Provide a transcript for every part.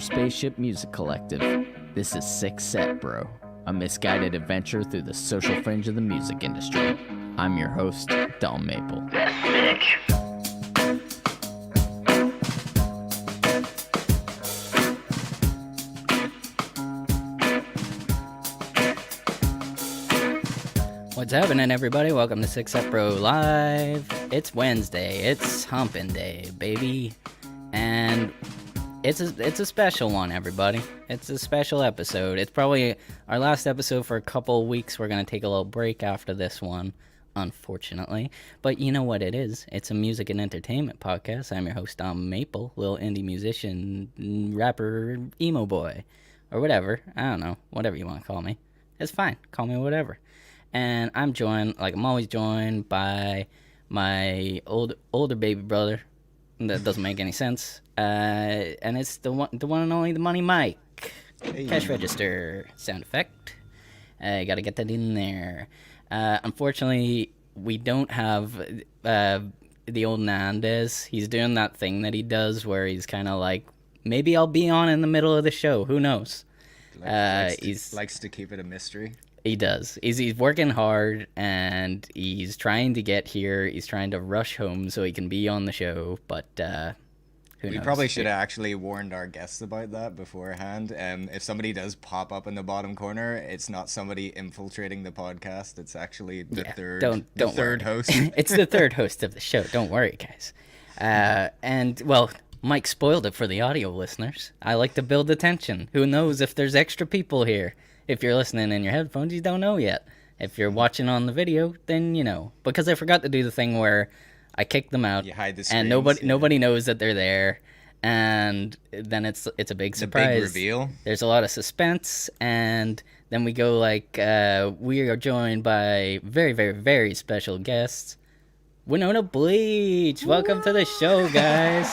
Spaceship Music Collective. This is Sick Set Bro, a misguided adventure through the social fringe of the music industry. I'm your host, Dom Maple. What's happening, everybody? Welcome to Sick Set Bro Live. It's Wednesday. It's Humpin' Day, baby. And it's a special one, everybody. It's a special episode. It's probably our last episode for a couple weeks. We're going to take a little break after this one, unfortunately. But you know what it is. It's a music and entertainment podcast. I'm your host, Dom Maple, little indie musician, rapper, emo boy, or whatever. I don't know. Whatever you want to call me. It's fine. Call me whatever. And I'm joined, like I'm always joined, by my older baby brother. That doesn't make any sense. And it's the one and only the Money Mike. Hey. Cash register sound effect. Got to get that in there. Unfortunately, we don't have the old Nandez. He's doing that thing that he does where he's kind of like, maybe I'll be on in the middle of the show. Who knows? He likes to keep it a mystery. He does. He's working hard, and he's trying to get here. He's trying to rush home so he can be on the show, but who knows? We probably should have actually warned our guests about that beforehand. If somebody does pop up in the bottom corner, it's not somebody infiltrating the podcast. It's actually the third host. It's the third host of the show. Don't worry, guys. And, well, Mike spoiled it for the audio listeners. I like to build the tension. Who knows if there's extra people here? If you're listening in your headphones, you don't know yet. If you're watching on the video, then you know. Because I forgot to do the thing where I kick them out, you hide the screens, and nobody knows that they're there, and then it's a big surprise. The big reveal. There's a lot of suspense, and then we go like we are joined by very, very, very special guests. Wynona Bleach, welcome to the show, guys.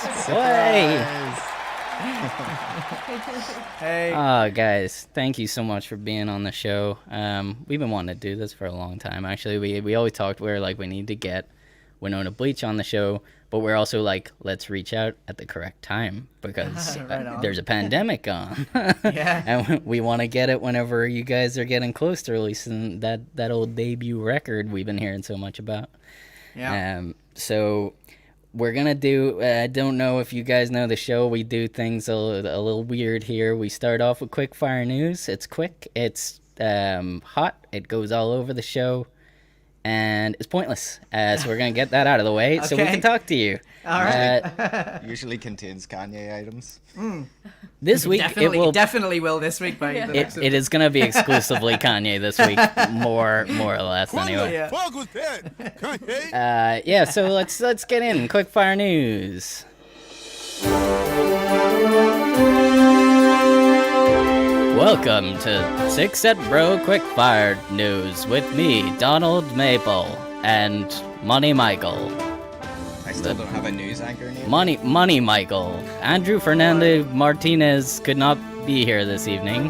Hey. Guys, thank you so much for being on the show. We've been wanting to do this for a long time. Actually, we always talked, we were like, we need to get Wynona Bleach on the show, but we're also like, let's reach out at the correct time because there's a pandemic on. Yeah. And we want to get it whenever you guys are getting close to releasing that old debut record we've been hearing so much about. Yeah. So we're going to do, I don't know if you guys know the show, we do things a little weird here. We start off with quick fire news. It's quick, it's hot, it goes all over the show, and it's pointless. So we're going to get that out of the way so we can talk to you. All right. Usually contains Kanye items. This week definitely will this week. It is going to be exclusively Kanye this week, more or less anyway. Yeah. Fuck was that? Kanye? Yeah, so let's get in. Quick fire news. Welcome to Sick Set Bro Quick Fire News with me, Donald Maple, and Money Michael. I still don't have a news anchor name. Money Michael. Andrew Fernando Martinez could not be here this evening,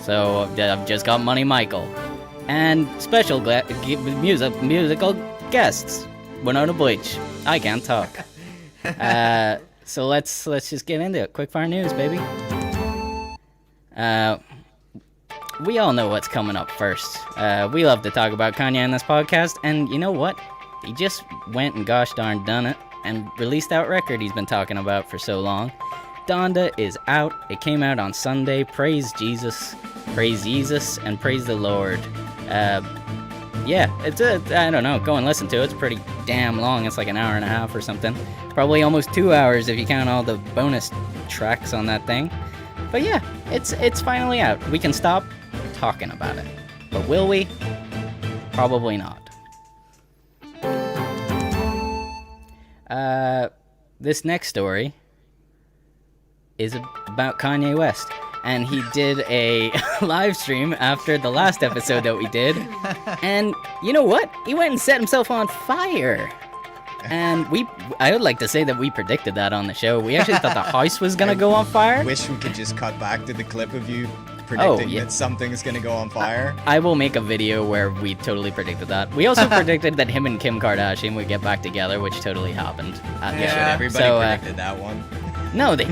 so I've just got Money Michael. And special musical guests, Wynona Bleach. I can't talk. So let's just get into it. Quick fire news, baby. We all know what's coming up first. We love to talk about Kanye on this podcast, and you know what? He just went and gosh darn done it and released that record he's been talking about for so long. Donda is out. It came out on Sunday. Praise Jesus, and praise the Lord. Yeah, I don't know. Go and listen to it. It's pretty damn long. It's like an hour and a half or something. Probably almost 2 hours if you count all the bonus tracks on that thing. But yeah, it's finally out. We can stop talking about it. But will we? Probably not. This next story is about Kanye West. And he did a live stream after the last episode that we did. And you know what? He went and set himself on fire. And I would like to say that we predicted that on the show. We actually thought the house was going to go on fire. Wish we could just cut back to the clip of you predicting that something's going to go on fire. I will make a video where we totally predicted that. We also predicted that him and Kim Kardashian would get back together, which totally happened. Everybody predicted that one. No, they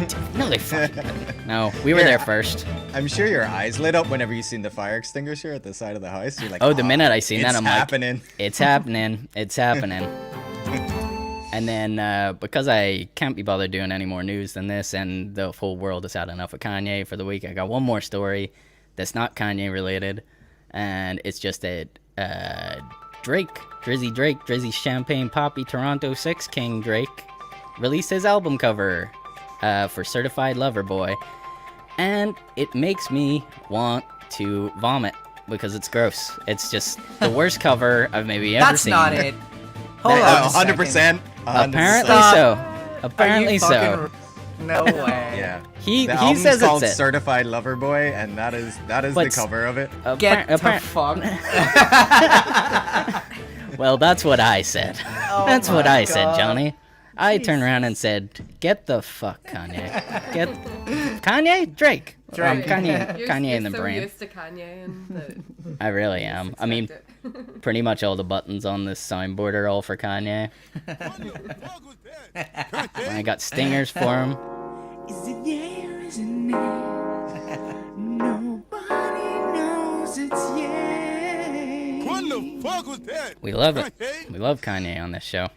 fucking didn't. No, we were there first. I'm sure your eyes lit up whenever you seen the fire extinguisher at the side of the house. You're like, Oh, the minute I seen that, I'm happening. like, it's happening. It's happening. And then because I can't be bothered doing any more news than this, and the whole world has had enough of Kanye for the week, I got one more story that's not Kanye related, and it's just that Drizzy Champagne Poppy Toronto 6 King Drake released his album cover for Certified Lover Boy, and it makes me want to vomit because it's gross. It's just the worst cover I've maybe ever seen. That's not it. Hold on. 100%. Apparently so. Apparently so. No way. Yeah. He album's says called it's it. Certified Lover Boy, and that is the cover of it. Get the fuck. Well, that's what I said. Oh That's what my I said, God. Johnny. I turned around and said, "Get the fuck, Kanye. Get Kanye, Drake. Drake. Kanye You're in the so brain. used to Kanye and that I really am. I mean, expect pretty much all the buttons on this soundboard are all for Kanye. What the fuck was that? Kanye? I got stingers for him. Is it yeah or is it nay? Nobody knows it's yeah. What the fuck was that? We love it. Kanye? We love Kanye on this show.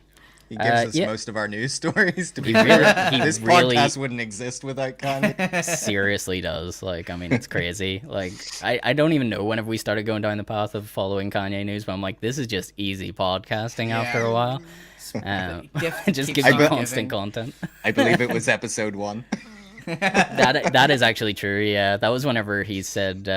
He gives us yeah. most of our news stories. To be He fair, really- this podcast wouldn't exist without Kanye. Seriously does. Like, I mean, it's crazy. Like, I don't even know whenever we started going down the path of following Kanye news, but I'm like, this is just easy podcasting after a while. Gift It just keeps gives you on constant giving. content. I believe it was episode 1. That is actually true. Yeah, that was whenever he said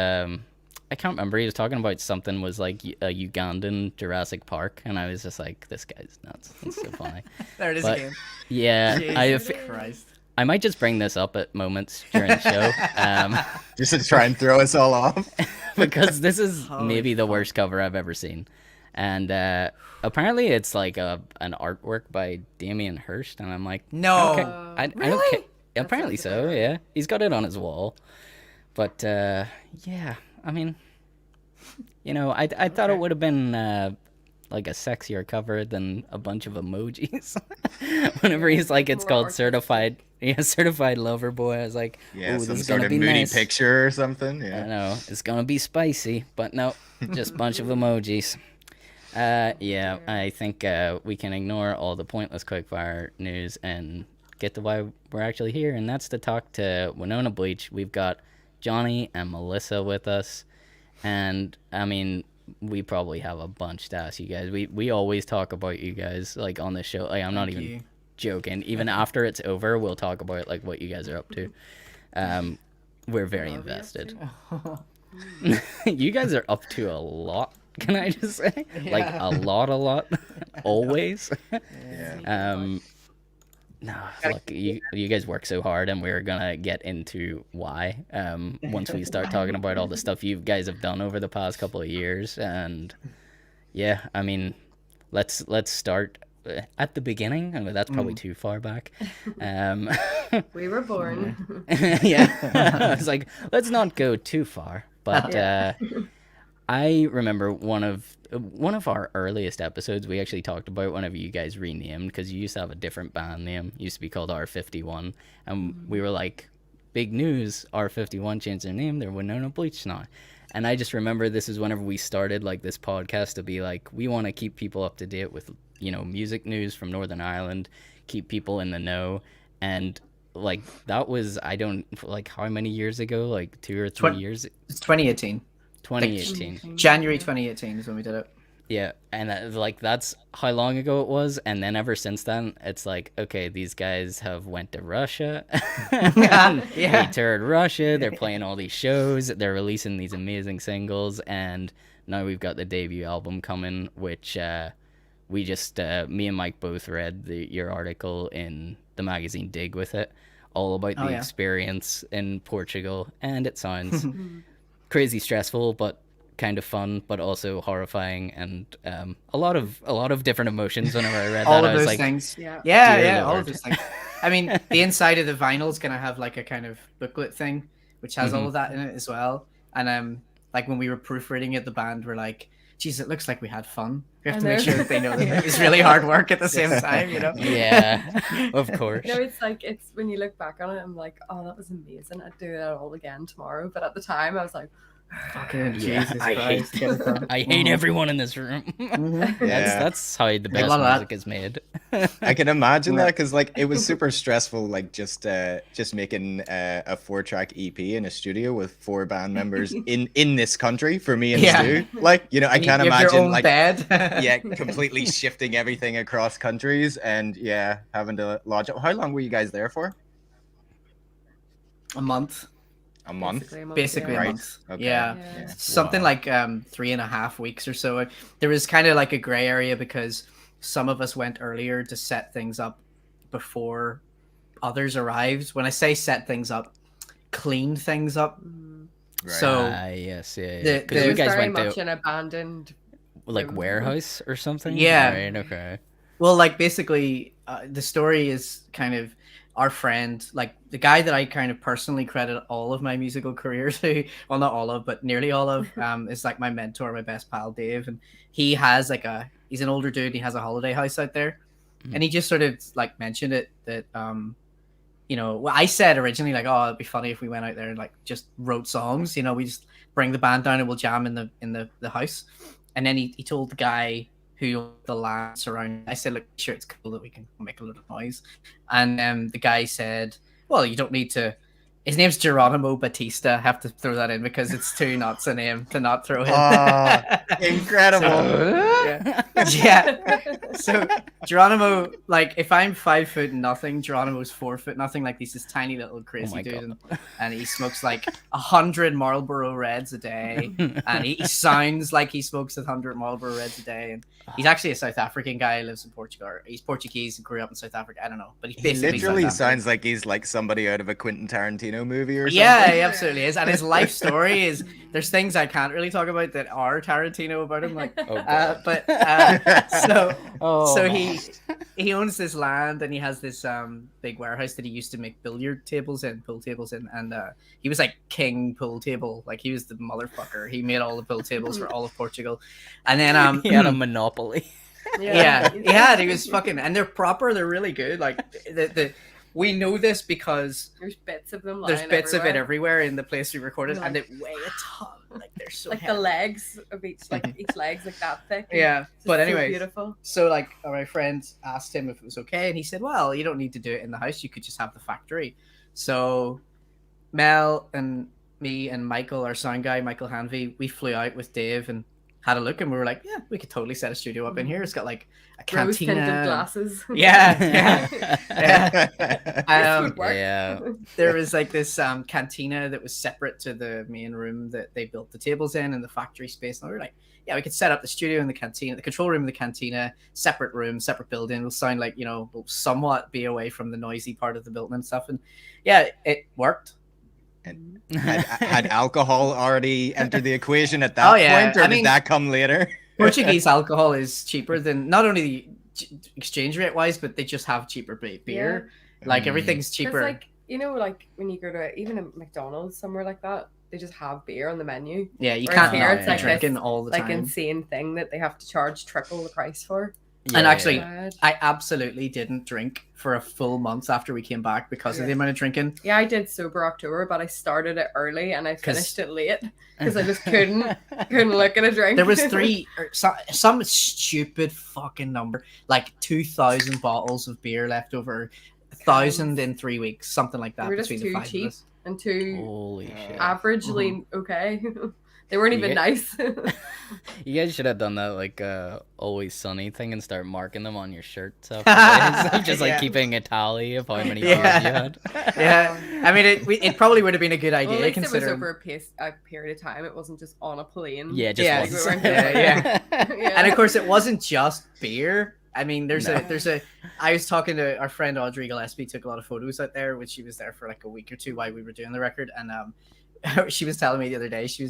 I can't remember. He was talking about something was like a Ugandan Jurassic Park, and I was just like, this guy's nuts. It's so funny. There it is But- again. Yeah, Jesus Christ. I might just bring this up at moments during the show, Just to try and throw us all off. because this is Holy maybe the fuck. worst cover I've ever seen, and apparently it's like an artwork by Damien Hirst, and I'm like, No. okay, I don't Really? care. Apparently so, yeah. He's got it on his wall, but yeah, I mean, you know, I thought it would have been like a sexier cover than a bunch of emojis. Whenever he's like, it's More called artistic. Certified Lover Boy. I was like, Yeah, ooh, some this is sort gonna of be moody nice. picture or something. I Yeah. know it's gonna be spicy, but no, just a bunch of emojis. Yeah, I think we can ignore all the pointless quickfire news and get to why we're actually here, and that's to talk to Wynona Bleach. We've got Johnny and Melissa with us, and I mean, we probably have a bunch to ask you guys. We always talk about you guys like on the show. Like, I'm not even you. joking. Even after it's over, we'll talk about like what you guys are up to. We're very What are we up invested. You guys are up to a lot. Can I just say, like a lot, always. Yeah. No, look, you guys work so hard, and we're gonna get into why once we start talking about all the stuff you guys have done over the past couple of years. And yeah, I mean, let's start at the beginning. I mean, that's probably too far back. We were born. Yeah, I was like, let's not go too far. But I remember one of our earliest episodes, we actually talked about whenever you guys renamed, because you used to have a different band name. It used to be called R51, and we were like, big news, R51 changed their name, they're Wynona Bleach now. And I just remember this is whenever we started like this podcast to be like, we want to keep people up to date with, you know, music news from Northern Ireland, keep people in the know. And like that was, I don't, like how many years ago, like 2 or 3 years, It's 2018. 2018. January 2018 is when we did it. Yeah, and like that's how long ago it was, and then ever since then, it's like, okay, these guys have went to Russia, Yeah. they toured Russia, they're playing all these shows, they're releasing these amazing singles, and now we've got the debut album coming, which we just, me and Mike both read your article in the magazine Dig with it, all about the yeah. experience in Portugal, and it sounds crazy stressful, but kind of fun, but also horrifying, and a lot of different emotions whenever I read All that. of I was those like, things. Yeah. Yeah, all Lord. of those things. I mean, the inside of the vinyl is gonna have like a kind of booklet thing, which has all of that in it as well. And like when we were proofreading it, the band were like, "Geez, it looks like we had fun." We have to make sure that they know that it's really hard work at the same time, you know? Yeah, of course. No, it's when you look back on it, I'm like, oh, that was amazing. I'd do that all again tomorrow. But at the time, I was like, Fucking Yeah, Jesus I Christ. I hate everyone in this room. That's how the best music is made. I can imagine that because like it was super stressful, like just making a 4-track EP in a studio with 4 band members in this country for me and Stu. Like, you know, I can't imagine like bed. yeah, completely shifting everything across countries and having to lodge up. How long were you guys there for? A month. A month? Basically a month. Okay. Yeah. Something like 3.5 weeks or so. There was kind of like a gray area because some of us went earlier to set things up before others arrived. When I say set things up, clean things up. Right. So yes, it you was guys very went much to an abandoned like warehouse or something. Yeah. Right, okay. Well, like basically, the story is kind of our friend, like the guy that I kind of personally credit all of my musical career to, well, not all of, but nearly all of, is like my mentor, my best pal, Dave. And he has he's an older dude. He has a holiday house out there. And he just sort of like mentioned it that, you know, well, I said originally like, oh, it'd be funny if we went out there and like just wrote songs, you know, we just bring the band down and we'll jam in the house. And then he told the guy who owned the land surrounding. I said, look, sure, it's cool that we can make a little noise. And the guy said, well, you don't need to. His name's Geronimo Batista. I have to throw that in because it's too nuts a name to not throw in. Oh, incredible. Yeah. So Geronimo, like if I'm 5'0", Geronimo's 4'0". Like he's this tiny little crazy dude, and he smokes like 100 Marlboro Reds a day, and he sounds like he smokes 100 Marlboro Reds a day. And he's actually a South African guy. He lives in Portugal. He's Portuguese and grew up in South Africa. I don't know, but he basically literally sounds like he's like somebody out of a Quentin Tarantino movie or something. Yeah, he absolutely is. And his life story is there's things I can't really talk about that are Tarantino about him, like he owns this land and he has this big warehouse that he used to make pool tables in, and he was like king pool table, like he was the motherfucker. He made all the pool tables for all of Portugal, and then he had a monopoly. He was fucking, and they're really good. Like we know this because there's bits of them. There's bits of it everywhere in the place we recorded, and they weigh a ton. Like they're so like heavy. The legs of each leg's like that thick. Yeah, but anyway, so beautiful. So like my friend asked him if it was okay, and he said, "Well, you don't need to do it in the house. You could just have the factory." So Mel and me and Michael, our sound guy, Michael Hanvey, we flew out with Dave and had a look, and we were like, yeah, we could totally set a studio up in here. It's got like a cantina, rose-tinted glasses. Yeah. There was like this cantina that was separate to the main room that they built the tables in and the factory space. And we were like, yeah, we could set up the studio in the cantina, the control room in the cantina, separate room, separate building. Will sound like, you know, will somewhat be away from the noisy part of the building and stuff. And yeah, it worked. And had alcohol already entered the equation at that point, or did that come later? Portuguese alcohol is cheaper than not only the exchange rate wise, but they just have cheaper beer. Yeah. Like everything's cheaper. Like, you know, like when you go to even a McDonald's somewhere like that, they just have beer on the menu. Yeah, you can't it's like drinking all the time. Like insane thing that they have to charge triple the price for. Yeah, and actually, I absolutely didn't drink for a full month after we came back because of the amount of drinking. Yeah, I did sober October, but I started it early and I finished it late because I just couldn't look at a drink. There was some stupid fucking number, like 2,000 bottles of beer left over, 1,000 in 3 weeks, something like that. We were just between too the 5 cheap of us. And too holy shit, averagely okay. They weren't even nice. You guys should have done that like Always Sunny thing and start marking them on your shirt. So just like keeping a tally of how many beers you had. Yeah, I mean it probably would have been a good idea. Well, at least considering it was over a period of time. It wasn't just on a plane. Yeah, just yeah. And of course, it wasn't just beer. I mean, there's a. I was talking to our friend Audrey Gillespie. Took a lot of photos out there when she was there for like a week or two while we were doing the record, and she was telling me the other day she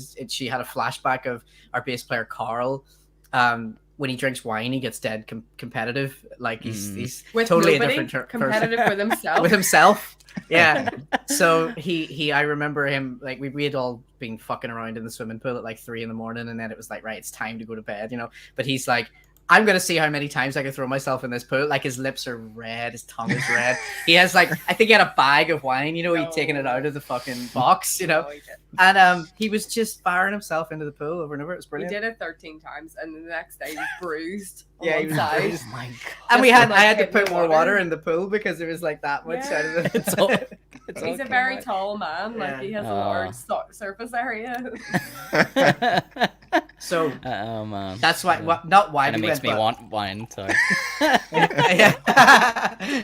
had a flashback of our bass player Carl. When he drinks wine, he gets dead competitive. Like he's with totally nobody, a different competitive person. with himself. With himself, yeah. So he I remember him like we had all been fucking around in the swimming pool at like 3 a.m, and then it was like, right, it's time to go to bed, you know. But he's like, I'm gonna see how many times I can throw myself in this pool. Like his lips are red, his tongue is red. He has like, I think he had a bag of wine. You know, he'd taken it out of the fucking box. You know, and he was just firing himself into the pool over and over. It was He brilliant. did it 13 times, and the next day he was bruised. Yeah, he on was one side. bruised. Oh my god. And Just I had to hitting put the more water in the pool because there was like that much out of it. It's all, He's a very tall man. Like he has a large surface area. So oh man. that's why, not why And it we makes went, me but- want wine. Sorry.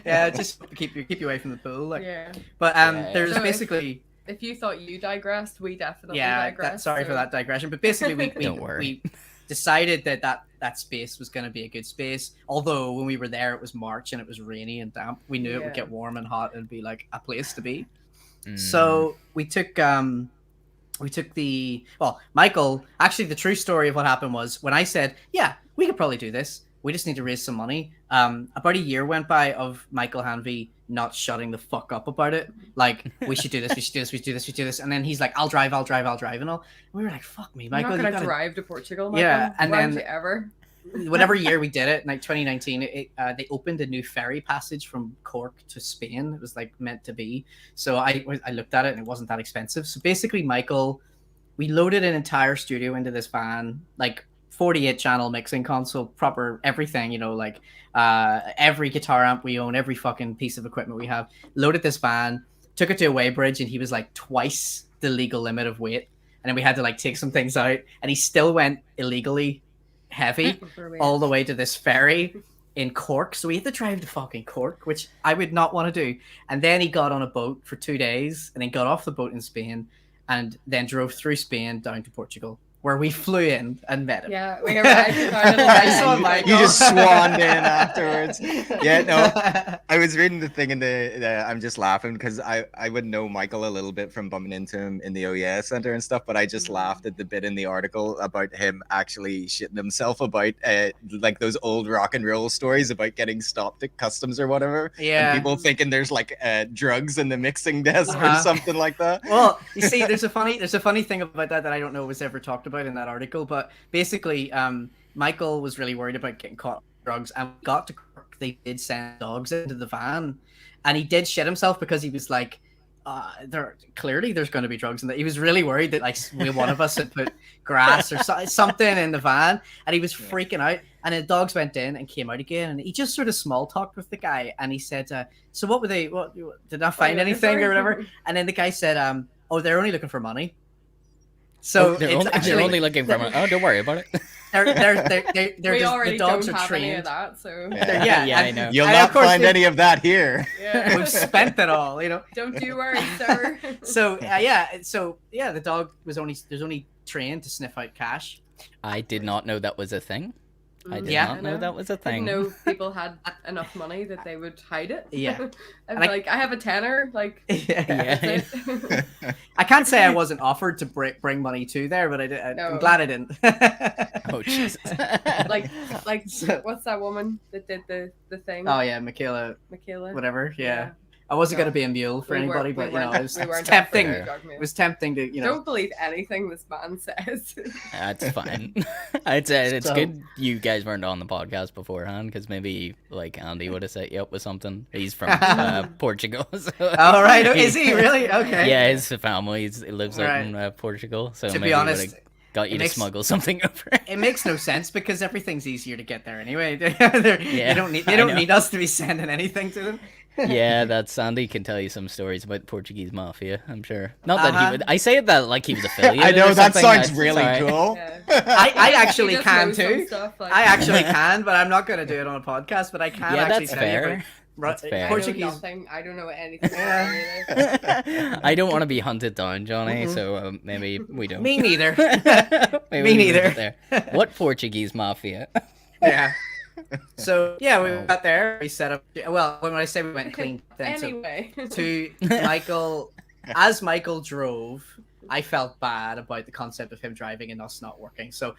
yeah, just keep you away from the pool. Like, Yeah. but Yeah. there's So basically. If you thought you digressed, we definitely Yeah, digressed. sorry for that digression, but basically Don't worry. we decided that space was going to be a good space. Although when we were there, it was March and it was rainy and damp. We knew it would Yeah. get warm and hot and be like a place to be. Mm. So we took Michael. Actually, the true story of what happened was when I said, "Yeah, we could probably do this. We just need to raise some money." About a year went by of Michael Hanvey not shutting the fuck up about it. Like, we should do this, we should do this, we should do this, we should do this. And then he's like, I'll drive, and all. We were like, fuck me, Michael. I'm not you gonna gotta... drive to Portugal. Michael. Yeah, and Why then- would you ever? Whatever year we did it, like 2019, they opened a new ferry passage from Cork to Spain. It was like meant to be. So I looked at it and it wasn't that expensive. So basically, Michael, we loaded an entire studio into this van, like 48 channel mixing console, proper everything, you know, like every guitar amp we own, every fucking piece of equipment we have, loaded this van, took it to a weighbridge, and he was like twice the legal limit of weight. And then we had to like take some things out, and he still went illegally heavy all the way to this ferry in Cork. So we had to drive to fucking Cork, which I would not want to do. And then he got on a boat for 2 days and then got off the boat in Spain and then drove through Spain down to Portugal, where we flew in and met him. Yeah, we arrived in our little I saw van. Michael. You just swanned in afterwards. Yeah, no. I was reading the thing in I'm just laughing because I would know Michael a little bit from bumping into him in the OES Center and stuff, but I just laughed at the bit in the article about him actually shitting himself about like those old rock and roll stories about getting stopped at customs or whatever. Yeah. And people thinking there's like drugs in the mixing desk or Uh-huh. something like that. Well, you see, there's a funny thing about that I don't know was ever talked about in that article, but basically, Michael was really worried about getting caught with drugs, and we got to Cork, they did send dogs into the van, and he did shit himself because he was like, there's going to be drugs in that. He was really worried that like one of us had put grass or something in the van, and he was freaking out. And the dogs went in and came out again, and he just sort of small talked with the guy, and he said, "So what were they? What did not find anything or whatever?" And then the guy said, "Oh, they're only looking for money." So they're only looking for money. Oh, don't worry about it. they're We just, already the dogs don't are have any trained. of that, so Yeah, I and- know. You'll and not of course find they- any of that here. yeah. We've spent it all, you know. Don't you worry, sir. So the dog was only trained to sniff out cash. I did not know that was a thing. I did Yeah. not know that was a thing. Didn't know people had enough money that they would hide it. Yeah. I'm And I- like, I have a tenner. Like, Yeah. that's it. I can't say I wasn't offered to bring money to there, but I did. I'm No. glad I didn't. Oh Jesus. like So- what's that woman that did the thing? Oh yeah, Michaela, Michaela. whatever. Yeah. I wasn't No. gonna be a mule for We anybody, weren't- but we it weren't- was we weren't tempting. offered drug It meal. was tempting to, Don't believe anything this man says. That's fine. I'd say it's So- good you guys weren't on the podcast beforehand because maybe like Andy would have set you up with something. He's from Portugal. So Oh right, is he really? Okay. Yeah, his family lives out Right. in Portugal. So To maybe be honest, got you it to makes- smuggle something over. it makes no sense because everything's easier to get there anyway. Yeah, they I don't know. need us to be sending anything to them. Yeah, that's Andy can tell you some stories about the Portuguese mafia. I'm sure. Not that he Uh-huh. would. I say it that like he was affiliated. I know or that something. sounds really Sorry. cool. Yeah. I He actually just can knows some too. stuff, like- I actually can, but I'm not going to do it on a podcast. But I can Yeah, actually that's tell you fair. about That's fair. I know Portuguese. nothing. I don't know anything. Yeah. About any of this. I don't want to be hunted down, Johnny. So maybe we don't. Me neither. Maybe Me we leave neither. it there. What Portuguese mafia? Yeah. So yeah, we got there. We set up. Well, when I say we went clean, then Anyway. so to Michael, as Michael drove, I felt bad about the concept of him driving and us not working. So,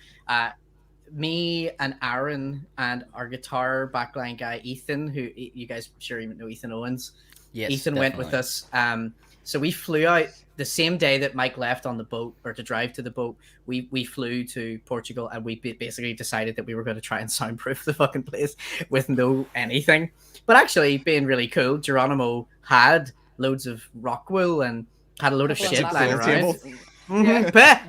me and Aaron and our guitar backline guy Ethan, who you guys sure even know Ethan Owens. Yes, Ethan went with definitely. us. So we flew out the same day that Mike left on the boat, or to drive to the boat, we flew to Portugal, and we basically decided that we were going to try and soundproof the fucking place with no anything. But actually, being really cool, Geronimo had loads of rock wool and had a load of shit lying around.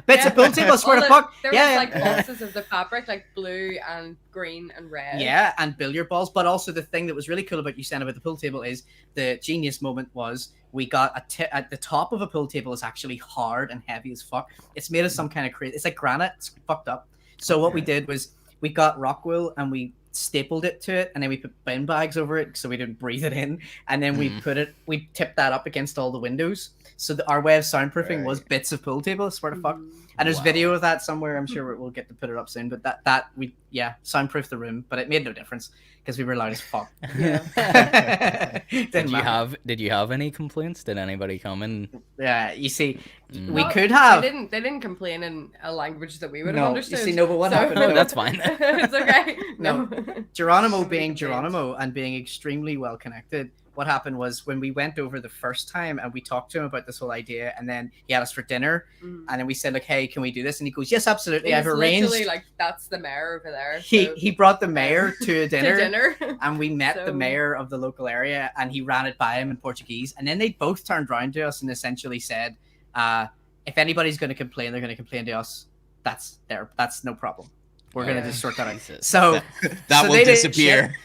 Bits of pool table, swear to fuck. There was like boxes of the fabric, like blue and green and red. Yeah, and billiard balls. But also the thing that was really cool about you saying about the pool table is the genius moment was we got at the top of a pool table is actually hard and heavy as fuck. It's made of some kind of crazy. It's like granite. It's fucked up. So what we did was we got rock wool and we stapled it to it, and then we put bin bags over it so we didn't breathe it in, and then we tipped that up against all the windows. So our way of soundproofing was bits of pool table, swear to fuck. And there's video of that somewhere. I'm sure we'll get to put it up soon. But that we soundproofed the room, but it made no difference because we were loud as fuck. Yeah. Did you have any complaints? Did anybody come in? Yeah, you see, we could have. They didn't complain in a language that we would have understood. You see, no, but what happened? No, that's fine. It's okay. No, Geronimo being Geronimo and being extremely well connected. What happened was when we went over the first time and we talked to him about this whole idea, and then he had us for dinner, and then we said like, "Hey, can we do this?" And he goes, "Yes, absolutely. I've arranged." Literally, like, that's the mayor over there. He brought the mayor to a dinner, to and we met the mayor of the local area, and he ran it by him in Portuguese, and then they both turned around to us and essentially said, "If anybody's going to complain, they're going to complain to us. That's no problem. We're going to just sort that out." So that will disappear.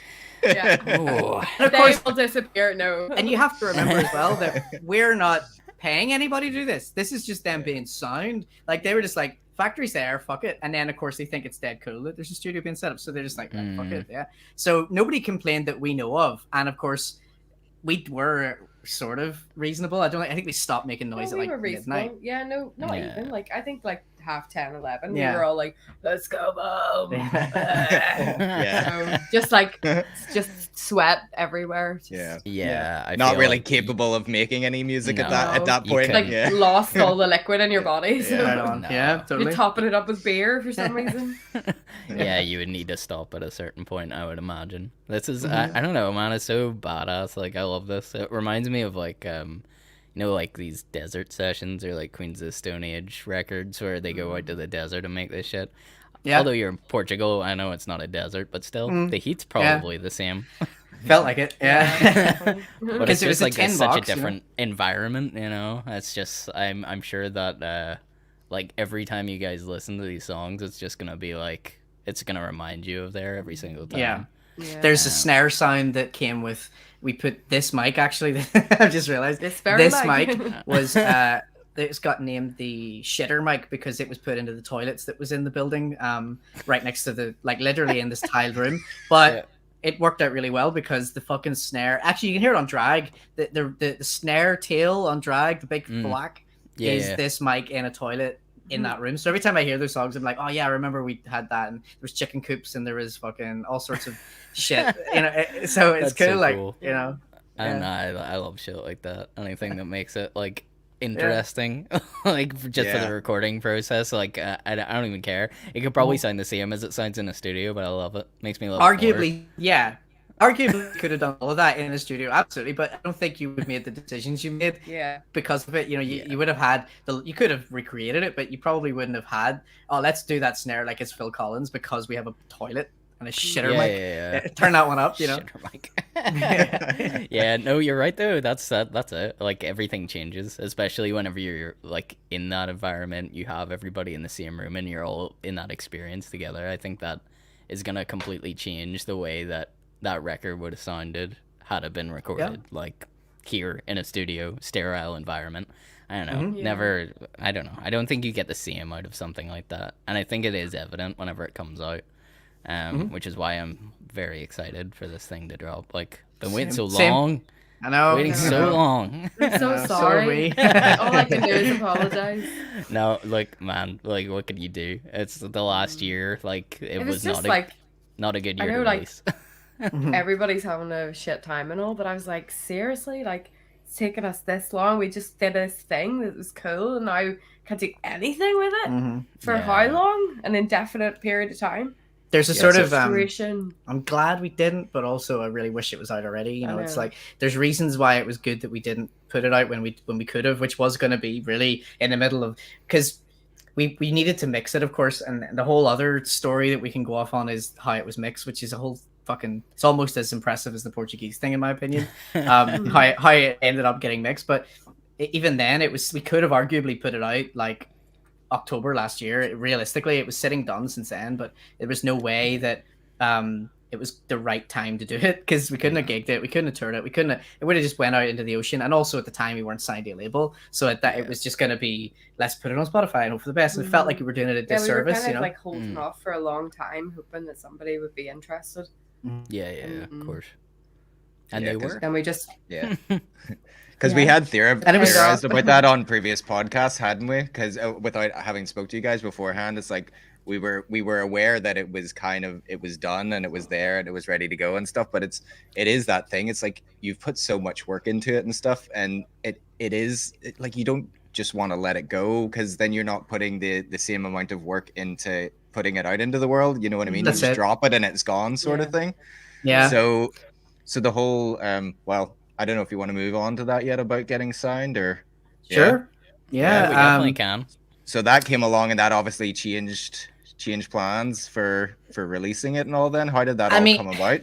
Yeah. And of course, will disappear. No. And you have to remember as well that we're not paying anybody to do this. This is just them being sound. Like they were just like, factory's there, fuck it. And then of course they think it's dead cool that there's a studio being set up. So they're just like, fuck it, yeah. So nobody complained that we know of. And of course we were sort of reasonable. I think we stopped making noise at like midnight. Yeah, no, not even. Like I think like 10:30, 11. Yeah. We were all like, let's go home. Yeah. So, just sweat everywhere. I not really like capable of making any music at that point. Like lost all the liquid in your body. So. Right on. Yeah, totally. You're topping it up with beer for some reason. Yeah, you would need to stop at a certain point, I would imagine. This is I don't know, man, it's so badass. Like I love this. It reminds me of like like these desert sessions or like Queens of the Stone Age records where they go out to the desert and make this shit. Yeah. Although you're in Portugal, I know it's not a desert, but still, the heat's probably the same. Felt like it, yeah. But it's just like such a different environment, you know? It's just, I'm sure that like every time you guys listen to these songs, it's just gonna be like, it's gonna remind you of there every single time. Yeah. There's a snare sound that came with. We put this mic actually. I just realized this mic was it's got named the shitter mic because it was put into the toilets that was in the building, right next to the literally in this tiled room. But it worked out really well because the fucking snare. Actually, you can hear it on drag. The snare tail on drag, the big black, is this mic in a toilet. In that room. So every time I hear those songs, I'm like, oh yeah, I remember we had that, and there was chicken coops and there was fucking all sorts of shit, you know. So it's cool, like, you know. And I love shit like that. Anything that makes it like interesting, like just for the recording process. Like I don't even care. It could probably sound the same as it sounds in a studio, but I love it. Makes me love it arguably more. Arguably could have done all of that in the studio, absolutely, but I don't think you would have made the decisions you made because of it. You know, you would have had you could have recreated it, but you probably wouldn't have had, let's do that snare like it's Phil Collins because we have a toilet and a shitter mic. Turn that one up, you know. Shitter mic. Yeah, no, you're right though. That's it. Like everything changes, especially whenever you're like in that environment, you have everybody in the same room and you're all in that experience together. I think that is gonna completely change the way that record would have sounded had it been recorded like here in a studio sterile environment. I don't know. I don't know. I don't think you get the same out of something like that, and I think it is evident whenever it comes out, which is why I'm very excited for this thing to drop. Like been waiting so long. I know. Waiting so long. I'm so sorry. All I can do is apologize. No, like man, like what can you do? It's the last year. Like it was not a good year to release. Everybody's having a shit time and all, but I was like, seriously, like it's taken us this long. We just did this thing that was cool, and now can't do anything with it for how long? An indefinite period of time. there's a sort of situation. I'm glad we didn't, but also I really wish it was out already. You know, it's like there's reasons why it was good that we didn't put it out when we could have, which was going to be really in the middle of, because we needed to mix it, of course, and the whole other story that we can go off on is how it was mixed, which is a whole fucking, it's almost as impressive as the Portuguese thing in my opinion. How it ended up getting mixed, but even then we could have arguably put it out like October last year. Realistically, it was sitting done since then, but there was no way that it was the right time to do it, because we couldn't have gigged it, we couldn't have toured it, it would have just went out into the ocean. And also at the time we weren't signed to a label, so it was just going to be, let's put it on Spotify and hope for the best. And it felt like we were doing it a disservice. We were kind of like holding off for a long time, hoping that somebody would be interested. Yeah, of course. And they were. And we just because we had theorized about that on previous podcasts, hadn't we? Because without having spoke to you guys beforehand, it's like we were aware that it was done and it was there and it was ready to go and stuff. But it is that thing. It's like you've put so much work into it and stuff, and it is like you don't just want to let it go, because then you're not putting the same amount of work into putting it out into the world. You know what I mean? That's you just drop it and it's gone, sort of thing. Yeah. So the whole well, I don't know if you want to move on to that yet about getting signed, or sure. Yeah, we definitely can. So that came along, and that obviously changed plans for releasing it and all. Then how did that all come about?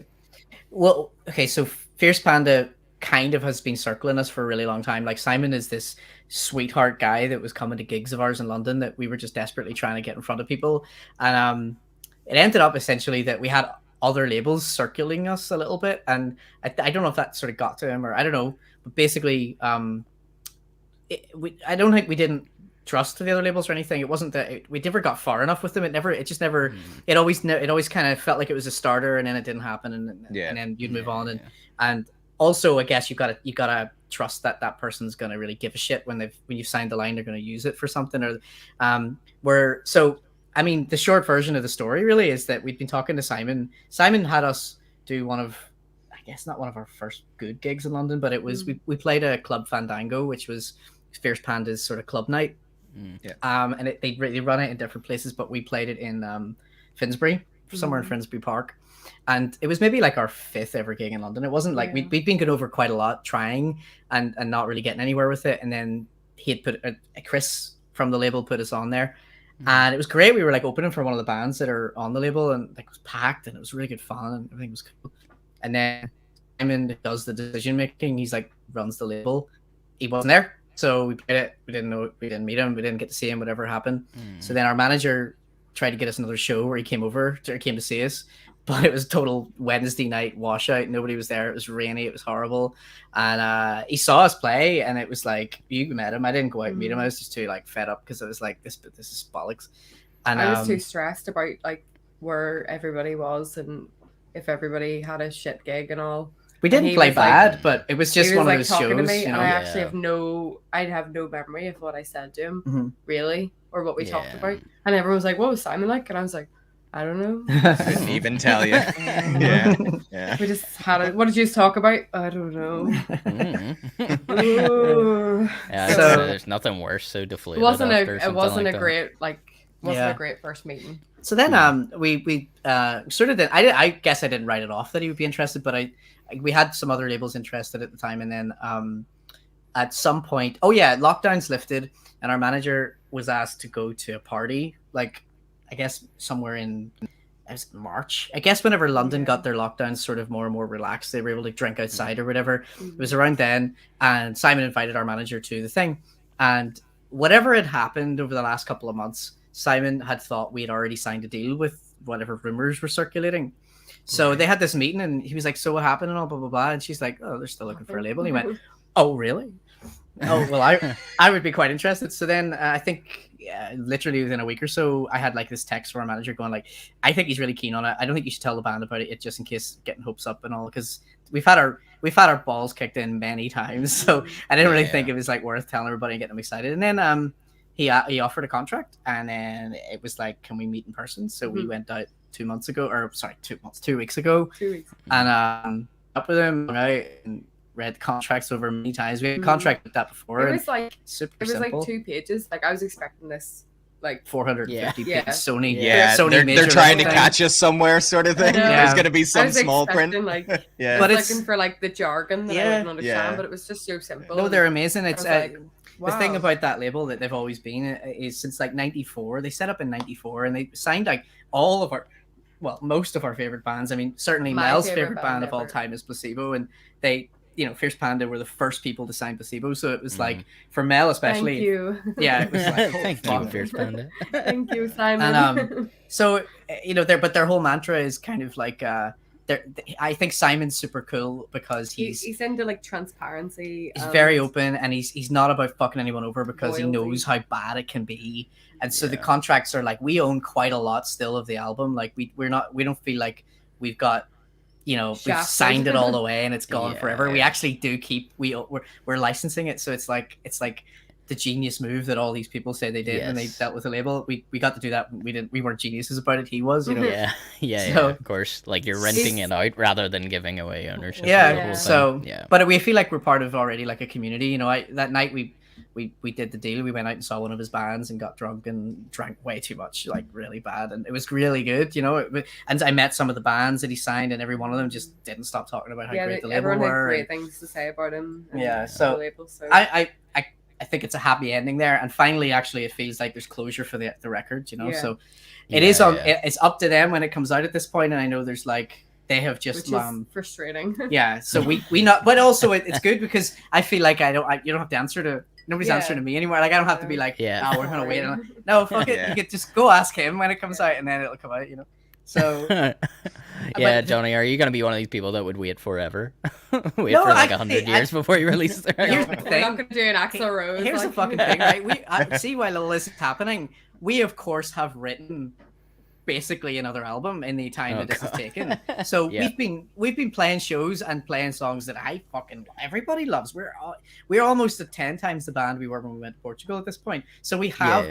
Well, okay, so Fierce Panda kind of has been circling us for a really long time. Like, Simon is this sweetheart guy that was coming to gigs of ours in London that we were just desperately trying to get in front of people, and it ended up essentially that we had other labels circling us a little bit, and I don't know if that sort of got to him, or I don't know, but basically I don't think we didn't trust the other labels or anything. It wasn't that we never got far enough with them. It always kind of felt like it was a starter, and then it didn't happen, and then you'd move on, and also I guess you gotta trust that person's gonna really give a shit when you've signed the line, they're gonna use it for something, or I mean, the short version of the story really is that we'd been talking to Simon. Simon had us do one of, I guess not one of our first good gigs in London, but it was we played a Club Fandango, which was Fierce Panda's sort of club night. And they run it in different places, but we played it in Finsbury, somewhere in Finsbury Park, and it was maybe like our 5th ever gig in London. It wasn't like we'd been going over quite a lot, trying and not really getting anywhere with it. And then he had put Chris from the label put us on there. And it was great. We were like opening for one of the bands that are on the label, and like it was packed, and it was really good fun, and everything was cool. And then Simon does the decision making. He's like runs the label. He wasn't there, so we played it. We didn't meet him. We didn't get to see him. Whatever happened. So then our manager tried to get us another show where he came to see us, but it was total Wednesday night washout. Nobody was there. It was rainy. It was horrible. And he saw us play, and it was like, you met him. I didn't go out and meet him. I was just too like fed up, because I was like, this is bollocks. And I was too stressed about like where everybody was and if everybody had a shit gig and all. We didn't play bad, but it was just one of those shows. To me, you know? And I actually I'd have no memory of what I said to him, really, or what we talked about. And everyone was like, "What was Simon like?" And I was like, "I don't know." Couldn't even tell you. Yeah. We just had what did you talk about? I don't know. So there's nothing worse. So deflated. It wasn't a great first meeting. So then we sort of did. I guess I didn't write it off that he would be interested, but we had some other labels interested at the time, and then at some point, lockdown's lifted, and our manager was asked to go to a party, like I guess somewhere in March. I guess whenever London got their lockdowns sort of more and more relaxed, they were able to drink outside or whatever. It was around then, and Simon invited our manager to the thing, and whatever had happened over the last couple of months, Simon had thought we had already signed a deal with whatever rumors were circulating. So they had this meeting, and he was like, "So what happened?" and all blah blah blah. And she's like, "Oh, they're still looking for a label." And he went, "Oh, really? Oh, well, I would be quite interested." So then I think literally within a week or so, I had like this text from our manager going like, "I think he's really keen on it. I don't think you should tell the band about it just in case getting hopes up and all, because we've had our balls kicked in many times." So I didn't really think it was like worth telling everybody and getting them excited. And then he offered a contract, and then it was like, "Can we meet in person?" So we went out 2 weeks ago, and up with him, hung out, and read the contracts over many times. We had a contract with that before. It was like super it was simple. like 2 pages. Like I was expecting this like 450p Yeah. Sony. Yeah, Sony they're major trying to thing. catch us somewhere, sort of thing. Yeah. There's gonna be I some was small print. expecting, like, Yeah. I But was it's- looking for like the jargon that I Yeah. wouldn't understand, Yeah. but it was just so simple. No, and they're amazing. I It's was like, the thing wow. about that label that they've always been is since like '94. They set up in '94 and they signed like all of most of our favorite bands. I mean, certainly My Mel's favorite favorite band of all ever. time is Placebo, and they, Fierce Panda were the first people to sign Placebo. So it was like for Mel especially. Thank you. Yeah, it was like Thank you, Fierce Panda. Thank you, Simon. And so their whole mantra is kind of like I think Simon's super cool because he's into like transparency. He's very open, and he's not about fucking anyone over because he Loyalty. knows how bad it can be. And so the contracts are like, we own quite a lot still of the album. Like we don't feel like we've got, we've Shafted. signed it all away and it's gone forever. We yeah. actually do keep we're licensing it, so it's like the genius move that all these people say they did when they Yes. dealt with the label. We got to do that. We weren't geniuses about it. He was, Yeah, So- of course. Like you're renting it out rather than giving away ownership. of Yeah, the whole so thing. Yeah. but we feel like we're part of already like a community. That night we did the deal. We went out and saw one of his bands and got drunk and drank way too much, like really bad, and it was really good. And I met some of the bands that he signed, and every one of them just didn't stop talking about how great the label everyone had were. great and things to say about him. and Yeah, the so label, so I think it's a happy ending there, and finally, actually, it feels like there's closure for the record. Yeah. So it is on. Yeah. It's up to them when it comes out at this point, and I know there's like they have just which is frustrating. yeah, so we not, but also it's good because I feel like you don't have to answer to nobody's Yeah. answering to me anymore. Like I don't have to be like, Yeah. oh, we're gonna wait. No, fuck it. Yeah. You could just go ask him when it comes out, and then it'll come out. So Yeah, Johnny, are you gonna be one of these people that would wait forever? Wait No, for like I- 100 I- years before you release the Here's record? the We're not thing. gonna do an Axl Rose. Here's the like- fucking thing, right? I see while all this is happening, we of course have written basically another album in the time that this has taken. So Yeah. we've been playing shows and playing songs that everybody loves. We're almost at 10 times the band we were when we went to Portugal at this point. So we have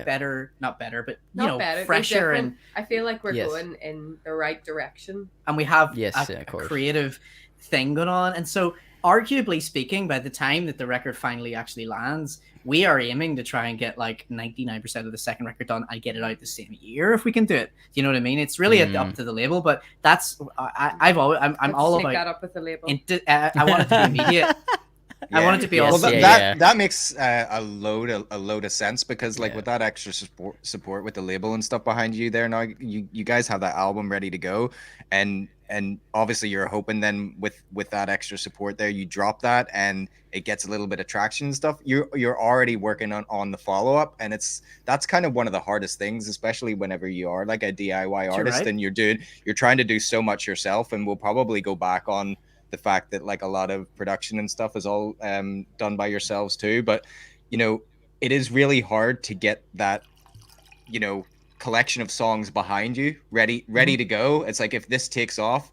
not better, but Not better, they're fresher different. I feel like we're Yes. going in the right direction. and we have Yes, a of course. creative thing going on. And so arguably speaking, by the time that the record finally actually lands, we are aiming to try and get like 99% of the second record done and get it out the same year if we can do it. You know what I mean? It's really up to the label, but that's I'm all Take about that up with the label. I want it to be immediate. I want it to be Yes, all yeah. That makes a load of sense because like Yeah. with that extra support with the label and stuff behind you there now, you guys have that album ready to go, and obviously you're hoping then with that extra support there, you drop that and it gets a little bit of traction and stuff. You're already working on the follow-up, and that's kind of one of the hardest things, especially whenever you are like a DIY artist, right. and you're trying to do so much yourself. And we'll probably go back on the fact that like a lot of production and stuff is all done by yourselves too, but it is really hard to get that collection of songs behind you ready to go. It's like if this takes off,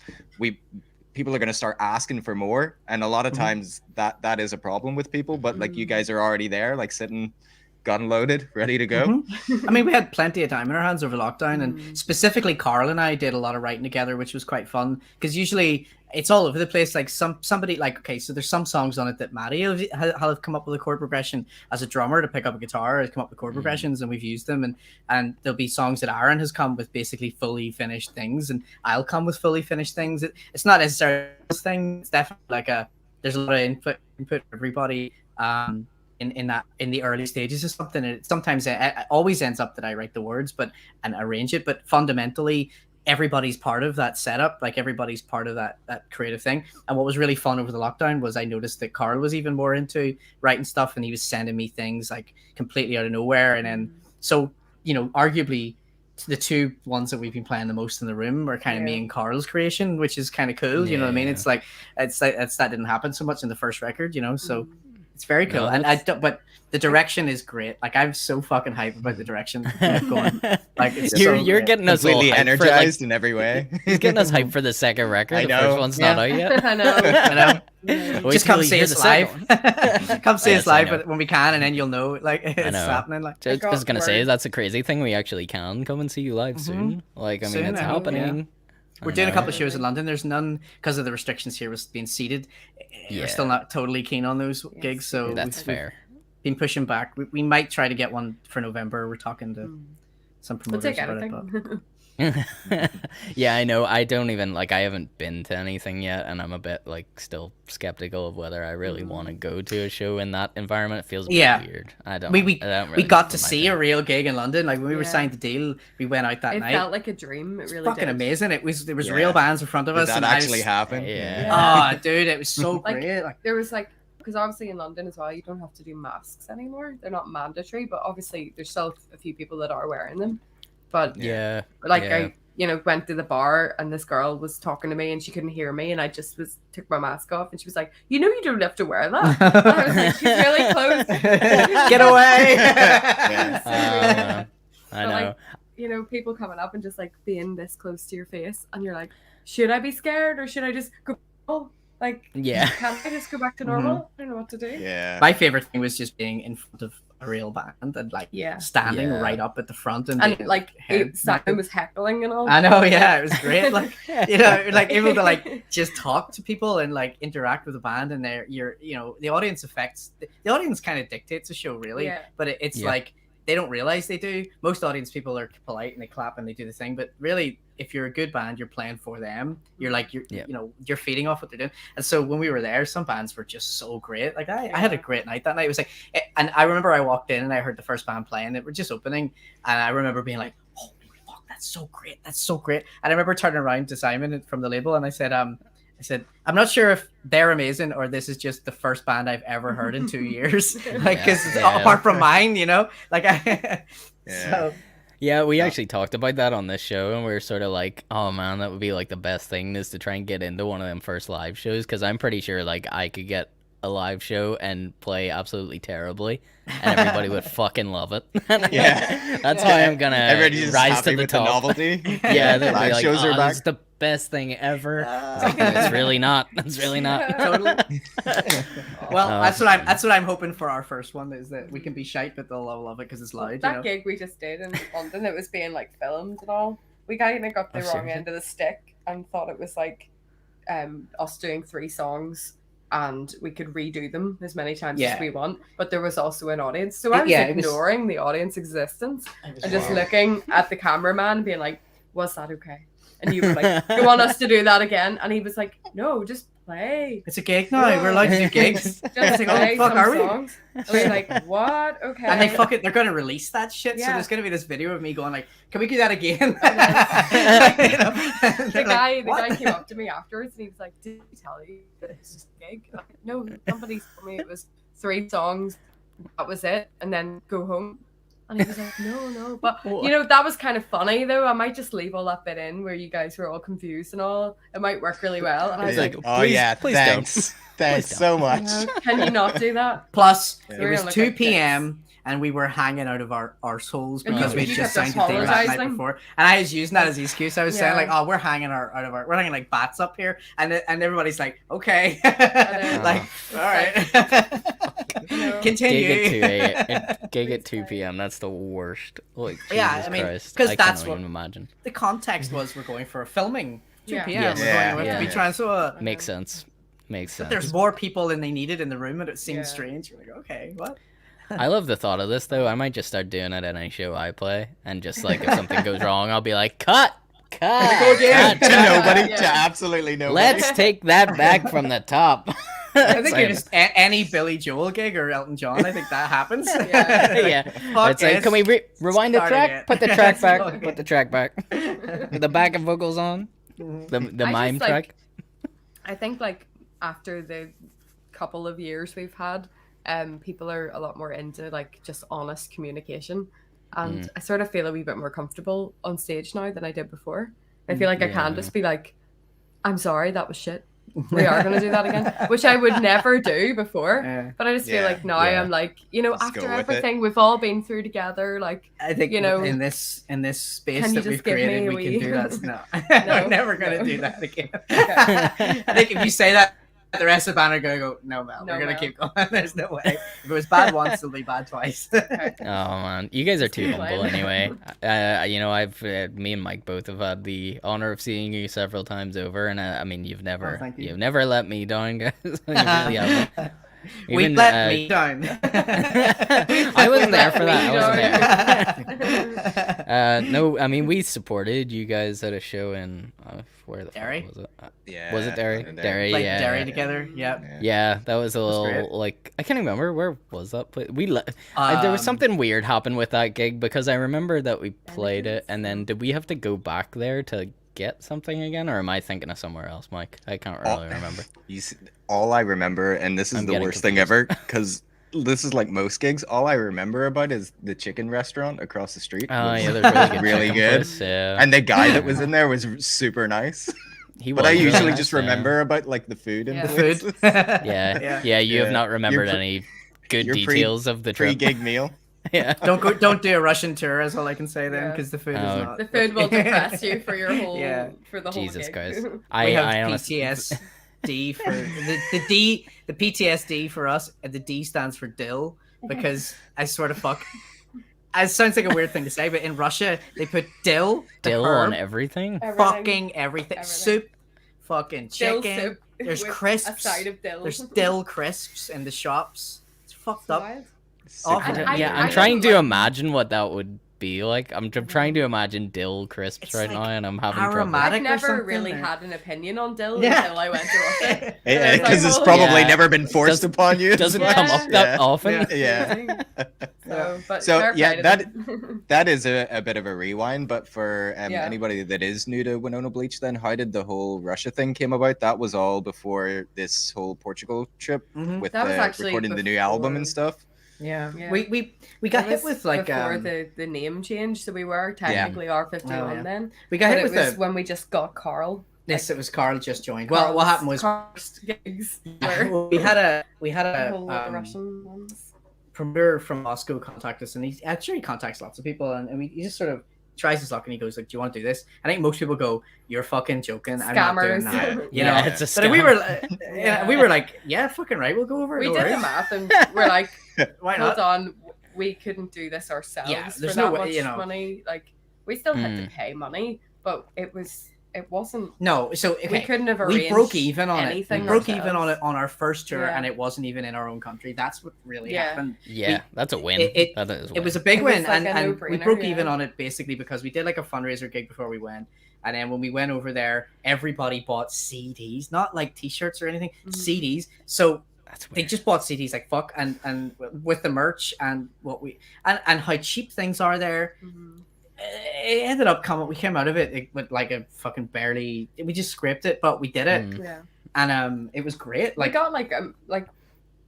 people are going to start asking for more, and a lot of times that is a problem with people, but like you guys are already there, like sitting gun loaded, ready to go. I mean, we had plenty of time in our hands over lockdown, and specifically Carl and I did a lot of writing together, which was quite fun because usually it's all over the place. Like somebody like, okay, so there's some songs on it that Maddie have come up with a chord progression as a drummer to pick up a guitar, has come up with chord progressions, and we've used them, and there'll be songs that Aaron has come with basically fully finished things, and I'll come with fully finished things. It's not necessarily this thing. It's definitely like there's a lot of input for everybody. In the early stages of something, and sometimes it always ends up that I write the words and arrange it, but fundamentally everybody's part of that setup, like everybody's part of that creative thing. And what was really fun over the lockdown was I noticed that Carl was even more into writing stuff, and he was sending me things like completely out of nowhere. And then so arguably the two ones that we've been playing the most in the room are kind of me and Carl's creation, which is kind of cool. You know what I mean? It's like that didn't happen so much in the first record, so it's very cool. No, And but the direction is great. Like I'm so fucking hyped about the direction going. Like You're getting us all Completely hyped energized in every way. He's getting us hyped for the second record. I The know. first one's not out yet. I know. I know. Wait Just till come you see hear us the second live. Come see Yes, us I live know. when we can, and then you'll know like it's know. happening. Like I was gonna say word. that's a crazy thing. We actually can come and see you live soon. Like I mean, Soon, it's I hope, happening. we're doing a couple of shows in London. There's none because of the restrictions here was being seated. Yeah. We're still not totally keen on those gigs, so That's we've fair. been pushing back. We might try to get one for November. We're talking to some We'll promoters take about it. anything. Yeah, I know. I don't even like. I haven't been to anything yet, and I'm a bit like still skeptical of whether I really want to go to a show in that environment. It feels a bit weird. I don't. We don't we really got know to my see thing. a real gig in London. Like when we were Yeah. signed the deal, we went out that It night. felt like a dream. It It's really fucking did. amazing. There was Yeah. real bands in front of Did us. that and I actually was- happen? Yeah. Oh, dude, it was so Like, great. Like, There was like, because obviously in London as well, you don't have to do masks anymore. They're not mandatory, but obviously there's still a few people that are wearing them. But Yeah. like yeah. I went to the bar and this girl was talking to me and she couldn't hear me and I just took my mask off and she was like, you don't have to wear that. And I was like, she's really close. Get away. Yeah. I But, know. like, people coming up and just like being this close to your face and you're like, should I be scared or should I just go? Oh, like, Yeah. can I just go back to normal? I don't know what to do. Yeah. My favorite thing was just being in front of a real band and like Yeah. standing Yeah. right up at the front and And being, like head- Simon was heckling and all. I know, yeah, it was great. Like like able to like just talk to people and like interact with the band, and the audience affects the audience kind of dictates the show really, Yeah. but it's Yeah. like they don't realize they do. Most audience people are polite and they clap and they do the thing, but really, if you're a good band, you're playing for them. You're like you're feeding off what they're doing. And so when we were there, some bands were just so great. Like I had a great night that night. It was like, and I remember I walked in and I heard the first band playing. They were just opening, and I remember being like, "Holy fuck, that's so great! That's so great!" And I remember turning around to Simon from the label and I said, I'm not sure if they're amazing or this is just the first band I've ever heard in 2 years. Like, because Yeah. apart from mine, like Yeah. So Yeah, we actually talked about that on this show, and we were sort of like, "Oh man, that would be like the best thing is to try and get into one of them first live shows." Because I'm pretty sure like I could get a live show and play absolutely terribly, and everybody would fucking love it. Yeah. That's why I'm gonna Everybody's just rise happy to the with top. the novelty. Yeah, they'll be Live like, shows "Oh, are back. this is the best thing ever." It's like, it's really not. It's really not. totally. Well, Oh, that's what I'm hoping for our first one, is that we can be shite, but they'll love it because it's loud. That gig we just did in London, it was being like filmed and all. We kind of got the Oh, wrong seriously? end of the stick and thought it was like us doing 3 songs and we could redo them as many times Yeah. as we want. But there was also an audience, so I was Yeah, it was- ignoring the audience existence and just Wow. looking at the cameraman, being like, "Was that okay?" And you were like, "You want us to do that again?" And he was like, "No, just play." It's a gig now. We're allowed to do gigs. Just It's like, play oh, fuck, some are we? songs. And we're like, "What? Okay." And they're gonna release that shit. So Yeah. there's gonna be this video of me going like, "Can we do that again?" The guy came up to me afterwards and he was like, "Did he tell you that it's just a gig?" I'm like, "No, somebody told me it was 3 songs, that was it, and then go home." And he was like, no. But, that was kind of funny, though. I might just leave all that bit in where you guys were all confused and all. It might work really well. And I was Yeah. like, Oh Please- yeah, please thanks. Thanks Please so much. can you not do that? Plus, Yeah. it We're was like 2 a p.m. and we were hanging out of our souls And because you- we you just kept signed the deal that night apologizing. before. And I was using that as the excuse. I was saying Yeah. like, "Oh, we're hanging we're hanging like bats up here," and everybody's like, "Okay," know. like, all right, know. continue. Gig at 2 p.m. That's the worst. Like, Yeah, Jesus I mean, Christ. 'cause I that's can't what- even imagine. The context was we're going for a filming 2 Yeah. p.m. Yes. We're Yeah, going we have to yeah. be trying so. Makes sense. Makes sense. But there's more people than they needed in the room, and it seemed Yeah. strange. You're like, okay, what? I love the thought of this though. I might just start doing it at any show I play, and just like if something goes wrong, I'll be like, cut. To nobody, Yeah. to absolutely nobody. Let's take that back from the top. I think Like, you're just any Billy Joel gig or Elton John. I think that happens. yeah. Fuck It's like, yes. can we rewind the Start track? again. Put the track back. Okay. Put the track back. With the backing vocals on. The I mime just, track. I think like after the couple of years we've had, people are a lot more into like just honest communication, and I sort of feel a wee bit more comfortable on stage now than I did before. I feel like I can Yeah. just be like, "I'm sorry, that was shit. We are going to do that again," which I would never do before. Yeah. But I just feel Yeah, like now yeah. I'm like, Just after go with it. everything we've all been through together, like, I think You know, in this space can you that we've just give me created, a we can wee- do that. No, No, we're never gonna no. do that again. I think if you say that, the rest of the band are gonna go, "No, Mel, No, we're gonna Mel." keep going." There's no way. If it was bad once, it'll be bad twice. Oh man, you guys are too Too humble late. anyway. I've me and Mike both have had the honor of seeing you several times over, and I mean you've never thank you. you've never let me down, guys. You really haven't. We let me down. I wasn't there for that. I wasn't there. No, I mean we supported you guys at a show in where the Derry? fuck was it? Yeah. Was it Derry? Derry, Played yeah. Derry together. Yep. Yeah, that was a great. little like I can't remember where was that. There was something weird happened with that gig because I remember that we played it, and then did we have to go back there to get something again, or am I thinking of somewhere else, Mike? I can't really remember. All I remember, and this is the worst thing ever, because this is like most gigs. All I remember about is the chicken restaurant across the street. Oh yeah, they're really good. Place, yeah. And the guy that was in there was super nice. But I usually just remember about like the food and the food. Yeah. You have not remembered any good details of the trip. Pre-gig meal. Yeah. Don't do a Russian tour. Is all I can say then, because the food is not. The food will depress you for your whole for the whole Jesus gig. Christ. We have PTSD for the D. The PTSD for us, and the D stands for dill, because I sort of fuck. It sounds like a weird thing to say, but in Russia they put dill on everything. Fucking everything. Soup, fucking chicken. Dill soup. There's crisps. A side of dill. There's dill crisps in the shops. It's fucked up. I'm trying to imagine what that would be like. I'm trying to imagine dill crisps right now, and I'm having trouble. I've never really had an opinion on dill until I went to Russia. Because it's probably never been forced upon you. It doesn't come up that often. Yeah. So that is a bit of a rewind, but for anybody that is new to Wynona Bleach, then how did the whole Russia thing came about? That was all before this whole Portugal trip with recording the new album and stuff. Yeah. We got hit with like before the name change, so we were technically R51 then. We got hit with it was when we just got Carl. Yes, it was Carl just joined. Well, what happened was gigs we had a Russian ones. Premier from Moscow contact us, and he actually contacts lots of people, and he just sort of tries his luck, and he goes like, "Do you want to do this?" I think most people go, "You're fucking joking. Scammers. I'm not doing that." You know, it's a scam. But we were like, "Yeah, fucking right. We'll go over." We did the math, and we're like, "Why not?" Hold on, we couldn't do this ourselves for that much money. Like, we still had to pay money, but it wasn't. No, so we couldn't have arranged. We broke even on it. We broke ourselves. even on it on our first tour, and it wasn't even in our own country. That's what really happened. Yeah, that's a win. It was a big win, and we broke even on it basically because we did like a fundraiser gig before we went, and then when we went over there, everybody bought CDs, not like T-shirts or anything, CDs. So they just bought CDs like fuck, and with the merch and what we and how cheap things are there. It ended up we came out of it with like a fucking we just scraped it, but we did it. And it was great. Like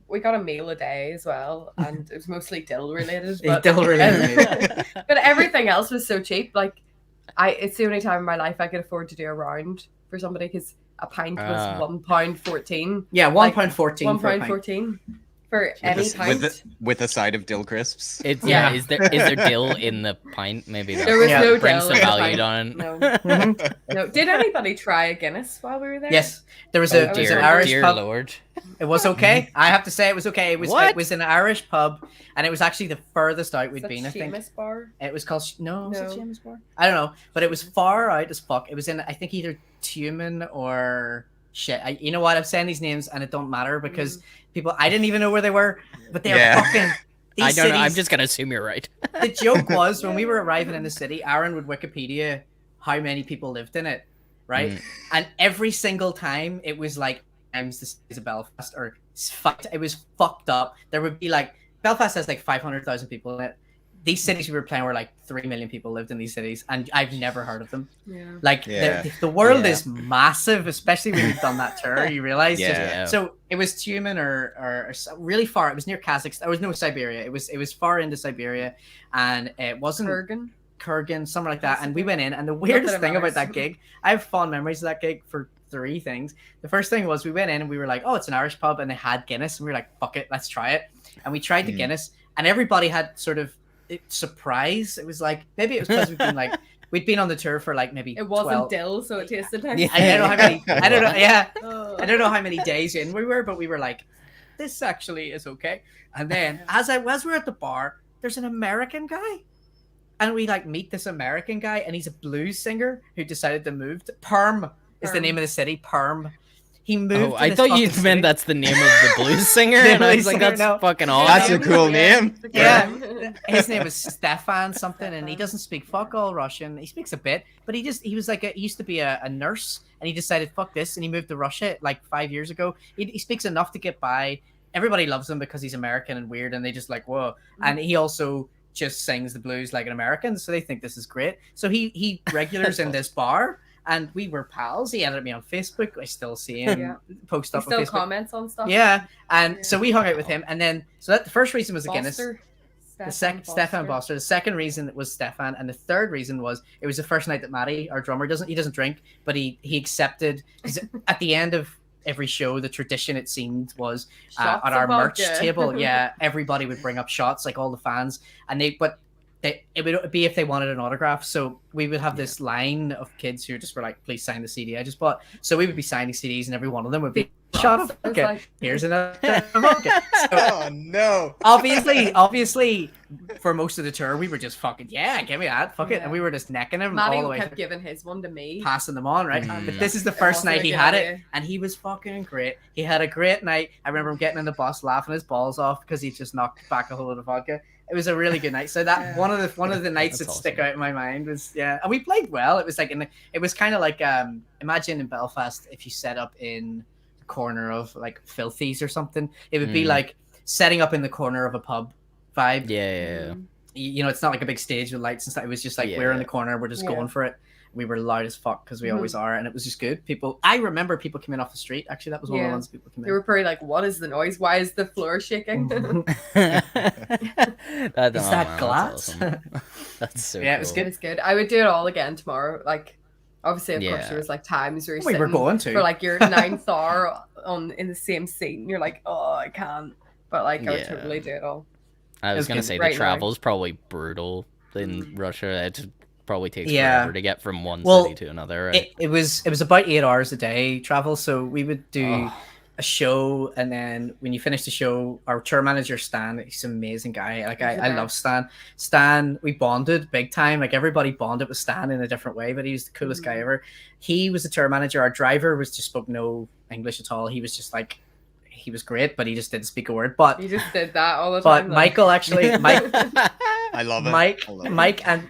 we got a meal a day as well, and it was mostly dill related. But, but everything else was so cheap. Like it's the only time in my life I could afford to do a round for somebody, because a pint was £1.14. Yeah, £1.14. £1.14. For any pint. With a side of dill crisps. Is there dill in the pint? Maybe there was no dill. Brings the value down. No. No. Did anybody try a Guinness while we were there? Yes, there was an Irish pub. Lord. It was okay. I have to say it was okay. It was an Irish pub, and it was actually the furthest out we'd been. I think. Seamus Bar. It was called was it Seamus Bar? I don't know, but it was far out as fuck. It was in I think either Tumen or shit. You know what? I'm saying these names and it don't matter because I didn't even know where they were, but they're fucking. I don't know. I'm just gonna assume you're right. The joke was when we were arriving in the city, Aaron would Wikipedia how many people lived in it, right? And every single time it was like times the size of Belfast, or it was fucked up. There would be like Belfast has like 500,000 people in it. These cities we were playing were like 3 million people lived in these cities, and I've never heard of them. Like the world is massive, especially when you've done that tour. You realize. So it was Tumen or really far. It was near Kazakhstan. There was no Siberia. It was far into Siberia, and it wasn't Kurgan, somewhere like that. And we went in, and the weirdest thing about that gig, I have fond memories of that gig for 3 things. The first thing was we went in and we were like, oh, it's an Irish pub, and they had Guinness, and we were like, fuck it, let's try it. And we tried the Guinness, and everybody had sort of surprise. It was like maybe it was because we'd been on the tour for like maybe it wasn't dill, so it tasted like I don't know how many I don't know how many days in we were, but we were like, this actually is okay. And then as we're at the bar, there's an American guy, and we like meet this American guy, and he's a blues singer who decided to move to Perm is the name of the city. Perm. he moved. I thought you meant that's the name of the blues singer, and I was like, that's fucking awesome. That's a cool name. Yeah, his name was Stefan something, and he doesn't speak fuck all Russian. He speaks a bit, but he was like he used to be a nurse, and he decided fuck this, and he moved to Russia like 5 years ago. He speaks enough to get by. Everybody loves him because he's American and weird, and they just like whoa. And he also just sings the blues like an American, so they think this is great. So he regulars in this bar. And we were pals. He added me on Facebook. I still see him post up on Facebook. Still comments on stuff. Yeah, and so we hung out with him. And then, so that the first reason was again Foster. the second Stefan Boster. The second reason was Stefan, and the third reason was it was the first night that Matty, our drummer, doesn't drink, but he accepted. At the end of every show, the tradition it seemed was on our merch table. Yeah, everybody would bring up shots, like all the fans, and it would be if they wanted an autograph. So we would have this line of kids who just were like, please sign the CD I just bought. So we would be signing CDs, and every one of them would be shot of vodka. Like... Here's another vodka. So, oh no. Obviously for most of the tour we were just fucking give me that, fuck it. And we were just necking him all the way. Kept giving his one to me. Passing them on, right? But this is the first night he had it, and he was fucking great. He had a great night. I remember him getting in the bus laughing his balls off because he just knocked back a whole lot of vodka. It was a really good night. So that one of the nights that stick out in my mind was and we played well. It was like it was kind of like imagine in Belfast if you set up in the corner of like Filthy's or something. It would be like setting up in the corner of a pub vibe. Yeah. You know, it's not like a big stage with lights and stuff. It was just like we're in the corner, we're just going for it. We were loud as fuck because we always are, and it was just good. I remember people coming off the street. Actually, that was one of the ones people came in. They were probably like, "What is the noise? Why is the floor shaking?" Is that glass? That's, awesome. That's so cool. It was good. It's good. I would do it all again tomorrow. Like, obviously, of course, there was like times where we were going to for like your 9th hour in the same seat, and you're like, "Oh, I can't." But like, I would totally do it all. I was gonna say the travel is probably brutal in Russia. It probably takes forever to get from one city to another, right? It was about 8 hours a day travel, so we would do a show, and then when you finish the show, our tour manager Stan, he's an amazing guy. Like I love Stan. We bonded big time. Like everybody bonded with Stan in a different way, but he was the coolest guy ever. He was the tour manager. Our driver was just spoke no English at all. He was just like, he was great, but he just didn't speak a word. But he just did that all the time. But Michael actually, I love it.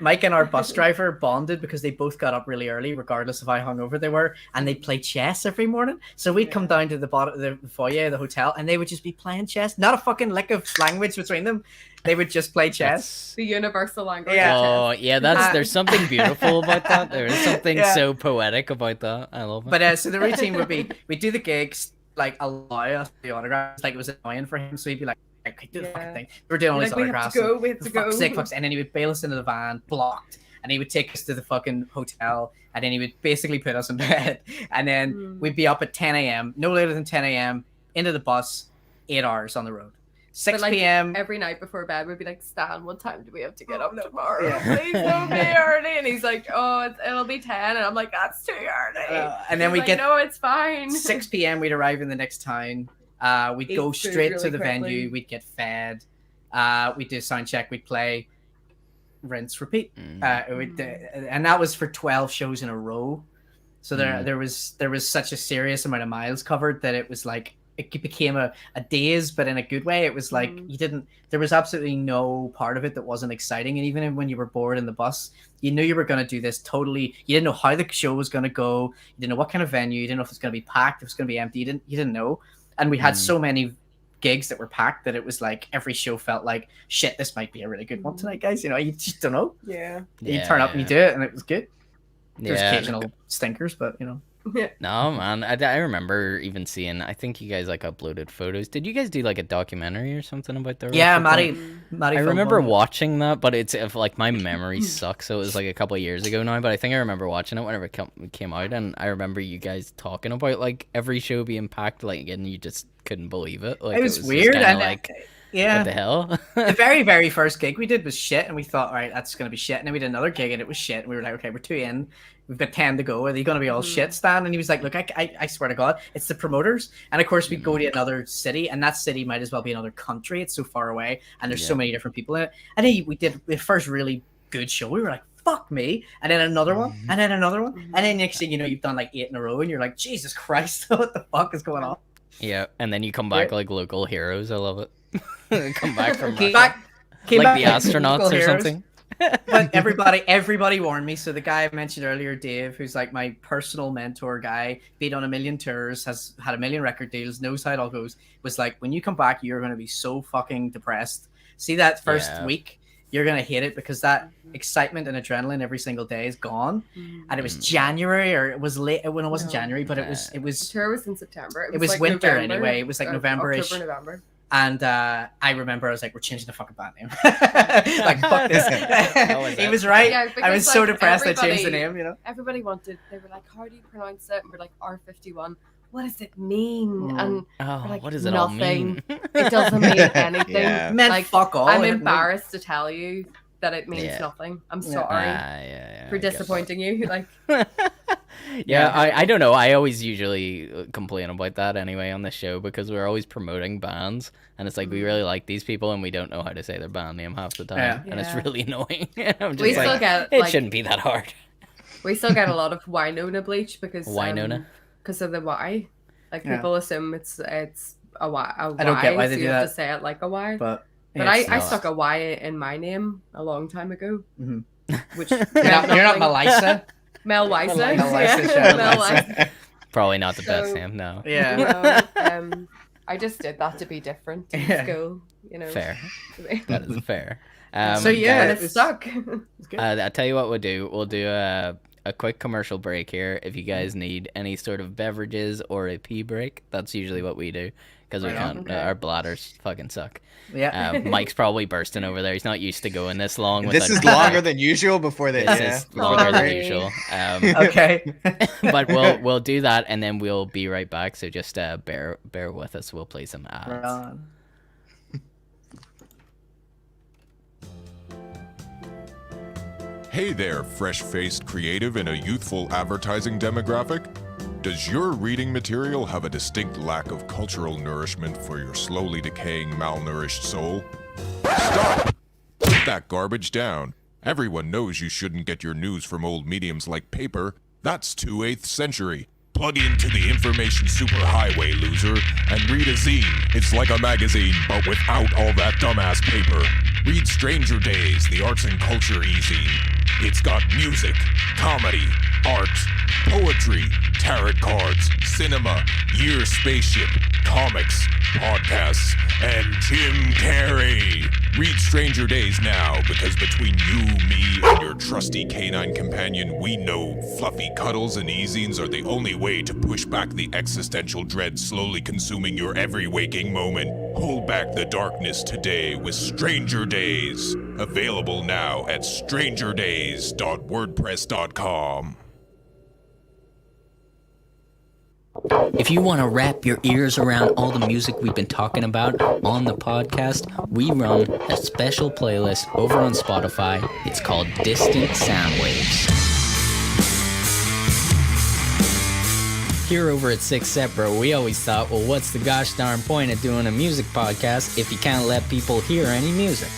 Mike and our bus driver bonded because they both got up really early, regardless of how hungover they were, and they play chess every morning. So we'd come down to the bottom of the foyer of the hotel, and they would just be playing chess. Not a fucking lick of language between them. They would just play chess. The universal language. Yeah. Oh, yeah, there's something beautiful about that. There is something so poetic about that. I love it. But so the routine would be, we'd do the gigs, like allow us the autographs. Like it was annoying for him, so he'd be like, okay, do the fucking thing. We were doing all these autographs. We have to go. And then he would bail us into the van, blocked, and he would take us to the fucking hotel, and then he would basically put us in bed, and then we'd be up at 10 a.m., no later than 10 a.m., into the bus, 8 hours on the road. 6 p.m. Every night before bed, we'd be like, Stan, what time do we have to get up tomorrow? Yeah. Please don't be early. And he's like, oh, it'll be 10. And I'm like, that's too early. And then we get, no, it's fine. 6 p.m. we'd arrive in the next town. We'd go straight to the venue. We'd get fed. We'd do a sound check. We'd play, rinse, repeat. And that was for 12 shows in a row. So there was such a serious amount of miles covered that it was like, it became a daze, but in a good way. It was like there was absolutely no part of it that wasn't exciting. And even when you were bored in the bus, you knew you were going to do this totally. You didn't know how the show was going to go. You didn't know what kind of venue. You didn't know if it was going to be packed, if it was going to be empty. You didn't know. And we had so many gigs that were packed that it was like every show felt like, shit, this might be a really good one tonight, guys. You know, you just don't know. Yeah. You turn up and you do it, and it was good. There's occasional stinkers, but you know. No, man. I remember even seeing, I think you guys like uploaded photos. Did you guys do like a documentary or something about the Maddie I remember watching that, but it's like my memory sucks, so it was like a couple of years ago now, but I think I remember watching it whenever it came out, and I remember you guys talking about like every show being packed, like, and you just couldn't believe it. Like, it was weird, and like, what the hell? The very, very first gig we did was shit, and we thought, all right, that's going to be shit. And then we did another gig, and it was shit. And we were like, okay, we're 2 in. We've got 10 to go. Are they going to be all shit, Stan? And he was like, look, I swear to God, it's the promoters. And of course, we'd go to another city, and that city might as well be another country. It's so far away, and there's so many different people in it. And then we did the first really good show. We were like, fuck me. And then another one, and then another one. And then next thing you know, you've done like 8 in a row, and you're like, Jesus Christ, what the fuck is going on? Yeah, and then you come back like local heroes. I love it. Come back from Came Russia. Came Like back the as astronauts local or heroes. something. But everybody warned me. So the guy I mentioned earlier, Dave, who's like my personal mentor guy, been on a million tours, has had a million record deals, knows how it all goes, was like, when you come back, you're going to be so fucking depressed. See that first week, you're going to hate it because that excitement and adrenaline every single day is gone. And it was January, or it was late when it wasn't January, but it was The tour was in September. it was like winter November, anyway. It was like November-ish. October, November. And I remember I was like, we're changing the fucking band name. Like, fuck this. He was right. Yeah, I was because, so like, depressed I changed the name, you know? Everybody wanted, they were like, how do you pronounce it? And we're like, R51. What does it mean? And we're like, what does it all nothing. mean? It doesn't mean anything. Yeah. Meant Like, fuck all. I'm It- embarrassed to tell you that it means nothing. I'm sorry for I get that. disappointing you. Like, Yeah, I don't know. I always usually complain about that anyway on the show because we're always promoting bands, and it's like we really like these people and we don't know how to say their band name half the time, Yeah. and it's Yeah. really annoying. I'm just we like, still get, it like, shouldn't be that hard. we still get a lot of Wynona Bleach because Wynona? Because of the Y. Like, Yeah. people assume it's a Y. I don't get why so they do you have that. to say it like a Y. But I not. stuck a Y in my name a long time ago, Mhm. which you're not Melissa. Mel Weisse. Mel Weisse, Yeah. sure. Mel Weisse. Probably not the best So- name, no. Yeah. I just did that to be different in Yeah. school, you know. Fair. That is fair. So, yeah, and it's- it stuck. It's good. I'll tell you what we'll do. We'll do a quick commercial break here. If you guys need any sort of beverages or a pee break, that's usually what we do because we Right on. can't. Okay. Our bladders fucking suck. Yeah. Mike's probably bursting over there. He's not used to going this long. This without is a longer break. than usual before they. This Yeah. is longer than Sorry. usual. Okay. But we'll do that and then we'll be right back. So just bear with us. We'll play some ads. Right on. Hey there, fresh-faced creative in a youthful advertising demographic. Does your reading material have a distinct lack of cultural nourishment for your slowly decaying, malnourished soul? Stop! Put that garbage down. Everyone knows you shouldn't get your news from old mediums like paper. That's 2/8th century. Plug into the information superhighway, loser, and read a zine. It's like a magazine, but without all that dumbass paper. Read Stranger Days, the arts and culture e-zine. It's got music, comedy, art, poetry, tarot cards, cinema, Year Spaceship, comics, podcasts, and Jim Carrey. Read Stranger Days now, because between you, me, and your trusty canine companion, we know fluffy cuddles and e-zines are the only way to push back the existential dread slowly consuming your every waking moment. Hold back the darkness today with Stranger Days. Available now at strangerdays.wordpress.com. If you want to wrap your ears around all the music we've been talking about on the podcast, we run a special playlist over on Spotify. It's called Distant Sound Waves. Here over at Six Set Bro, we always thought, well, what's the gosh darn point of doing a music podcast if you can't let people hear any music?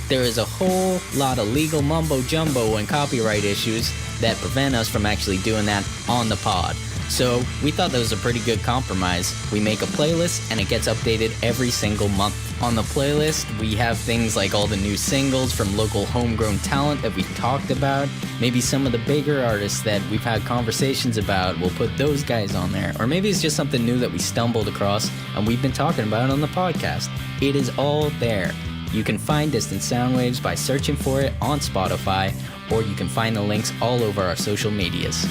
There is a whole lot of legal mumbo jumbo and copyright issues that prevent us from actually doing that on the pod. So we thought that was a pretty good compromise. We make a playlist and it gets updated every single month. On the playlist, we have things like all the new singles from local homegrown talent that we've talked about. Maybe some of the bigger artists that we've had conversations about, we'll put those guys on there. Or maybe it's just something new that we stumbled across and we've been talking about on the podcast. It is all there. You can find Distant Sound Waves by searching for it on Spotify, or you can find the links all over our social medias.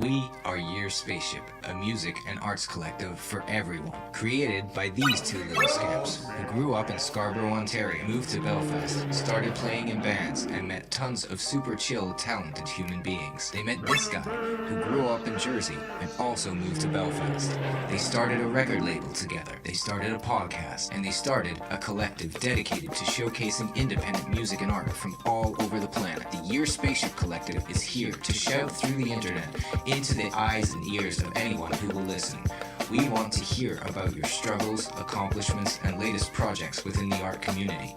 We are Year Spaceship, a music and arts collective for everyone. Created by these two little scamps who grew up in Scarborough, Ontario, moved to Belfast, started playing in bands, and met tons of super chill, talented human beings. They met this guy, who grew up in Jersey and also moved to Belfast. They started a record label together. They started a podcast, and they started a collective dedicated to showcasing independent music and art from all over the planet. The Year Spaceship Collective is here to shout through the internet into the eyes and ears of anyone who will listen. We want to hear about your struggles, accomplishments, and latest projects within the art community.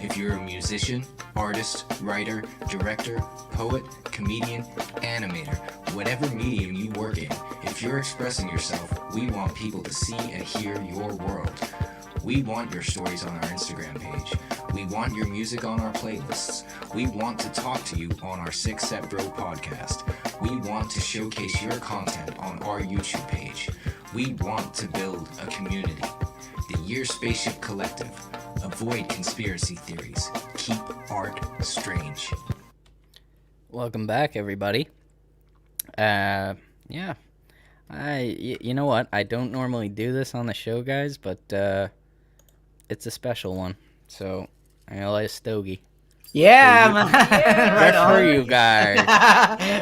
If you're a musician, artist, writer, director, poet, comedian, animator, whatever medium you work in, if you're expressing yourself, we want people to see and hear your world. We want your stories on our Instagram page. We want your music on our playlists. We want to talk to you on our Six Set Bro podcast. We want to showcase your content on our YouTube page. We want to build a community. The Year Spaceship Collective. Avoid conspiracy theories. Keep art strange. Welcome back, everybody. Yeah. You know what? I don't normally do this on the show, guys, but it's a special one. So I'm gonna light a stogie. Yeah, man. Right Good for on. you guys.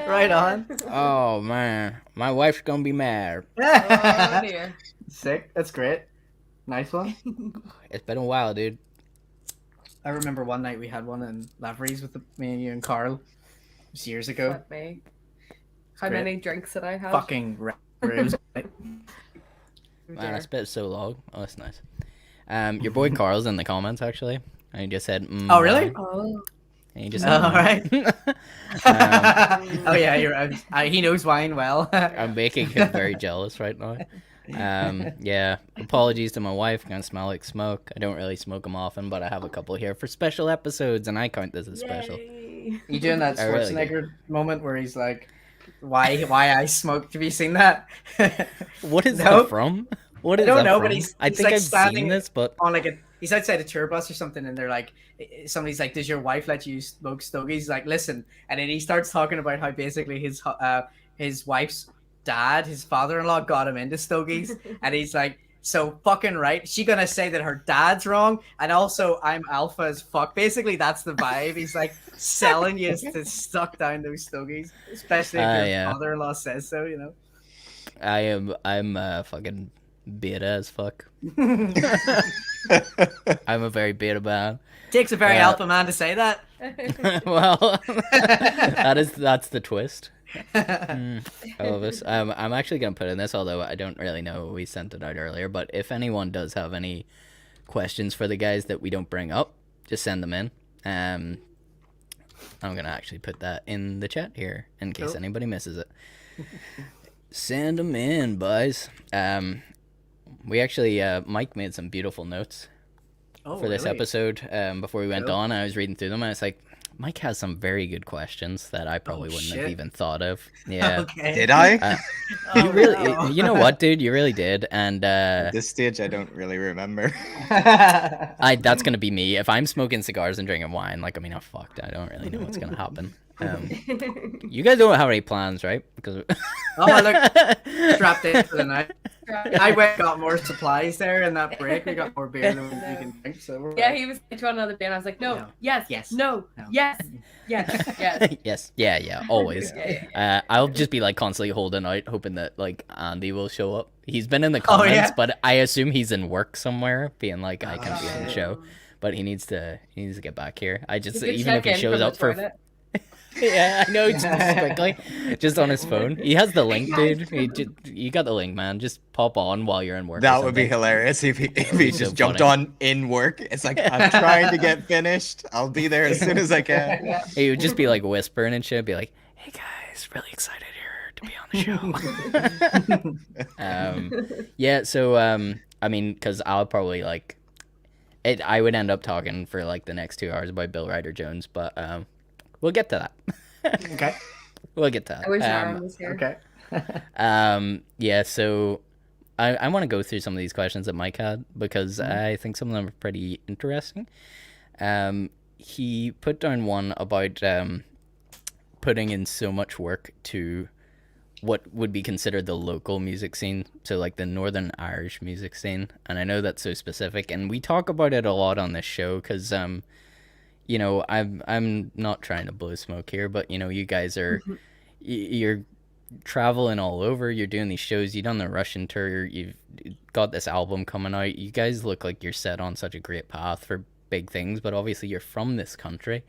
Right on. Oh man, my wife's gonna be mad. Oh dear. Sick. That's great. Nice one. It's been a while, dude. I remember one night we had one in Lavery's with me and you and Carl. It was years ago. Let me. How Great. many drinks did I have? Fucking rooms. Man, I spent so long. Oh, that's nice. Your boy Carl's in the comments actually, and he just said, Oh, really? Oh. And he just Oh, said, all right. Oh yeah, you're right. He knows wine well. I'm making him very jealous right now. Yeah, apologies to my wife. Gonna smell like smoke. I don't really smoke them often, but I have a couple here for special episodes, and I count this as special. Yay. You doing that I really Schwarzenegger moment where he's like, "Why I smoke?" Have you seen that? What is No. that from? What is I don't that know, from? but he's I think like I've standing seen this, but on like he's outside a tour bus or something, and they're like, somebody's like, "Does your wife let you smoke stogies?" He's like, "Listen," and then he starts talking about how basically his wife's dad, his father-in-law, got him into stogies, and he's like, "So fucking right, she gonna say that her dad's wrong, and also I'm alpha as fuck." Basically, that's the vibe. He's like selling you to suck down those stogies, especially if your yeah. father-in-law says so. You know. I'm fucking beta as fuck. I'm a very beta man. Takes a very alpha man to say that. Well, that's the twist. Elvis. I'm actually gonna put in this, although I don't really know. We sent it out earlier, but if anyone does have any questions for the guys that we don't bring up, just send them in. I'm gonna actually put that in the chat here in case anybody misses it. Send them in, boys. We actually Mike made some beautiful notes for this episode. Before we went on, I was reading through them, and it's like, Mike has some very good questions that I probably wouldn't have even thought of. Yeah. Okay. Did I? You really, you know what, dude? You really did. And At this stage, I don't really remember. that's gonna be me if I'm smoking cigars and drinking wine. Like, I mean, I'm fucked. I don't really know what's gonna happen. You guys don't have any plans, right? Because look, strapped in for the night. I went and got more supplies there in that break. We got more beer than we can drink. So we're Yeah, he was trying another beer, and I was like, no, yes, Yes. no, No. yes, yes, yes. yes, yeah, always. I'll just be like constantly holding out, hoping that like Andy will show up. He's been in the comments, but I assume he's in work somewhere, being like, I can't be on the show, but he needs to get back here. I just even if he shows up for. Yeah, I know. Just quickly, just on his phone. He has the link, dude. You got the link, man. Just pop on while you're in work. That would be hilarious if he just jumped on in work. It's like, I'm trying to get finished. I'll be there as soon as I can. He would just be like whispering and shit. Be like, "Hey guys, really excited here to be on the show." Yeah. So I mean, because I'll probably like it. I would end up talking for like the next 2 hours about Bill Ryder-Jones, but we'll get to that. Okay. We'll get to that. I wish Aaron was here. Okay. Yeah, so I want to go through some of these questions that Mike had because I think some of them are pretty interesting. He put down one about putting in so much work to what would be considered the local music scene, so like the Northern Irish music scene. And I know that's so specific, and we talk about it a lot on this show because you know, I'm not trying to blow smoke here, but you know, you guys are you're traveling all over. You're doing these shows. You've done the Russian tour. You've got this album coming out. You guys look like you're set on such a great path for big things. But obviously, you're from this country,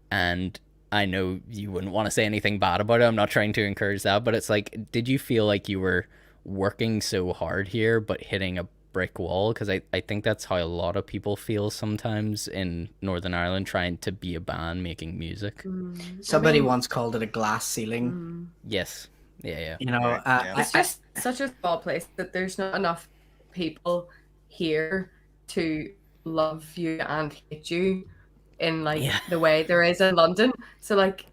and I know you wouldn't want to say anything bad about it. I'm not trying to encourage that, but it's like, did you feel like you were working so hard here but hitting a brick wall, because I think that's how a lot of people feel sometimes in Northern Ireland trying to be a band making music. Somebody once called it a glass ceiling. Yes. Yeah. You know, it's just such a small place that there's not enough people here to love you and hate you in like the way there is in London. So like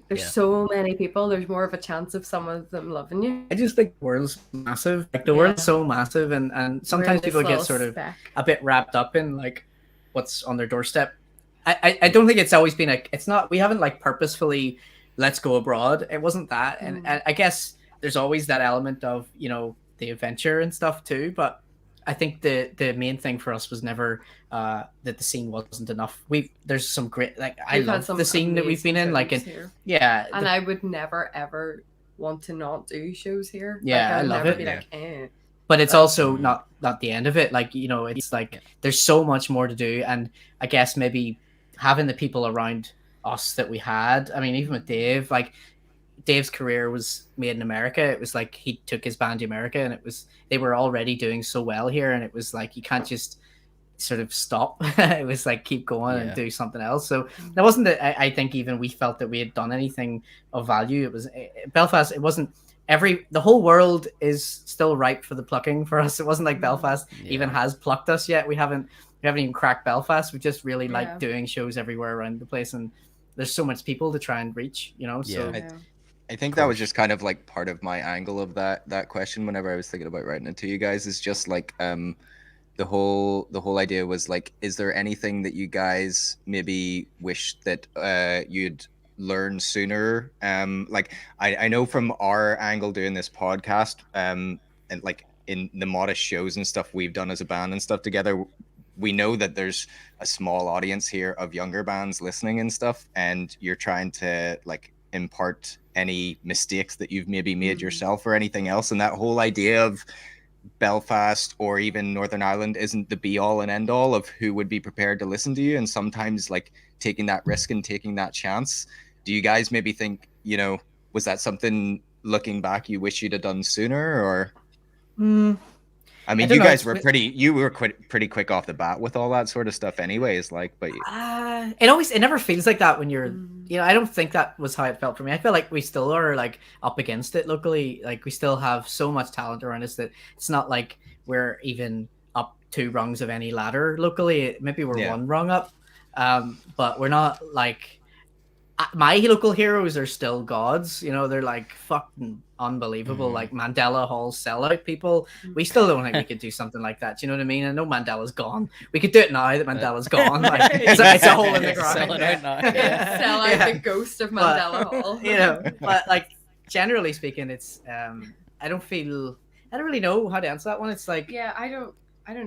there's so many people, there's more of a chance of some of them loving you. I just think the world's massive. Like the world's so massive, and sometimes people get sort of a bit wrapped up in like what's on their doorstep. I don't think it's always been like, it's not, we haven't like purposefully let's go abroad. It wasn't that. And I guess there's always that element of, you know, the adventure and stuff too. But I think the main thing for us was never that the scene wasn't enough. There's some great, like, I love the scene that we've been in, like, and I would never ever want to not do shows here. Yeah, like, I love never it. Be like, eh. But it's also not the end of it. Like, you know, it's like there's so much more to do, and I guess maybe having the people around us that we had. I mean, even with Dave, like Dave's career was made in America. It was like he took his band to America, and they were already doing so well here, and it was like you can't just sort of stop. It was like keep going and do something else. So that wasn't that I think even we felt that we had done anything of value. It was Belfast. It wasn't the whole world is still ripe for the plucking for us. It wasn't like Belfast even has plucked us yet. We haven't even cracked Belfast. We just really like doing shows everywhere around the place, and there's so much people to try and reach, you know. So I think that was just kind of like part of my angle of that question whenever I was thinking about writing it to you guys, is just like the whole idea was like, is there anything that you guys maybe wish that you'd learn sooner? Like I know from our angle doing this podcast, and like in the modest shows and stuff we've done as a band and stuff together, we know that there's a small audience here of younger bands listening and stuff, and you're trying to like impart any mistakes that you've maybe made yourself or anything else. And that whole idea of Belfast or even Northern Ireland isn't the be all and end all of who would be prepared to listen to you. And sometimes like taking that risk and taking that chance. Do you guys maybe think, you know, was that something looking back you wish you'd have done sooner? Or I mean, you guys were pretty quick off the bat with all that sort of stuff anyways, like, but it never feels like that when you're, you know, I don't think that was how it felt for me. I feel like we still are like up against it locally. Like we still have so much talent around us that it's not like we're even up 2 rungs of any ladder locally. Maybe we're 1 rung up, but we're not like, my local heroes are still gods, you know. They're like fucking unbelievable, like Mandela Hall sellout people. We still don't think we could do something like that. Do you know what I mean? I know Mandela's gone. We could do it now that Mandela's gone. Like, it's a hole in the ground. Sell it out now. Sell out the ghost of Mandela Hall. You know, but like generally speaking, it's I don't really know how to answer that one. It's like I don't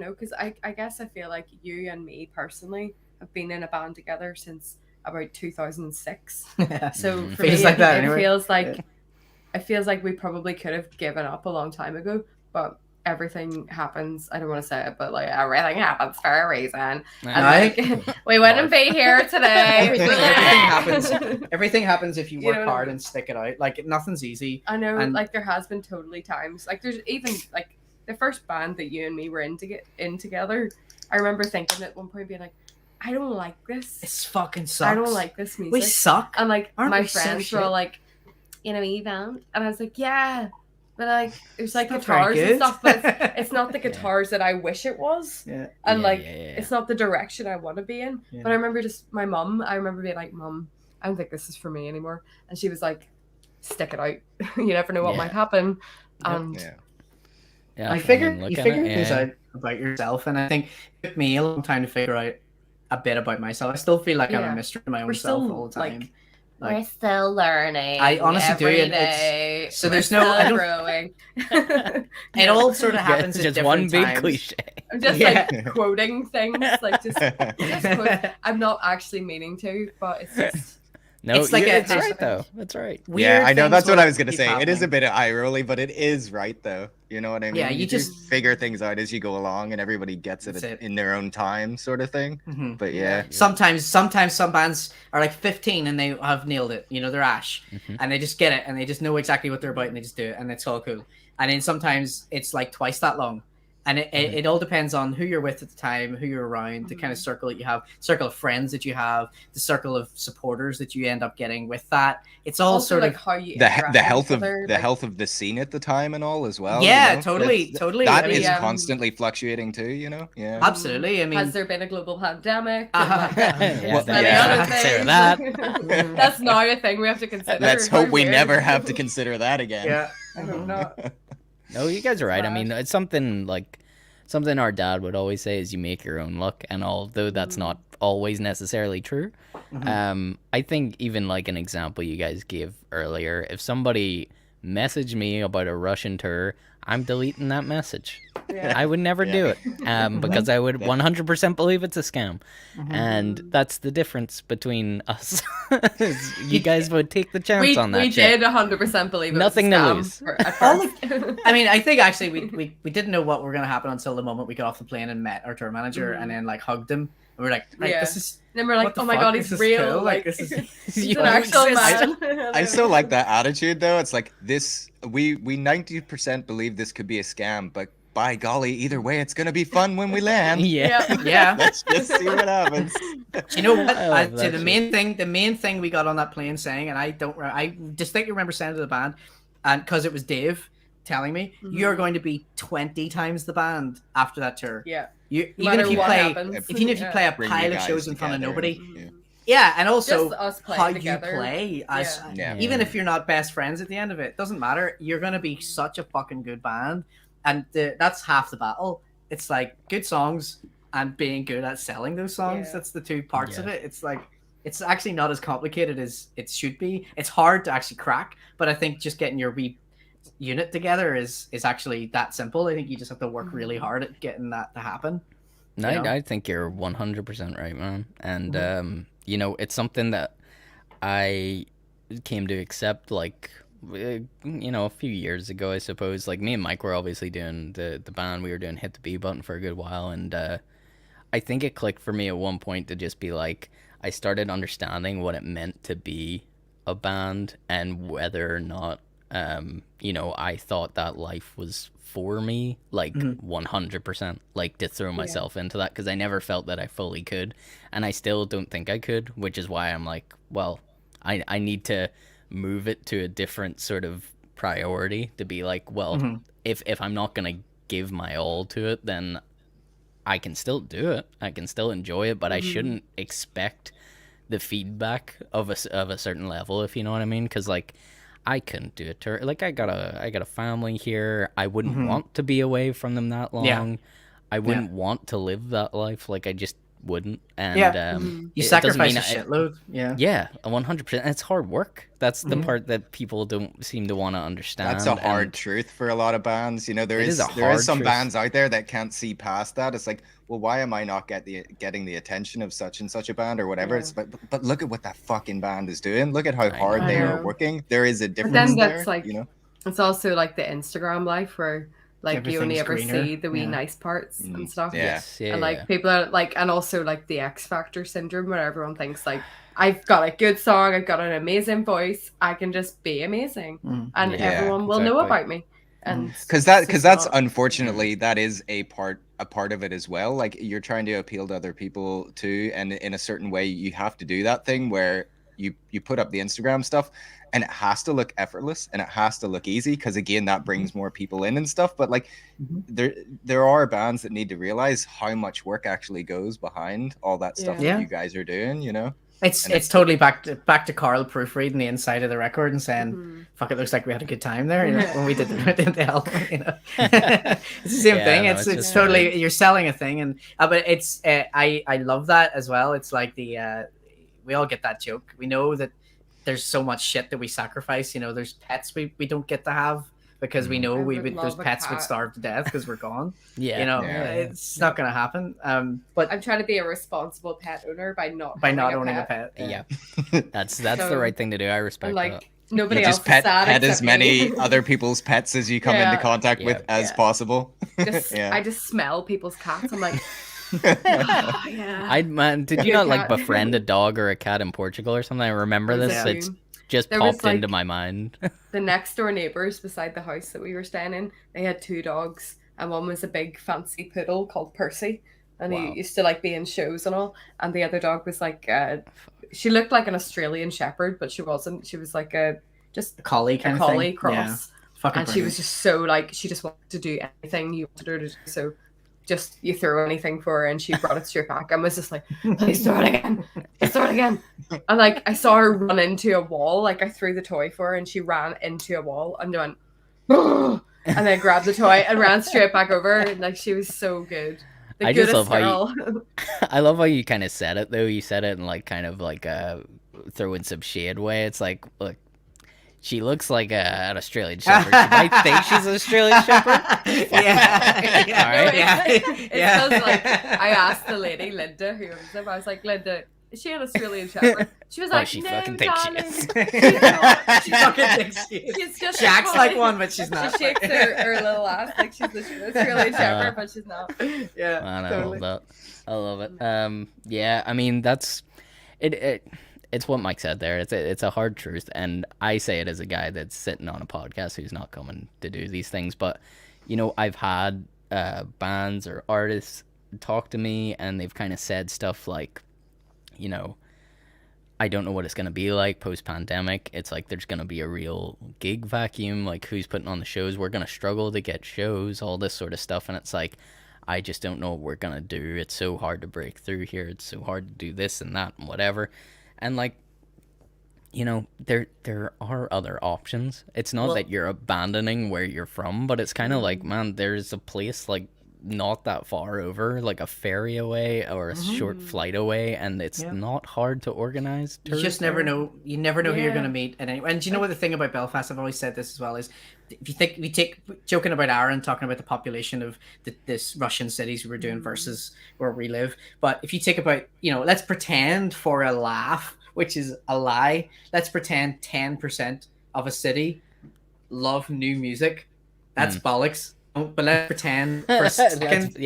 know, because I guess I feel like you and me personally have been in a band together since about 2006. So for me, it feels like we probably could have given up a long time ago, but everything happens. I don't want to say it, but like everything happens for a reason. And like, we wouldn't be here today. Everything happens if you work hard and stick it out. Like nothing's easy. I know, and like there has been totally times. Like there's even like the first band that you and me were in together. I remember thinking at one point being like, I don't like this. It's fucking sucks. I don't like this music. We suck. And like my so friends were all like, you know, band, and I was like, yeah, but like there's like it's guitars and stuff, but it's not the guitars that I wish it was. And it's not the direction I want to be in. But I remember my mum. I remember being like, Mum, I don't think this is for me anymore. And she was like, stick it out. You never know what might happen. And you figure things out about yourself, and I think it took me a long time to figure out a bit about myself. I still feel like I'm a mystery to my own self all the time. Like, we're still learning. I honestly do. Day. So there's growing. It all sort of happens in just different one big times. cliche. I'm just like quoting things, like just quote. I'm not actually meaning to, but it's just. No, it's like it's right though. That's right. Yeah, I know. That's what I was gonna say. Happening. It is a bit of eye rolly, but it is right though. You know what I mean? Yeah, you just figure things out as you go along, and everybody gets it in their own time, sort of thing. Mm-hmm. But yeah, sometimes some bands are like 15 and they have nailed it. You know, they're Ash, and they just get it, and they just know exactly what they're about, and they just do it, and it's all cool. and then sometimes it's like twice that long. And it all depends on who you're with at the time, who you're around, the kind of circle that you have, circle of friends that you have, the circle of supporters that you end up getting with that. It's all also, sort like of how you the interact health with of other, the like, health of the scene at the time and all as well. Yeah, you know? totally. That I mean, is constantly fluctuating too. You know, yeah. Absolutely. I mean, has there been a global pandemic? Yeah, Many yeah. other Consider things. that. That's now a thing we have to consider. Let's How hope we weird. never have to consider that again. yeah. I hope not. No, you guys are right. I Bad. mean, it's something our dad would always say is you make your own luck, and although that's not always necessarily true, I think even like an example you guys gave earlier, if somebody messaged me about a Russian tour, I'm deleting that message. Yeah. I would never do it because I would 100% believe it's a scam. And that's the difference between us. You guys would take the chance on that we shit. did 100% believe it Nothing was a to scam lose. at All first. I mean, I think actually we didn't know what were going to happen until the moment we got off the plane and met our tour manager and then like hugged him. And we were like, right, Yeah. this is. And then we're like, What the oh my fuck? god, This he's is real. cool. Like, This is- he's you an actual exist. man. I still like that attitude though. It's like this. We 90% believe this could be a scam, but by golly, either way, it's gonna be fun when we land. Yeah. Yeah. Let's just see what happens. You know what? I love So that the main thing we got on that plane saying, and I distinctly remember saying to the band, and because it was Dave telling me, you're going to be 20 times the band after that tour. Yeah. You No even matter if you what play, happens. even if you play a Bring pile you of guys shows in front of together. nobody. Yeah. Yeah, and also Just us playing how together. you play as Yeah. even if you're not best friends at the end of it, doesn't matter. You're gonna be such a fucking good band, and that's half the battle. It's like good songs and being good at selling those songs. Yeah. That's the two parts of Yeah. it. It's like it's actually not as complicated as it should be. It's hard to actually crack, but I think just getting your wee unit together is actually that simple. I think you just have to work really hard at getting that to happen. No, You know? I think you're 100% right, man. And, you know, it's something that I came to accept, like, you know, a few years ago, I suppose. Like, me and Mike were obviously doing the band. We were doing Hit the B Button for a good while. And I think it clicked for me at one point to just be like, I started understanding what it meant to be a band and whether or not, you know, I thought that life was for me, like 100%, like to throw myself into that, because I never felt that I fully could, and I still don't think I could, which is why I'm like, well, I need to move it to a different sort of priority to be like, well, if I'm not gonna give my all to it, then I can still do it, I can still enjoy it, but I shouldn't expect the feedback of a certain level, if you know what I mean, because like I couldn't do a tour. Like I got a family here. I wouldn't want to be away from them that long. Yeah. I wouldn't want to live that life. Like I just wouldn't. And You it doesn't sacrifice mean a shitload. Yeah. Yeah, 100%. It's hard work. That's the part that people don't seem to want to understand. That's a hard and truth for a lot of bands. You know, there It is is a there hard is some truth. bands out there that can't see past that. It's like, well, why am I not getting the attention of such and such a band or whatever? It's but look at what that fucking band is doing. Look at how hard they are know. working. There is a But difference then there. that's like, You know, it's also like the Instagram life where like you only Everything's ever greener. see the wee Yeah. nice parts and stuff. Yeah. yes, yeah, And like yeah. people are like, and also like the X Factor syndrome where everyone thinks like, I've got a good song, I've got an amazing voice, I can just be amazing, and Yeah, everyone will know exactly. about me. And because it's that's not- unfortunately that is a part of it as well. Like you're trying to appeal to other people too, and in a certain way you have to do that thing where you put up the Instagram stuff and it has to look effortless and it has to look easy, because again that brings more people in and stuff. But like there are bands that need to realize how much work actually goes behind all that stuff Yeah. that you guys are doing, you know. It's totally back to Carl proofreading the inside of the record and saying, "Fuck, it looks like we had a good time there." You know, when we did the album, you know, it's the same Yeah, thing. no, It's it's it's just totally you're selling a thing, and but it's I love that as well. It's like the we all get that joke. We know that there's so much shit that we sacrifice. You know, there's pets we don't get to have because we know I would those love a pets would cat. starve to death because we're gone. Yeah. You know, Yeah. it's not gonna happen. But I'm trying to be a responsible pet owner by not owning a pet. pet, Yeah. That's the So- right thing to do. I respect And that. like nobody You else just pet is sad as except many me. other people's pets as you come Yeah. into contact with Yeah. as possible. Just, Yeah. I just smell people's cats. I'm like, oh, yeah. Man, did you Good not like cat. befriend a dog or a cat in Portugal or something? I remember this. Yeah. It's just There was, popped into my mind. The next door neighbors beside the house that we were staying in, they had 2 dogs, and one was a big fancy poodle called Percy, and he used to like be in shows and all. And the other dog was like, she looked like an Australian Shepherd, but she wasn't. She was like a collie kind of thing. cross. Yeah. Fucking and brilliant. She was just so like, she just wanted to do anything you wanted her to do. So just you throw anything for her and she brought it straight back and was just like, please throw it again. Please throw it again. And like I saw her run into a wall. Like I threw the toy for her and she ran into a wall and went, oh! And then grabbed the toy and ran straight back over. And like she was so good. I just love how you, I love how you kind of said it though. You said it in like kind of like a throwing some shade way. It's like, look, she looks like an Australian Shepherd. She might think she's an Australian Shepherd. Yeah. All right. It's because like I asked the lady Linda who owns them. I was like, Linda, is she an Australian Shepherd? She was like, she no, fucking thinks she darling. is. She fucking thinks she is. She's just She acts like one, but she's not. She shakes her little ass like she's an Australian Shepherd, but she's not. Yeah, Man, totally. I love it. Yeah, I mean that's it. It's what Mike said there. It's a hard truth, and I say it as a guy that's sitting on a podcast who's not coming to do these things. But you know, I've had bands or artists talk to me, and they've kind of said stuff like, you know, I don't know what it's gonna be like post-pandemic. It's like there's gonna be a real gig vacuum. Like who's putting on the shows? We're gonna struggle to get shows, all this sort of stuff, and it's like, I just don't know what we're gonna do. It's so hard to break through here. It's so hard to do this and that and whatever. And like, you know, there are other options. It's not that you're abandoning where you're from, but it's kind of like, man, there's a place like not that far over, like a ferry away or a short flight away, and it's not hard to organize. You just never know. You never know who you're going to meet. And do you know what the thing about Belfast? I've always said this as well, is if you think we take joking about Aaron talking about the population of this Russian cities we were doing versus where we live, but if you take about, you know, let's pretend for a laugh, which is a lie, let's pretend 10% of a city love new music. That's bollocks. But let's pretend for a second.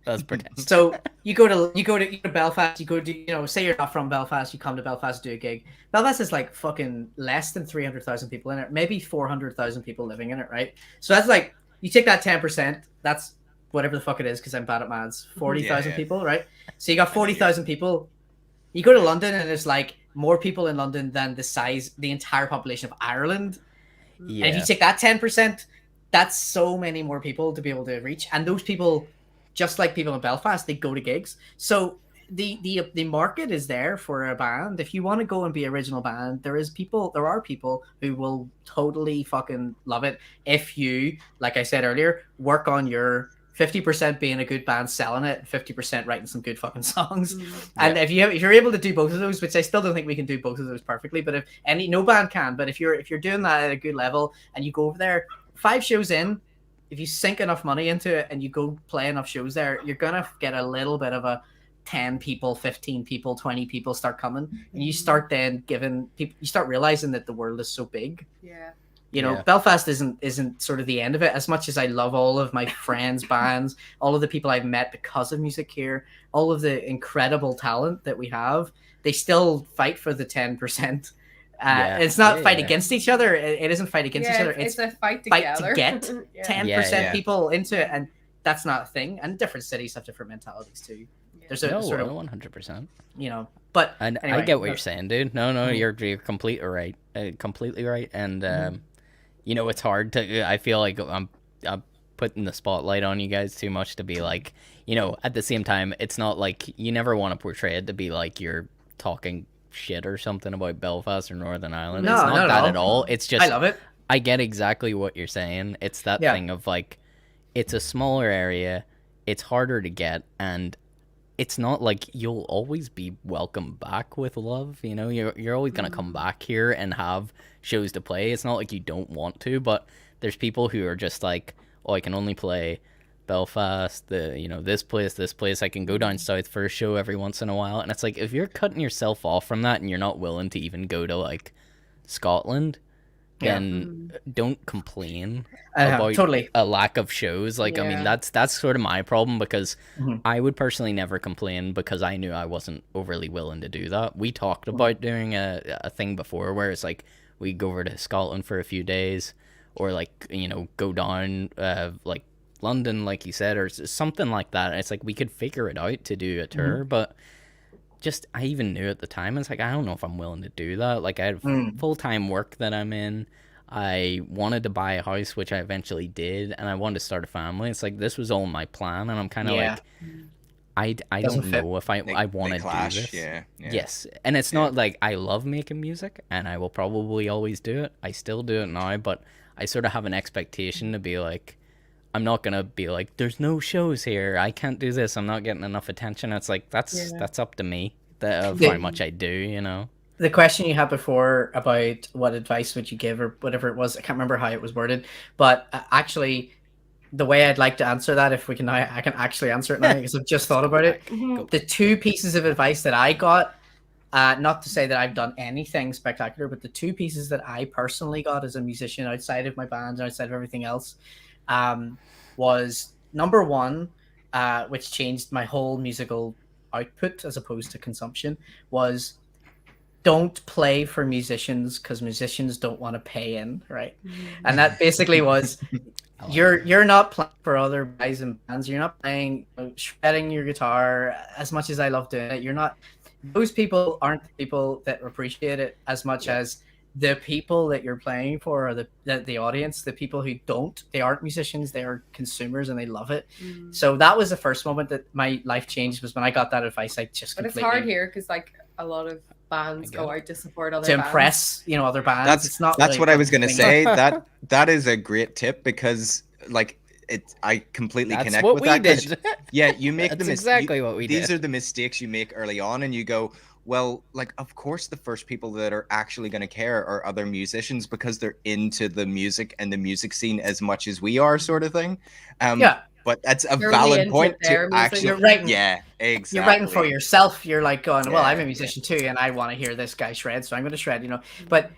Let's pretend. So you go to Belfast. You go to, you know, say you're not from Belfast. You come to Belfast to do a gig. Belfast is like fucking less than 300,000 people in it. Maybe 400,000 people living in it, right? So that's like, you take that 10%. That's whatever the fuck it is, because I'm bad at maths. 40,000 people, right? So you got 40,000 people. You go to London and there's like more people in London than the entire population of Ireland. Yeah. And if you take that 10%, that's so many more people to be able to reach. And those people, just like people in Belfast, they go to gigs. So the market is there for a band. If you want to go and be an original band, there are people who will totally fucking love it if you, like I said earlier, work on your 50% being a good band, selling it, 50% writing some good fucking songs. And if you're able to do both of those, which I still don't think we can do both of those perfectly, but no band can, but if you're doing that at a good level and you go over there 5 shows in, if you sink enough money into it and you go play enough shows there, you're gonna get a little bit of a 10 people, 15 people, 20 people start coming, and you start then giving people, you start realizing that the world is so big. Yeah. You know, Belfast isn't sort of the end of it. As much as I love all of my friends' bands, all of the people I've met because of music here, all of the incredible talent that we have, they still fight for the 10%. It's not fight against each other. It isn't fight against each other. It's a fight to together. get 10% people into it, and that's not a thing. And different cities have different mentalities too. There's a sort of 100%. You know, but anyway, I get what you're saying, dude. No, you're completely right. Completely right. And you know, it's hard to. I feel like I'm putting the spotlight on you guys too much to be like, you know, at the same time, it's not like you never want to portray it to be like you're talking shit or something about Belfast or Northern Ireland. No, it's not that all. at all. It's just I love it. I get exactly what you're saying. It's that thing of like, it's a smaller area, it's harder to get, and it's not like you'll always be welcome back with love. You know, you're always gonna come back here and have shows to play. It's not like you don't want to, but there's people who are just like, oh, I can only play Belfast, this place. I can go down south for a show every once in a while. And it's like, if you're cutting yourself off from that and you're not willing to even go to like Scotland, then don't complain about totally a lack of shows. Like, I mean, that's sort of my problem, because I would personally never complain because I knew I wasn't overly willing to do that. We talked about doing a thing before where it's like we go over to Scotland for a few days, or like, you know, go down like London, like you said, or something like that. It's like we could figure it out to do a tour, but just, I even knew at the time, it's like, I don't know if I'm willing to do that. Like, I had full-time work that I'm in. I wanted to buy a house, which I eventually did, and I wanted to start a family. It's like, this was all my plan, and I'm kind of like, I don't know if I want to do this. Yes, and it's not like I love making music, and I will probably always do it. I still do it now, but I sort of have an expectation to be like, I'm not gonna be like, there's no shows here, I can't do this, I'm not getting enough attention. It's like, that's up to me, of how much I do, you know. The question you had before about what advice would you give, or whatever it was, I can't remember how it was worded, but actually the way I'd like to answer that, if we can, I can actually answer it now because I've just thought about it. The two pieces of advice that I got, not to say that I've done anything spectacular, but the two pieces that I personally got as a musician outside of my band and outside of everything else, was number one, which changed my whole musical output as opposed to consumption, was don't play for musicians because musicians don't want to pay in, right? And that basically was, you're not playing for other guys and bands. You're not playing, shredding your guitar. As much as I love doing it, you're not. Those people aren't the people that appreciate it as much as the people that you're playing for, or the audience, the people who don't. They aren't musicians, they are consumers, and they love it. So that was the first moment that my life changed, was when I got that advice. I just But it's hard here because like a lot of bands go out to support other to bands. impress, you know, other bands. That's really what I was gonna thing. say. That is a great tip, because like I completely That's connect what with we that. did. Yeah, you make That's the exactly what we did. These are the mistakes you make early on, and you go, well, like, of course the first people that are actually going to care are other musicians, because they're into the music and the music scene as much as we are, sort of thing. But that's a valid point to actually. You're writing, yeah, exactly. You're writing for yourself. You're like going, well, I'm a musician too, and I want to hear this guy shred, so I'm going to shred, you know. But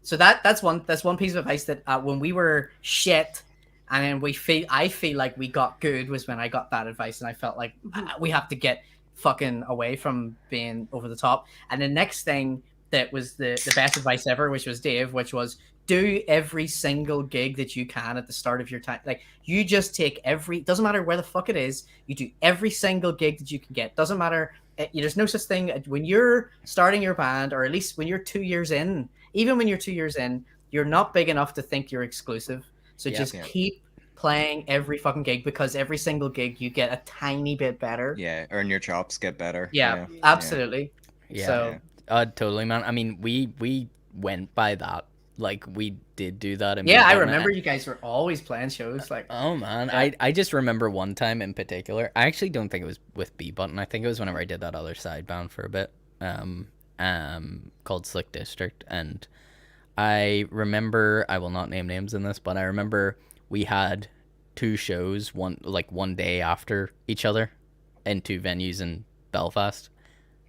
so that's one piece of advice that when we were shit, and then I feel like we got good, was when I got that advice, and I felt like we have to get fucking away from being over the top. And the next thing that was the best advice ever, which was Dave, which was, do every single gig that you can at the start of your time. Like, you just take doesn't matter where the fuck it is, you do every single gig that you can get. Doesn't matter, there's no such thing when you're starting your band, or at least when you're 2 years in. Even when you're 2 years in, you're not big enough to think you're exclusive. So keep playing every fucking gig, because every single gig you get a tiny bit better. Earn your chops, get better. Absolutely. So totally, man. I mean, we went by that. Like, we did do that. I remember you guys were always playing shows. Like, oh man, I just remember one time in particular. I actually don't think it was with B Button. I think it was whenever I did that other side band for a bit, called Slick District. And I remember, I will not name names in this, but I remember we had two shows one day after each other in two venues in Belfast,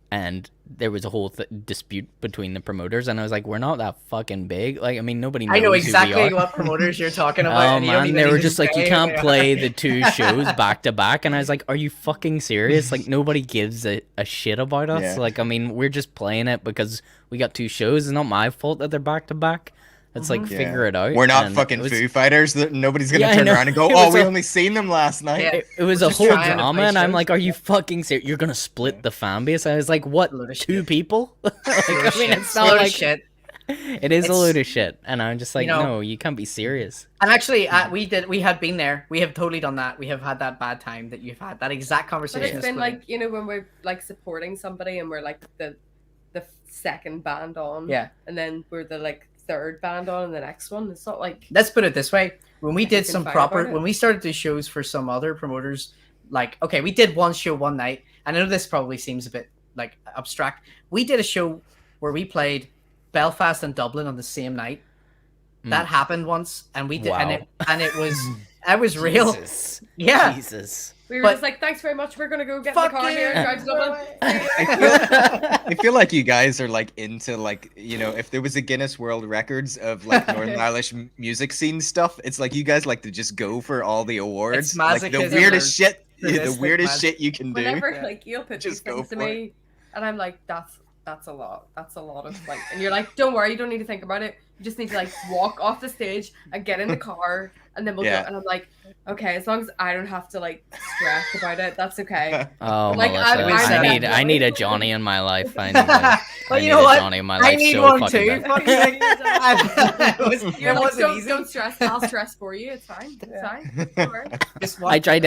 and there was a whole dispute between the promoters, and I was like, we're not that fucking big. Like, I mean, nobody knows. I know exactly who we are. what promoters you're talking about. Oh man, they were just like, you can't play the two shows back to back, and I was like, are you fucking serious? Like, nobody gives a shit about us. Like, I mean, we're just playing it because we got two shows. It's not my fault that they're back to back. It's like, figure it out. We're not fucking Foo Fighters. Nobody's gonna turn around and go, "Oh, we only seen them last night." It was a whole drama, and I'm like, "Are you fucking serious? You're gonna split the fan base?" I was like, "What? Two people?" Like, I mean, it's not like shit. It is a load of shit, and I'm just like, no, you can't be serious. And actually, we had been there. We have totally done that. We have had that bad time that you've had. That exact conversation. But it's been like, you know, when we're like supporting somebody, and we're like the second band on, and then we're the like third band on in the next one. It's not like, let's put it this way, when we did when we started to do shows for some other promoters, like, okay, we did one show one night, and I know this probably seems a bit like abstract. We did a show where we played Belfast and Dublin on the same night. That happened once, and we did, and it was I was real. Jesus. Yeah. Jesus. We were But- just like, thanks very much. We're gonna go get in the Fuck car you. here and drive to Dublin. I feel like you guys are like into like, you know, if there was a Guinness World Records of like Northern Irish music scene stuff, it's like you guys like to just go for all the awards. It's Like the masochism weirdest or shit, the sadistic weirdest shit you can do. Whenever like you'll put these Just go things to for it. me, and I'm like, that's a lot. That's a lot of like, and you're like, don't worry, you don't need to think about it. You just need to like walk off the stage and get in the car, and then we'll Yeah. go. And I'm like, okay, as long as I don't have to like stress about it, that's okay. Oh, Like, Melissa, I'm I need a Johnny in my life. I need a, Well, I you need know a what? Johnny in my I life need so one fucking too. bad. Fucking it You're like, wasn't don't, easy. don't stress. I'll stress for you. It's fine. It's fine. Don't worry. Just I tried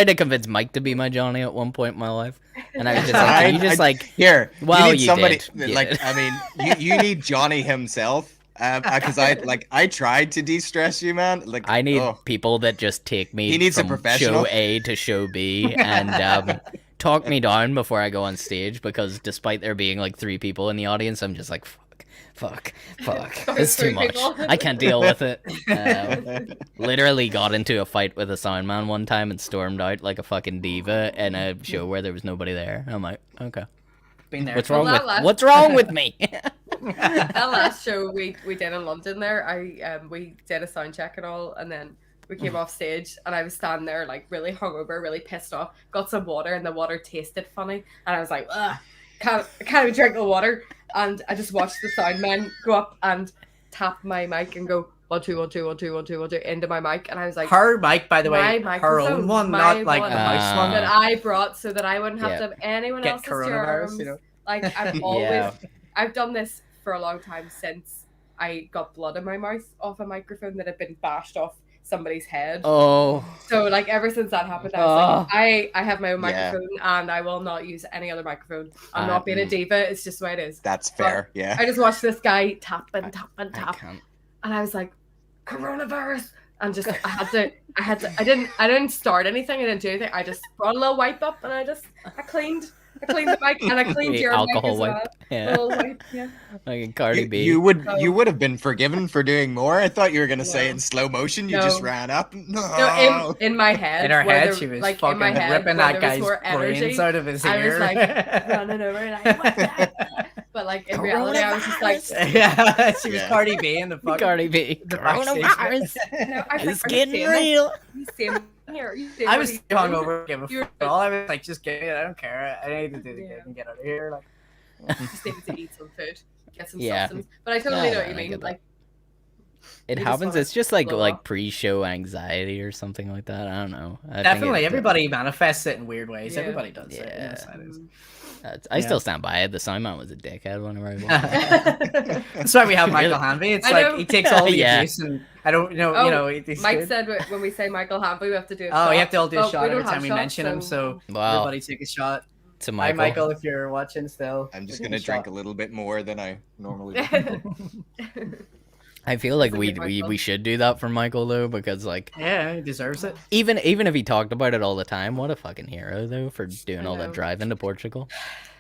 to convince Mike to be my Johnny at one point in my life, and I was just like, "Can you just like here. Well, you need you somebody did. You like did. I mean, you need Johnny himself. Because I tried to de-stress you, man. Like I need oh. people that just take me He needs a from professional. show A to show B and talk me down before I go on stage, because despite there being like 3 people in the audience, I'm just like, fuck. It's too 3 much. people. I can't deal with it. Literally got into a fight with a sound man one time and stormed out like a fucking diva in a show where there was nobody there. I'm like, okay. Been there. What's Well, wrong that with last- what's wrong with me? That last show we did in London there, we did a sound check and all, and then we came off stage, and I was standing there like really hungover, really pissed off. Got some water, and the water tasted funny, and I was like, ugh, can't even drink the water. And I just watched the sound man go up and tap my mic and go 1 2 1 2 1 2 1 2 1 2 into my mic, and I was like, Her mic, by the way, My her microphone, own one, my not like one. the house one. that I brought so that I wouldn't have Yeah. to have anyone Get else's coronavirus, germs. you know. Like I've always, Yeah. I've done this for a long time since I got blood in my mouth off a microphone that had been bashed off somebody's head. Oh, So like ever since that happened, I was Oh. like, I have my own Yeah. microphone and I will not use any other microphone. I'm not being a diva. It's just the way it is. That's fair. Yeah. I just watched this guy tap and I tap, can't. and I was like, coronavirus. And just I didn't start anything. I didn't do anything. I just brought a little wipe up and I cleaned the mic and I cleaned The your alcohol mic as wipe. well. Yeah. Little wipe, yeah. Like Cardi B. You would have been forgiven for doing more. I thought you were gonna say No. in slow motion. You No. just ran up. No. No, in my head. In her where head, there- she was like fucking in my head, ripping where that there was guy's more energy. brains out of his I ear. was like running over and I what the? But like in reality, I was just like, yeah, she was Yeah. Cardi B in the fucking Cardi B. the backstage. Coronavirus. no, I was It's like, are you getting seeing this? real. Are you seeing it here? Are you seeing I what was he's doing? hungover. Give a You're- fuck. All I was like, just give it. I don't care. I need to do the Yeah. gig and get out of here. Like, Just needed to eat some food, get some Yeah. substance. But I totally No, know what I you mean. get that. Like, It You just happens. wanna It's just like blow up. pre-show anxiety or something like that. I don't know. I think definitely, it- everybody manifests it in weird ways. Yeah. Everybody does it. Yeah. Yes, that is. I Yeah. still stand by it. The soundman was a dickhead whenever I was. That's why we have Michael Really? Hanvey. It's I like know. he takes all the Yeah. abuse, and I don't know. Oh, you know, he's Mike good. said when we say Michael Hanvey, we have to do a Oh, shot. you have to all do a But shot we every don't have time we shots, mention him. So Wow. everybody take a shot. To Hi, Michael. Michael, if you're watching still. I'm just take gonna drink a shot. little bit more than I normally do. I feel like That's a good we Michael. should do that for Michael though, because like Yeah, he deserves it. even if he talked about it all the time, what a fucking hero though for doing I all that know. driving to Portugal.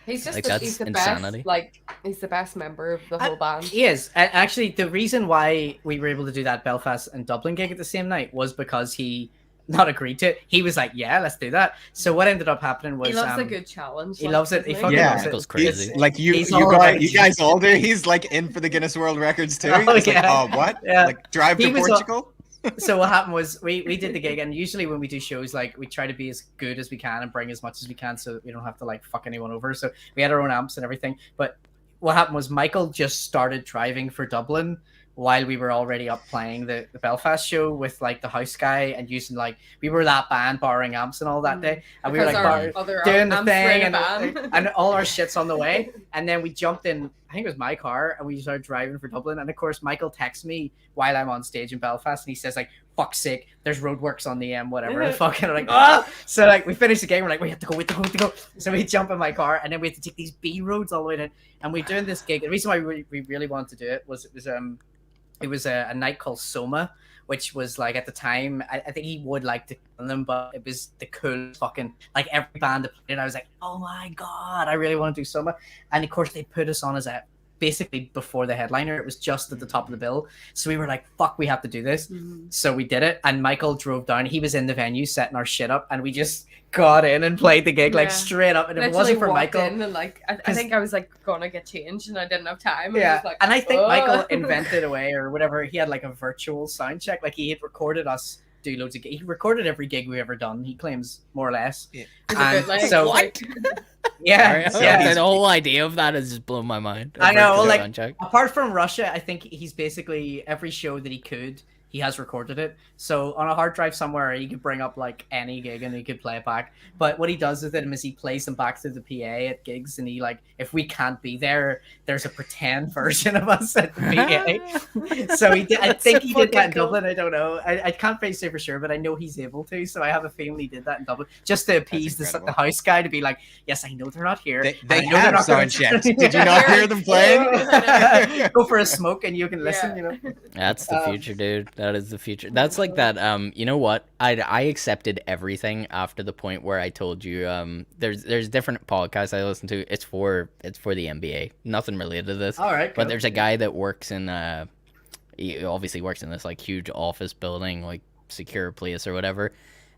He's just Like, he's that's the insanity. best. Like he's the best member of the whole band. He is. Actually, the reason why we were able to do that Belfast and Dublin gig at the same night was because he not agreed to it. He was like, "Yeah, let's do that." So what ended up happening was He loves a good challenge. he like, loves it. He doesn't fucking Yeah. loves it. Michael's crazy. Like you He's all about it. guys all do. He's like in for the Guinness World Records too. Oh, He's like, yeah. oh what? Yeah. Like drive He to was Portugal? So what happened was we did the gig, and usually when we do shows, like we try to be as good as we can and bring as much as we can, so that we don't have to like fuck anyone over. So we had our own amps and everything. But what happened was Michael just started driving for Dublin while we were already up playing the Belfast show with like the house guy and using like we were that band borrowing amps and all that day, and we were Because like our bar- other doing the amps were thing in a and, van. and all our shit's on the way, and then we jumped in. I think it was my car, and we started driving for Dublin. And of course, Michael texts me while I'm on stage in Belfast, and he says like, "Fuck's sake, there's roadworks on the whatever." And fucking I'm like, ah. So like we finished the game, we're like, we have to go. So we jump in my car, and then we have to take these B roads all the way down. And we're doing this gig. The reason why we really wanted to do it was it was a night called Soma, which was like at the time, I think he would like to kill them, but it was the coolest fucking, like every band that played it, I was like, oh my god, I really want to do Soma. And of course they put us on as a basically before the headliner. It was just at the top of the bill. So we were like, fuck, we have to do this. So we did it. And Michael drove down. He was in the venue setting our shit up, and we just got in and played the gig like straight up. And if it wasn't for Michael, in and like I think I was like gonna get changed and I didn't have time. Yeah, was like, and I think Michael invented a way or whatever. He had like a virtual sound check. Like he had recorded us do loads of gigs. He recorded every gig we ever done. He claims more or less. Yeah. And like, so what? Yeah, yeah. The whole idea of that has just blown my mind. I know. Like apart from Russia, I think he's basically every show that he could. He has recorded it. So on a hard drive somewhere, he could bring up like any gig and he could play it back. But what he does with it is he plays them back through the PA at gigs, and he like, if we can't be there, there's a pretend version of us at the PA. So he did. I think he did that in Dublin. I don't know. I can't say for sure, but I know he's able to. So I have a feeling he did that in Dublin just to appease the house guy to be like, yes, I know they're not here. They have sound checks. Did you not hear them playing? Go for a smoke and you can listen. You know. That's the future, dude. That is the future. That's like that. You know what? I accepted everything after the point where I told you. There's different podcasts I listen to. It's for the NBA. Nothing related to this. All right. But there's a guy that works in he obviously works in this like huge office building, like secure place or whatever.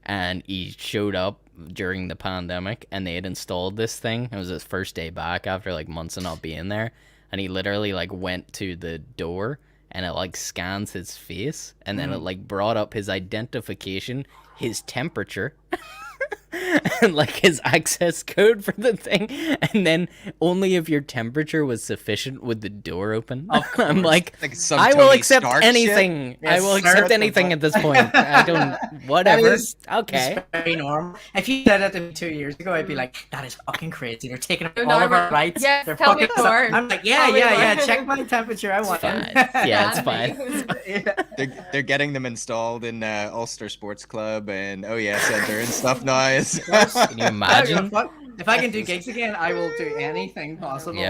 And he showed up during the pandemic, and they had installed this thing. It was his first day back after like months of not being there, and he literally like went to the door. And it like scans his face, and then it like brought up his identification, his temperature, and like his access code for the thing. And then only if your temperature was sufficient would the door open. I'm like I will accept anything. I will accept anything at this point. I don't. Whatever. Okay. It's very normal. If you said that to me 2 years ago, I'd be like, "That is fucking crazy. They're taking all of our rights. Yes, they're tell me fucking." more. I'm like, yeah. Check my temperature. I want it. Yeah, it's fine. They're getting them installed in Ulster Sports Club and Center and stuff now. Can you imagine? If I can do gigs again, I will do anything possible.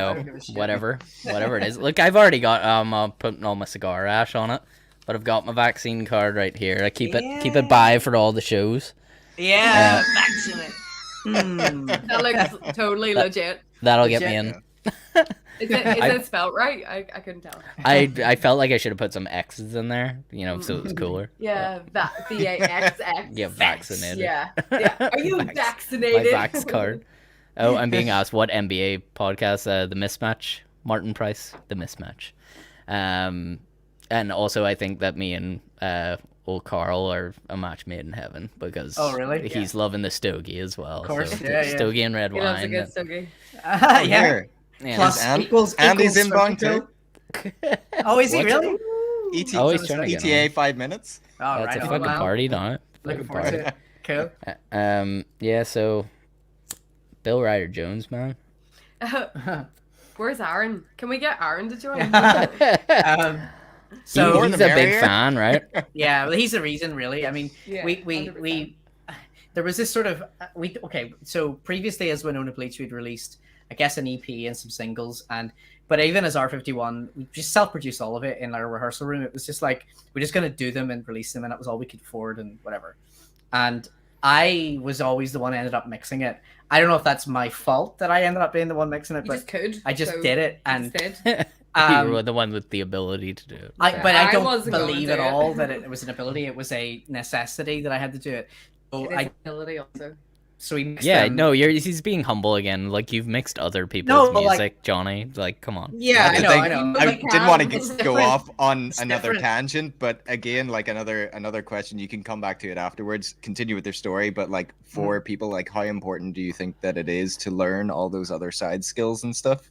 Whatever it is. Look, I've already got I'm putting all my cigar ash on it, but I've got my vaccine card right here. I keep it by for all the shows. Yeah, vaccinate. That looks totally legit. That'll get me in. Is it spelled right? I couldn't tell. I felt like I should have put some X's in there, so it was cooler. Yeah, V-A-X-X. Yeah, vaccinated. Yeah. Are you vaccinated? My vax card. Oh, I'm being asked what NBA podcast, The Mismatch, Martin Price, The Mismatch. And also I think that me and old Carl are a match made in heaven because he's loving the stogie as well. Of course, so stogie and red he wine. Loves a good stogie. Yeah. Plus equals Andy's inbound too. Oh, is he really? He's trying to get ETA 5 minutes. Oh, That's right. a fucking party, don't it? Looking forward to it. Cool. Yeah, so Bill Ryder-Jones, man. Where's Aaron? Can we get Aaron to join? So he's a big fan, right? Yeah, well, he's the reason, really. I mean, Yeah, we there was this sort of so previously as Wynona Bleach, we'd released, I guess, an EP and some singles, but even as R51, we just self-produced all of it in our rehearsal room. It was just like, we're just going to do them and release them, and that was all we could afford and whatever. And I was always the one who ended up mixing it. I don't know if that's my fault that I ended up being the one mixing it, but I just did it. And you were the one with the ability to do it. But I don't believe at all that it was an ability. It was a necessity that I had to do it. So ability also. So he mixed yeah, them. no, he's being humble again. Like, you've mixed other people's music, Johnny. Like, come on. Yeah, I know. I didn't want to go off on another tangent, but again, like another question, you can come back to it afterwards, continue with their story. But like for people, like how important do you think that it is to learn all those other side skills and stuff?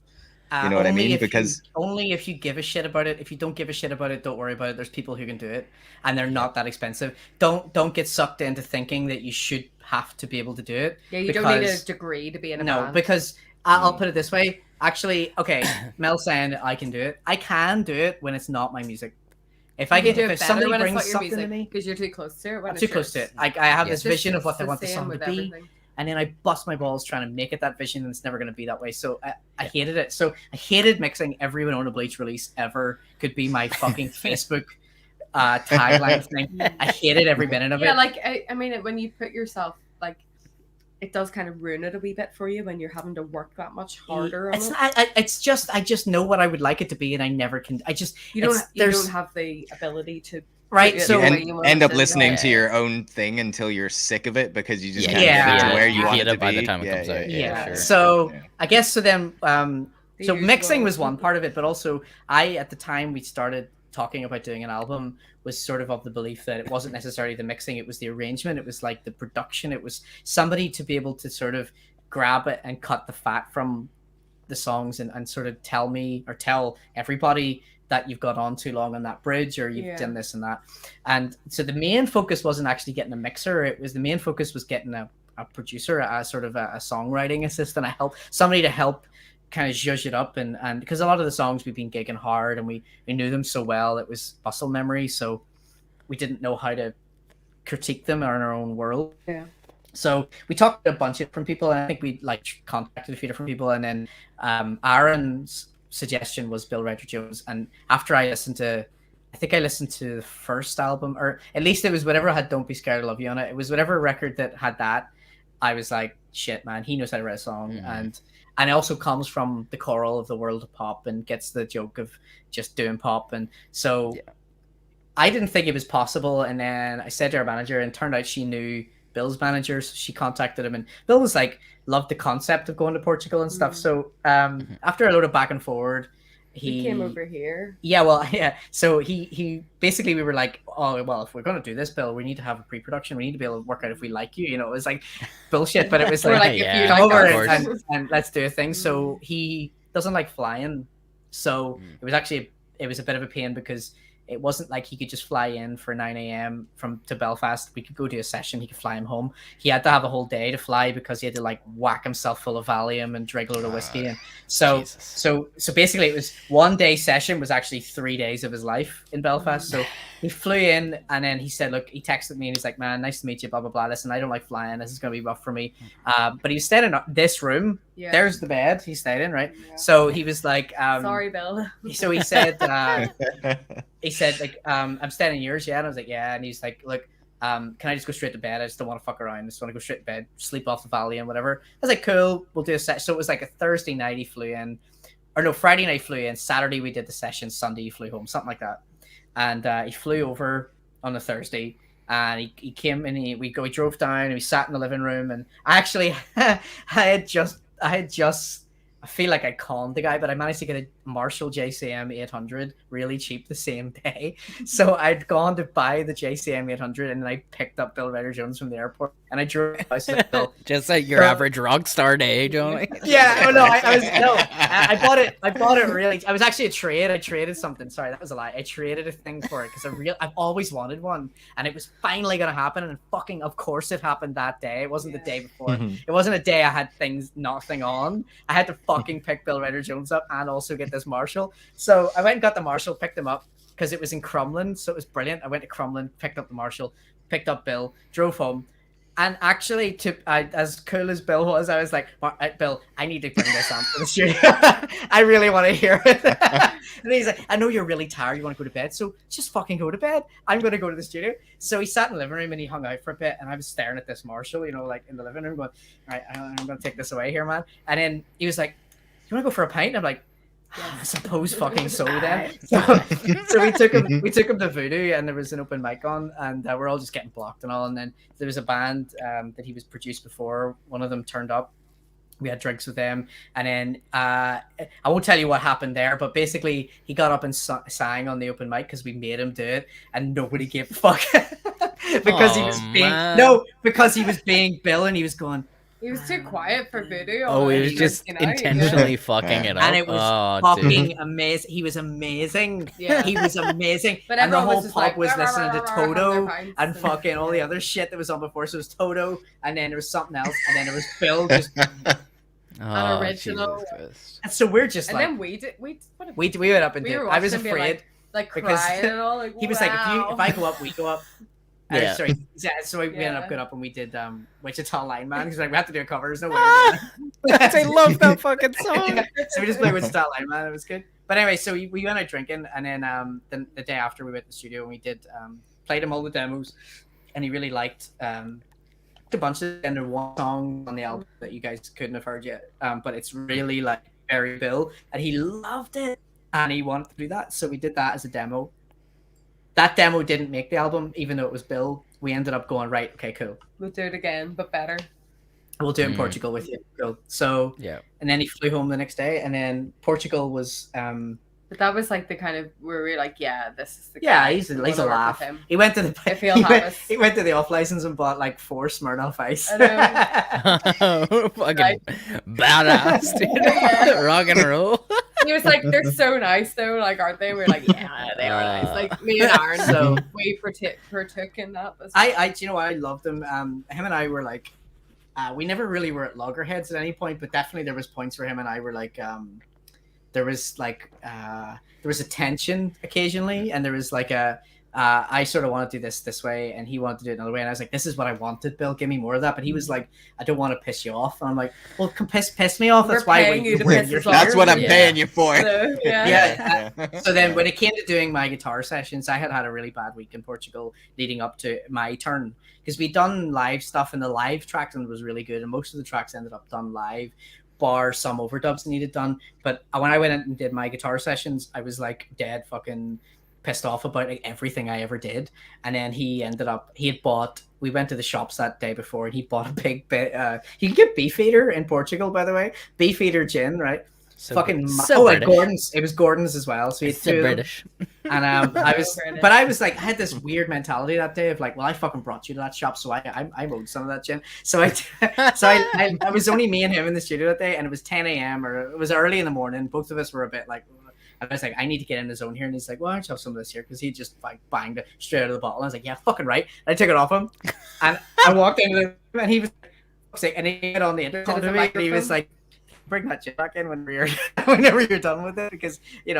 You know what I mean? Because only if you give a shit about it. If you don't give a shit about it, don't worry about it. There's people who can do it, and they're not that expensive. Don't get sucked into thinking that you should have to be able to do it. Yeah, you don't need a degree to be in a band. No, because I'll put it this way. Actually, okay, Mel saying I can do it. I can do it when it's not my music. If I get if somebody brings something to me, because you're too close to it. I'm too close to it. I have this vision of what I want the song to be. Everything. And then I bust my balls trying to make it that vision, and it's never going to be that way. So I hated it. So I hated mixing every Wynona Bleach release ever. Could be my fucking Facebook tagline thing. I hated every minute of it. Yeah, like I mean, when you put yourself like it does kind of ruin it a wee bit for you when you're having to work that much harder on It's it. it's just I just know what I would like it to be, and I never can. You don't have the ability to. Right, so you end up listening to your own thing until you're sick of it because you just can't Yeah. get to where you want it to by be. the time it comes out. Yeah. Sure. So Yeah. I guess so then so mixing usual. was one part of it, but also at the time we started talking about doing an album was sort of the belief that it wasn't necessarily the mixing, it was the arrangement, it was like the production, it was somebody to be able to sort of grab it and cut the fat from the songs and sort of tell me or tell everybody that you've got on too long on that bridge or you've done this and that. And so the main focus wasn't actually getting a mixer, the main focus was getting a producer, a sort of a songwriting assistant, somebody to help kind of zhuzh it up, and because a lot of the songs we've been gigging hard and we knew them so well, it was muscle memory, so we didn't know how to critique them in our own world. So we talked to a bunch of different people, and I think we like contacted a few different people, and then Aaron's suggestion was Bill Ryder-Jones. And after I listened to the first album, or at least it was whatever had Don't Be Scared to Love You on it, it was whatever record that had that, I was like, shit man, he knows how to write a song. And it also comes from the choral of the world of pop and gets the joke of just doing pop. And so I didn't think it was possible, and then I said to our manager, and it turned out she knew Bill's manager, so she contacted him, and Bill was like, loved the concept of going to Portugal and stuff. So after a load of back and forward, he came over here. So he basically, we were like, oh well, if we're going to do this, Bill, we need to have a pre-production, we need to be able to work out if we like you, it was like bullshit, but it was like, if you come like over and let's do a thing. So he doesn't like flying, so it was a bit of a pain, because it wasn't like he could just fly in for 9 a.m. to Belfast. We could go to a session, he could fly him home. He had to have a whole day to fly, because he had to like whack himself full of Valium and drink a load of whiskey. And so basically it was 1 day session was actually 3 days of his life in Belfast. So he flew in, and then he said, look, he texted me and he's like, man, nice to meet you, blah, blah, blah. Listen, I don't like flying. This is going to be rough for me. But he was staying in this room. Yeah. There's the bed he stayed in, right? Yeah. So he was like, sorry, Bill. So he said, like, I'm staying in yours, yeah? And I was like, yeah. And he's like, look, can I just go straight to bed? I just don't want to fuck around. I just want to go straight to bed, sleep off the valley and whatever. I was like, cool, we'll do a session. So it was like a Thursday night he flew in, or no, Friday night flew in, Saturday we did the session, Sunday he flew home, something like that. And he flew over on a Thursday, and he came and we drove down and we sat in the living room, and actually I had just I feel like I conned the guy, but I managed to get a Marshall JCM 800 really cheap the same day. So I'd gone to buy the JCM 800, and then I picked up Bill Ryder-Jones from the airport, and I drove to Bill. Just like your average rock star day, Joey. Yeah, I bought it really. I was actually a trade. I traded something. Sorry, that was a lie. I traded a thing for it because I've always wanted one, and it was finally gonna happen. And fucking, of course, it happened that day. It wasn't the day before. It wasn't a day I had nothing on. I had to fucking pick Bill Ryder-Jones up and also get this Marshall. So I went and got the Marshall, picked him up because it was in Crumlin, so it was brilliant. I went to Crumlin, picked up the Marshall, picked up Bill, drove home. And actually, as cool as Bill was, I was like, Bill, I need to bring this amp to the studio. I really want to hear it. And he's like, I know you're really tired. You want to go to bed. So just fucking go to bed. I'm going to go to the studio. So he sat in the living room and he hung out for a bit. And I was staring at this Marshall, like in the living room going, all right, I'm going to take this away here, man. And then he was like, you want to go for a pint? And I'm like, I suppose fucking so then. So we took him to Voodoo, and there was an open mic on, and we're all just getting blocked and all. And then there was a band that he was produced before. One of them turned up. We had drinks with them, and then I won't tell you what happened there, but basically he got up and sang on the open mic because we made him do it, and nobody gave a fuck because he was being Bill, and he was going. He was too quiet for Voodoo. He was just intentionally fucking it up. And it was fucking amazing. He was amazing. Yeah. He was amazing. But and the whole pub was listening to Toto and fucking all the other shit that was on before. So it was Toto, and then there was something else, and then there was Bill just an original. And so we're just and like, then we went up and did. I was afraid like crying and all. Like, he was like, if I go up, we go up. Yeah. So we ended up going up and we did Wichita Line Man. He's like, we have to do a cover. There's no way. I love that fucking song. So we just played Wichita Line Man. It was good. But anyway, so we went out drinking, and then the day after we went to the studio and we did played him all the demos, and he really liked a bunch of and there one song on the album that you guys couldn't have heard yet, but it's really like very Bill, and he loved it, and he wanted to do that, so we did that as a demo. That demo didn't make the album, even though it was Bill. We ended up going, right, okay, cool. We'll do it again, but better. We'll do it in Portugal with you. Cool. So, and then he flew home the next day, and then Portugal was... But that was like the kind of where we were like, yeah, this is the guy. Yeah, he's a laugh. He went to the he went to the off license and bought like 4 Smirnoff Ice. I know. Fucking badass, dude. Rock and roll. He was like, they're so nice though, like, aren't they? We were like, yeah, they are nice. Like me and Aaron, so we partook in that. Do you know what? I loved him. Him and I were like, we never really were at loggerheads at any point, but definitely there was points where him and I were like, there was a tension occasionally, and there was like I sort of want to do this way, and he wanted to do it another way, and I was like, this is what I wanted, Bill, give me more of that. But he was like, I don't want to piss you off, and I'm like, well, piss me off. That's why that's what I'm paying you for. So, So then when it came to doing my guitar sessions, I had a really bad week in Portugal leading up to my turn, because we'd done live stuff, and the live tracking was really good, and most of the tracks ended up done live, bar some overdubs needed done. But when I went in and did my guitar sessions, I was like dead fucking pissed off about like everything I ever did. And then we went to the shops that day before, and he bought a big bit. You can get Beefeater in Portugal, by the way. Beefeater gin, right? So fucking British. Gordon's. It was Gordon's as well. So it's so British. And I was like, I had this weird mentality that day of like, well, I fucking brought you to that shop, so I owed some of that gin. So I was only me and him in the studio that day, and it was 10 a.m. or it was early in the morning. Both of us were a bit like, I was like, I need to get in the zone here, and he's like, well, why don't you have some of this here? Because he just like banged it straight out of the bottle. I was like, yeah, fucking right. And I took it off him, and I walked into the room, and he was like, and he got on the intercom to me, and he was like, bring that shit back in whenever you're done with it, because it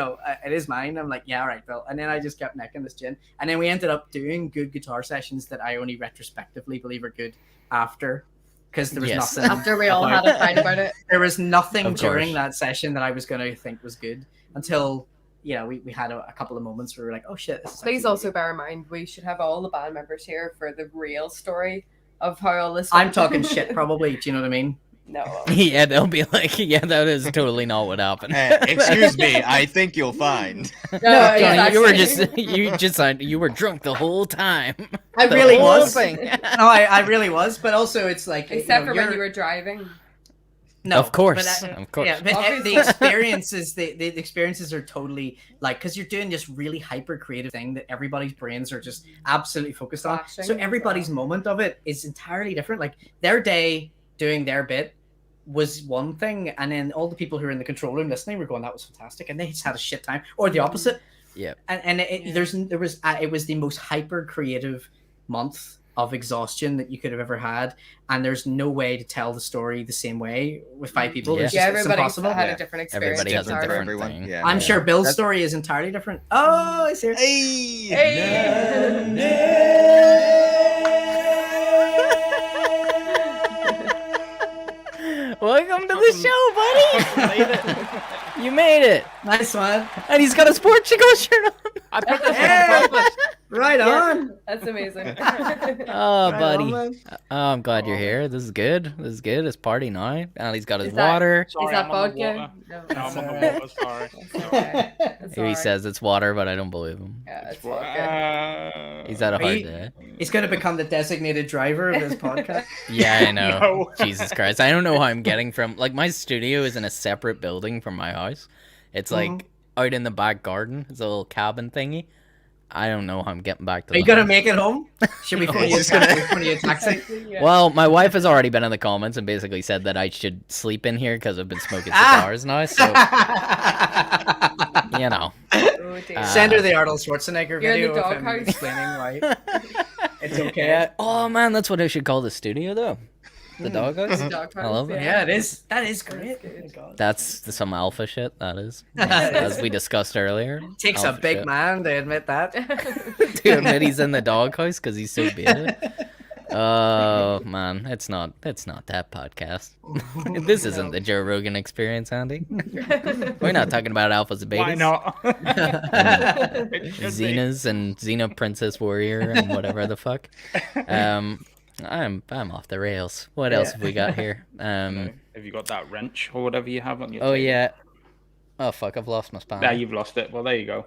is mine. I'm like, yeah, all right, Bill. And then I just kept necking this gin, and then we ended up doing good guitar sessions that I only retrospectively believe are good after, because there was nothing after we all had a fight about it. There was nothing during that session that I was going to think was good until we had a couple of moments where we were like, oh shit. Please also bear in mind, we should have all the band members here for the real story of how all this I'm talking shit probably. Do you know what I mean? No. Yeah, they'll be like, yeah, that is totally not what happened. Excuse me, I think you'll find. No, Johnny, you were drunk the whole time. I really was. No, I really was, but also it's like, except for when you were driving. No, of course. Yeah, but the experiences, the experiences are totally like, because you're doing this really hyper creative thing that everybody's brains are just absolutely focused on. So everybody's moment of it is entirely different. Like their day doing their bit was one thing, and then all the people who were in the control room listening were going, that was fantastic, and they just had a shit time, or the opposite. Yeah. And it was the most hyper creative month of exhaustion that you could have ever had, and there's no way to tell the story the same way with 5 people. Yeah, everybody's had a different experience. Everybody has a different thing. Yeah, I'm sure Bill's story is entirely different. Oh, I see. Welcome to the show, buddy. You made it. Nice one. And he's got his Portugal shirt on. I put this on purpose. Right on. That's amazing. Oh, buddy. I'm glad you're here. This is good. It's party night. And he's got his water. Is that vodka? No, I'm on the water. Sorry. Okay. He says it's water, but I don't believe him. Yeah, it's vodka. He's had a hard day. He's going to become the designated driver of this podcast. Yeah, I know. No. Jesus Christ. I don't know how I'm getting from... Like, my studio is in a separate building from my house. It's like out in the back garden. It's a little cabin thingy. I don't know how I'm getting back to Are you going to make it home? Should we phone you a taxi? Yeah. Well, my wife has already been in the comments and basically said that I should sleep in here because I've been smoking cigars now. So, you know. Oh, dear. Send her the Arnold Schwarzenegger You're in video the of him doghouse. explaining why it's okay. Yeah. Oh, man, that's what I should call the studio, though. The doghouse? Doghouse, I love it. Yeah, it is. That is great. Oh my God. That's some alpha shit, that is. As we discussed earlier. Takes a Alpha big shit. man to admit that. To admit he's in the doghouse because he's so beta. Oh man, it's not that podcast. This isn't the Joe Rogan experience, Andy. We're not talking about alphas and betas. Why not? It should be. Xenas and Xena Princess Warrior and whatever the fuck. I'm off the rails. What else have we got here? Have you got that wrench or whatever you have on your Oh table? yeah. Oh fuck! I've lost my spanner. There, you've lost it. Well, there you go.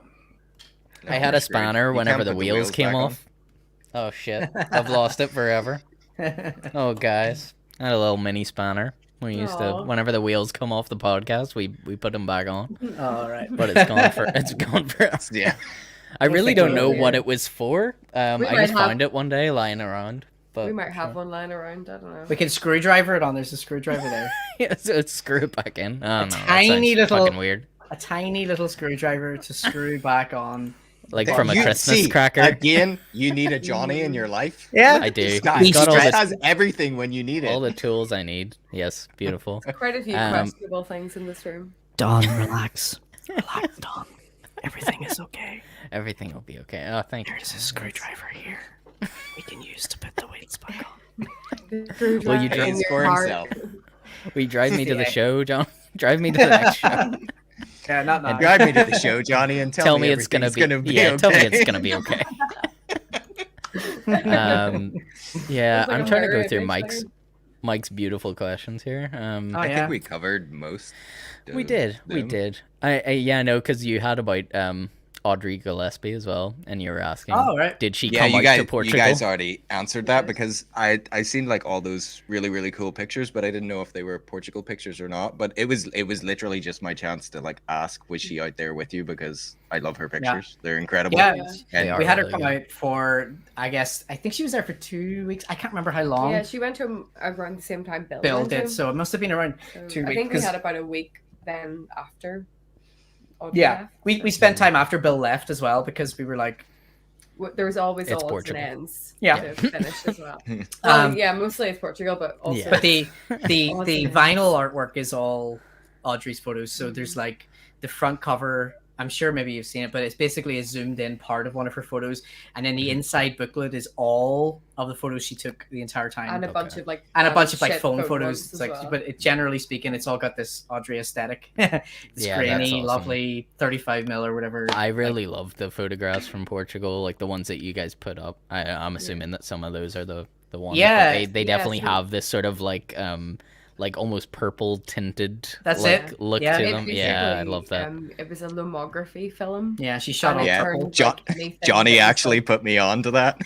I had a spanner whenever the wheels came off. Oh shit! I've lost it forever. Oh guys, I had a little mini spanner. We used to, whenever the wheels come off the podcast, we put them back on. All right. But it's gone for Yeah. I really don't know what it was for. I might just have- found it one day lying around. But We might have one lying around. I don't know. We can screwdriver it on. There's a screwdriver there. yeah, so it's screw it back in. Oh, no, tiny that sounds little- fucking weird. A tiny little screwdriver to screw back on. Like from a Christmas cracker. Again, you need a Johnny in your life. Yeah. I do. This He's guy got all has the, everything when you need it. all the tools I need. Yes, beautiful. Quite a few questionable things in this room. Don, relax. Relax, Don. Everything is okay. Everything will be okay. Oh, thank you. There's a screwdriver here. We can use to put the weights back on. Will you Pays your for heart. himself. Will you drive me to the Yeah. show, John? Drive me to the next show. Yeah, not And now. drive me to the show, Johnny, and tell me it's gonna everything's be, yeah. okay. Tell me it's gonna be okay. Yeah, Looks like I'm a trying to go mirror through image Mike's beautiful questions here. Oh, I yeah. think we covered most. We of did. We them. did. I know, because you had about Audrey Gillespie as well, and you were asking, Oh, right. did she Yeah, come you out guys, to Portugal? you guys already answered that because I seen like all those really cool pictures, but I didn't know if they were Portugal pictures or not. But it was literally just my chance to like ask, was she out there with you? Because I love her pictures. They're incredible. Yeah. And They are We had her really come good. out for, I think she was there for 2 weeks. I can't remember how long Yeah, she went to around the same time Bill, Bill went did, to. so it must have been around So 2 I weeks. think we 'cause- had about a week then after. Audrey yeah, left. we spent time after Bill left as well because we were like, There was always It's odds Portugal. and ends Yeah. to finish as well. Um, Yeah, mostly it's Portugal, but also Yeah. but the Awesome. vinyl artwork is all Audrey's photos. So there's like the front cover. I'm sure maybe you've seen it, but it's basically a zoomed in part of one of her photos, and then the inside booklet is all of the photos she took the entire time, and a bunch of like like shit phone photos photos. as It's like, well. but generally speaking, it's all got this Audrey aesthetic. It's Yeah, that's grainy, awesome. lovely, 35 mil or whatever. I really love the photographs from Portugal, like the ones that you guys put up. I'm assuming that some of those are the ones. Yeah. But they Yeah, definitely so- have this sort of like almost purple tinted That's like, it. look Yeah. to It them. Yeah, I basically, love that. It was a lomography film. Yeah, she shot and all it Yeah. purple. turned, Jo- like, anything Johnny that was actually put me on to that.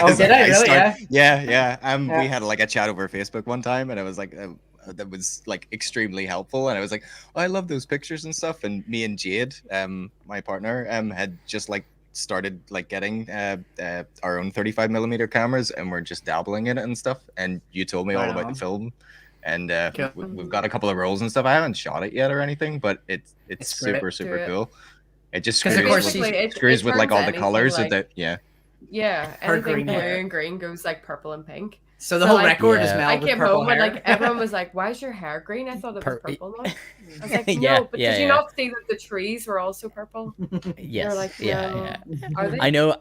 Oh, did I really? Yeah. Yeah. Yeah. We had like a chat over Facebook one time, and I was like, that was like extremely helpful. And I was like, oh, I love those pictures and stuff. And me and Jade, my partner, had just like started like getting our own 35 millimeter cameras, and we're just dabbling in it and stuff. And you told me all Right about on. the film. And Cool. we've got a couple of rolls and stuff. I haven't shot it yet or anything, but it's It's great. super Do it. cool. It just 'Cause screws of course with, she's- Basically, screws with like turns all the anything, colors like, of the yeah. Yeah, Her anything green blue hair. and green goes like purple and pink. So the So, whole like, record is Yeah. Mel I with came purple home hair. and like everyone was like, "Why is your hair green?" I thought it was purple. Now. I was like, "No, Yeah, but yeah, did you yeah. not see that the trees were also purple?" Yes. like, yeah, no. yeah. Are they? I know.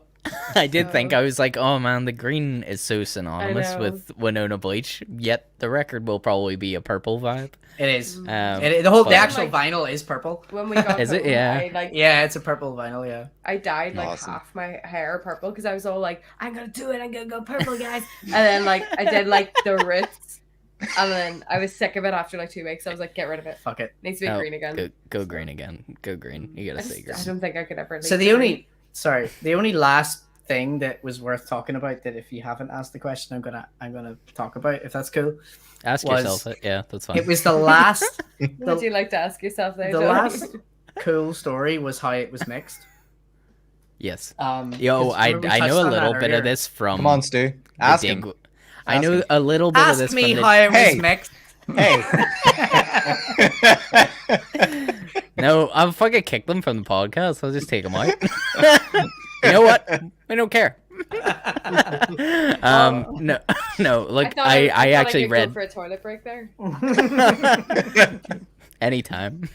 I did think No. I was like, oh man, the green is so synonymous know. with Wynona Bleach. Yet the record will probably be a purple vibe. It is. Mm. The but- actual Like- vinyl is purple. When we got Is it? home, Yeah. Yeah, it's a purple vinyl. Yeah. I dyed like Awesome. half my hair purple because I was all like, "I'm gonna do it. I'm gonna go purple, guys." And then like I did like the roots, and then I was sick of it after like 2 weeks. I was like, "Get rid of it. Fuck it. Needs to be Oh, green again." Go green again. Go green. You I, gotta say green. I don't think I could ever. So leave the green. only last thing that was worth talking about that if you haven't asked the question, I'm gonna talk about, if that's cool. Ask was- yourself it. Yeah, that's fine. It was the last Would you like to ask yourself there? the Johnny? last cool story was how it was mixed. Yes. because Yo, I we know touched a on that little bit earlier. of this from. Come on, Stu. the Ask him. Dig- I Ask know him. a little bit of Ask this me from the. how it was Hey. mixed. Hey. No, I'll fucking kick them from the podcast. I'll just take them out. You know what? I don't care. No, no. Like thought I thought actually could go read for a toilet break there. anytime,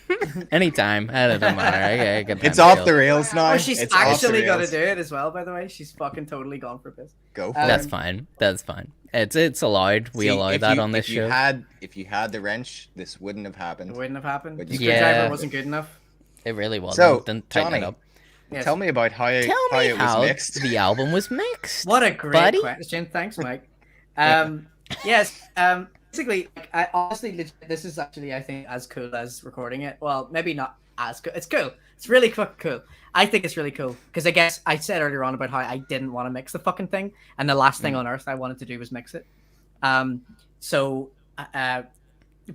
anytime. That doesn't matter. I get It's time to off kill. the rails now. Oh, she's It's off the actually gonna rails. do it as well. By the way, she's fucking totally gone for piss. Go for That's it. fine. That's fine. It's allowed. We See, allow if that you- on this if you show. if you had the wrench, this wouldn't have It happened. wouldn't have happened. But The you- screwdriver Yeah. wasn't good enough. It really wasn't. So, Didn't tighten Johnny, it up. Yes. Tell me about how Tell me it was how mixed. the album was mixed. What a great buddy. question. Thanks, Mike. Yes. Basically, like, I honestly, this is actually, I think, as cool as recording it. Well, maybe not as cool. It's cool. It's really fucking cool. I think it's really cool because I guess I said earlier on about how I didn't want to mix the fucking thing, and the last thing on earth I wanted to do was mix it. So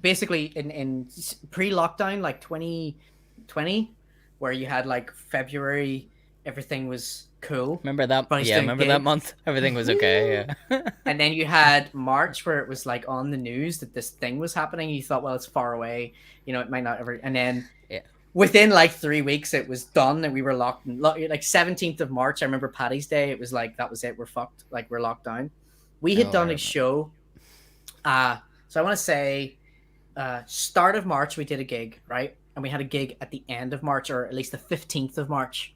basically, in pre-lockdown, like 2020, where you had like February, everything was cool. Remember that? Yeah, remember that month? Everything was okay. Yeah. And then you had March, where it was like on the news that this thing was happening. You thought, well, it's far away, you know, it might not ever. And then within like 3 weeks, it was done, and we were locked. Like 17th of March, I remember Paddy's Day. It was like that was it. We're fucked. Like we're locked down. We had done a show. So I want to say, start of March, we did a gig, right? And we had a gig at the end of March, or at least the 15th of March.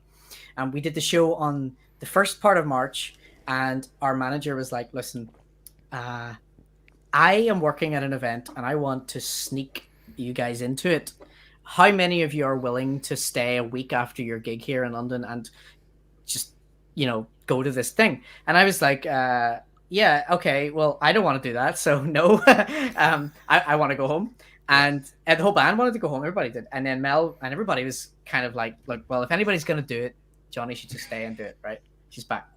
And we did the show on the first part of March, and our manager was like, listen, I am working at an event and I want to sneak you guys into it. How many of you are willing to stay a week after your gig here in London and just, you know, go to this thing? And I was like, yeah, okay, well, I don't want to do that, so no. I want to go home. And the whole band wanted to go home. Everybody did. And then Mel and everybody was kind of like, look, well, if anybody's going to do it, Johnny should just stay and do it, right? She's back.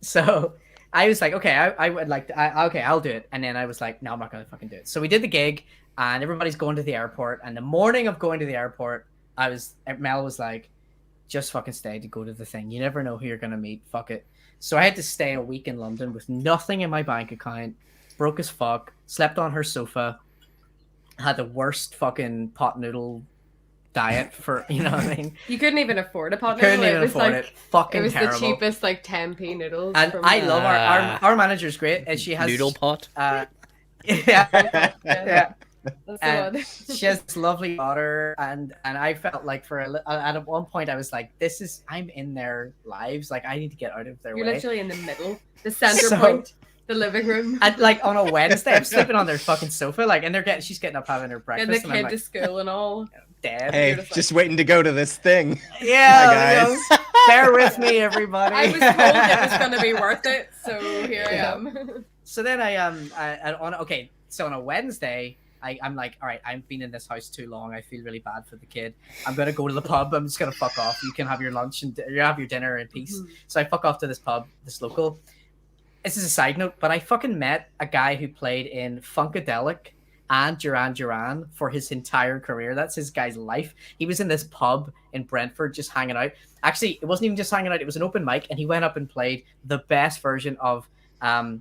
So I was like, okay, I would like to, okay, I'll do it. And then I was like, no, I'm not going to fucking do it. So we did the gig, and everybody's going to the airport. And the morning of going to the airport, Mel was like, just fucking stay to go to the thing. You never know who you're going to meet. Fuck it. So I had to stay a week in London with nothing in my bank account, broke as fuck, slept on her sofa, had the worst fucking pot noodle diet for, you know what I mean? You couldn't even afford a pot noodle. Couldn't even afford it. Fucking terrible. It was the cheapest, like 10p noodles. And I love our manager's great, and she has noodle pot. Yeah. And she has this lovely daughter, and I felt like at one point I was like, I'm in their lives, like I need to get out of their way. You're literally in the middle, the center point, the living room. And like on a Wednesday, I'm sleeping on their fucking sofa, like, and she's getting up having her breakfast, and the kid to school and all. Dead. Hey, just waiting to go to this thing. Yeah, guys. Bear with me, everybody. I was told it was going to be worth it, so here I am. So then so on a Wednesday, I'm like, all right, I've been in this house too long. I feel really bad for the kid. I'm going to go to the pub. I'm just going to fuck off. You can have your lunch and you have your dinner in peace. Mm-hmm. So I fuck off to this pub, this local. This is a side note, but I fucking met a guy who played in Funkadelic and Duran Duran for his entire career. That's his guy's life. He was in this pub in Brentford just hanging out. Actually, it wasn't even just hanging out. It was an open mic, and he went up and played the best version of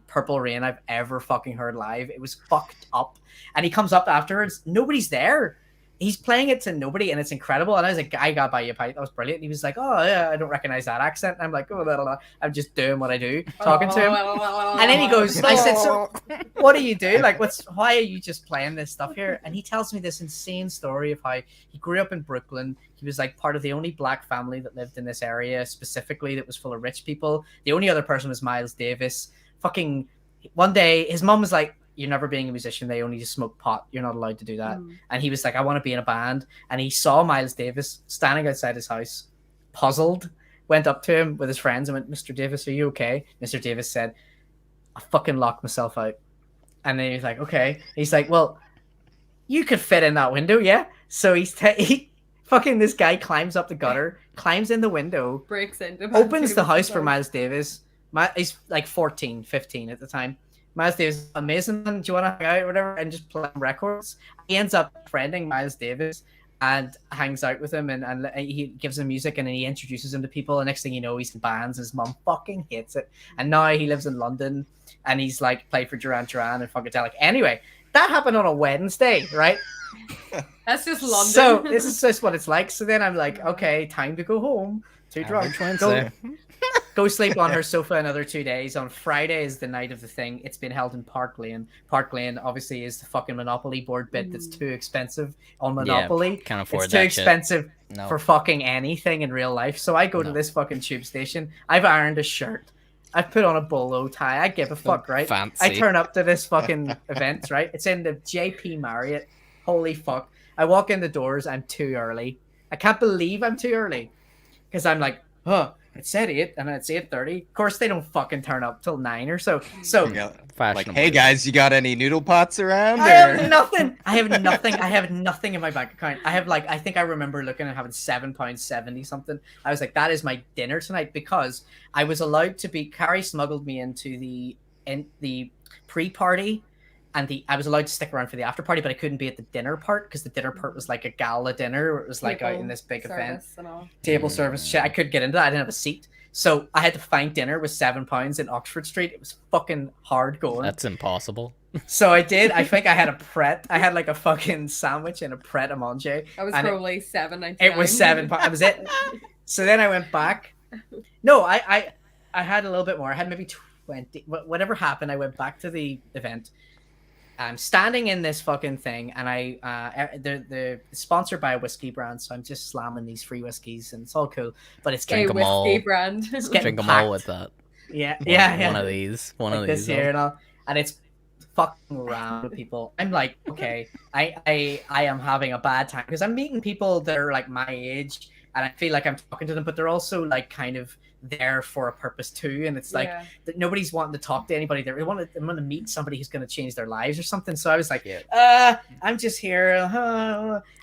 Purple Rain I've ever fucking heard live. It was fucked up. And he comes up afterwards. Nobody's there. He's playing it to nobody, and it's incredible. And I was like, I got by you a pint. That was brilliant. And he was like, oh, yeah, I don't recognize that accent. And I'm like, oh, blah, blah, blah. I'm just doing what I do, talking to him. And then he goes, I said, so what do you do? Like, why are you just playing this stuff here? And he tells me this insane story of how he grew up in Brooklyn. He was like part of the only black family that lived in this area specifically that was full of rich people. The only other person was Miles Davis. Fucking one day, his mom was like, you're never being a musician. They only just smoke pot. You're not allowed to do that. And he was like, I want to be in a band. And he saw Miles Davis standing outside his house, puzzled, went up to him with his friends and went, Mr. Davis, are you okay? Mr. Davis said, I fucking locked myself out. And then he's like, okay. He's like, well, you could fit in that window, yeah? So this guy climbs up the gutter, climbs in the window, breaks into, opens the house for Miles Davis. He's like 14, 15 at the time. Miles Davis, amazing. Do you want to hang out or whatever? And just play records. He ends up friending Miles Davis and hangs out with him, and he gives him music, and then he introduces him to people. And next thing you know, he's in bands. His mom fucking hates it. And now he lives in London, and he's like played for Duran Duran and Funkadelic. Anyway, that happened on a Wednesday, right? That's just London. So this is just what it's like. So then I'm like, okay, time to go home. Too drunk. Go sleep on her sofa another 2 days. On Friday is the night of the thing. It's been held in Park Lane. Park Lane obviously is the fucking Monopoly board bit that's too expensive on Monopoly. Yeah, can't afford it's too expensive for fucking anything in real life. So I go to this fucking tube station. I've ironed a shirt. I've put on a bolo tie. I give a fuck, right? Fancy. I turn up to this fucking event, right? It's in the JP Marriott. Holy fuck. I walk in the doors. I'm too early. I can't believe I'm too early. Because I'm like, it said 8 and it's 8:30. Of course, they don't fucking turn up till 9 or so. So yeah, like, hey guys, you got any noodle pots around? I have nothing. I have nothing. I have nothing in my bank account. I have I think I remember looking and having £7.70 something. I was like, that is my dinner tonight, because I was allowed to be. Carrie smuggled me into the pre-party. And I was allowed to stick around for the after party, but I couldn't be at the dinner part, because the dinner part was like a gala dinner. Where it was like out in this big event, table service shit. I couldn't get into that. I didn't have a seat, so I had to find dinner with £7 in Oxford Street. It was fucking hard going. That's impossible. So I did. I think I had a pret. I had like a fucking sandwich and a pret a manger. I was probably £7.99. It was £7. That was it. So then I went back. No, I had a little bit more. I had maybe 20. Whatever happened, I went back to the event. I'm standing in this fucking thing, and they're sponsored by a whiskey brand, so I'm just slamming these free whiskeys, and it's all cool. But it's getting whiskey brand. It's getting Drink them packed. all with that. Yeah. One of these. One like of this these. here and all, and it's fucking around with people. I'm like, okay, I am having a bad time, because I'm meeting people that are like my age, and I feel like I'm talking to them, but they're also like kind of there for a purpose too, and it's like that nobody's wanting to talk to anybody. They want to meet somebody who's going to change their lives or something. So I was like, I'm just here,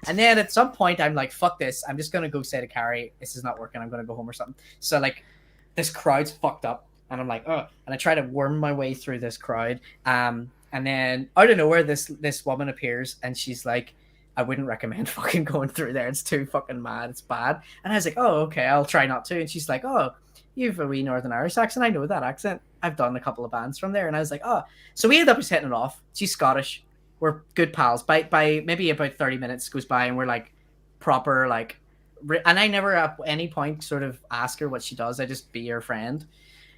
and then at some point I'm like, fuck this, I'm just going to go say to Carrie, this is not working, I'm going to go home or something. So like, this crowd's fucked up, and I'm like, and I try to worm my way through this crowd, and then out of nowhere this woman appears, and she's like, I wouldn't recommend fucking going through there, it's too fucking mad, it's bad. And I was like, oh, okay, I'll try not to. And she's like, oh, you have a wee Northern Irish accent. I know that accent. I've done a couple of bands from there. And I was like, oh. So we ended up just hitting it off. She's Scottish. We're good pals. By maybe about 30 minutes goes by, and we're like proper, like, and I never at any point sort of ask her what she does. I just be her friend.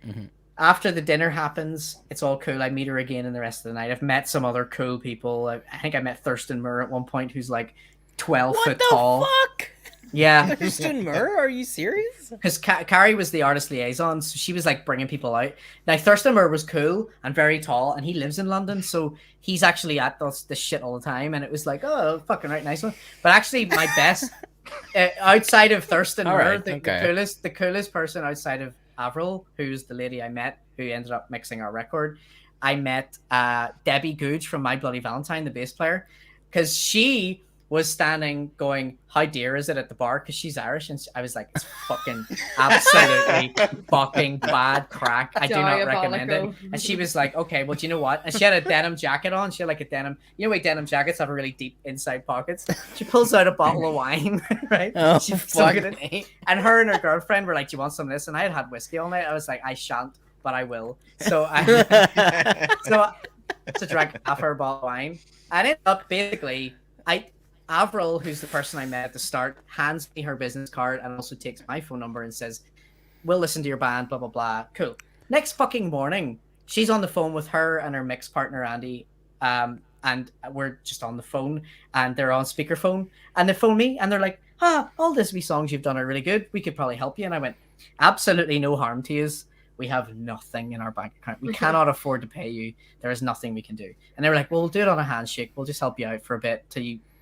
Mm-hmm. After the dinner happens, it's all cool. I meet her again in the rest of the night. I've met some other cool people. I think I met Thurston Moore at one point, who's like 12 foot tall. What the fuck? Yeah. Thurston Moore? Are you serious? Because Carrie was the artist liaison, so she was like bringing people out. Now, Thurston Moore was cool and very tall, and he lives in London, so he's actually at this shit all the time. And it was like, oh, fucking right, nice one. But actually, my best, outside of Thurston Moore, the coolest person outside of Avril, who's the lady I met who ended up mixing our record, I met Debbie Googe from My Bloody Valentine, the bass player, because she was standing going, how dear is it at the bar, because she's Irish, and I was like, it's fucking absolutely fucking bad crack, I do not recommend it. And she was like, okay, well, do you know what, and she had a denim jacket on. She had like a denim, you know what, denim jackets have a really deep inside pockets. She pulls out a bottle of wine, right? Oh, she fuck. And her and her girlfriend were like, do you want some of this? And I had whiskey all night. I was like, I shan't, but I will. So I to drink half her bottle of wine, and it up basically Avril, who's the person I met at the start, hands me her business card and also takes my phone number and says, we'll listen to your band, blah, blah, blah. Cool. Next fucking morning, she's on the phone with her and her mix partner, Andy, and we're just on the phone, and they're on speakerphone, and they phone me, and they're like, all these wee songs you've done are really good. We could probably help you. And I went, absolutely no harm to you. We have nothing in our bank account. We cannot afford to pay you. There is nothing we can do. And they were like, well, we'll do it on a handshake. We'll just help you out for a bit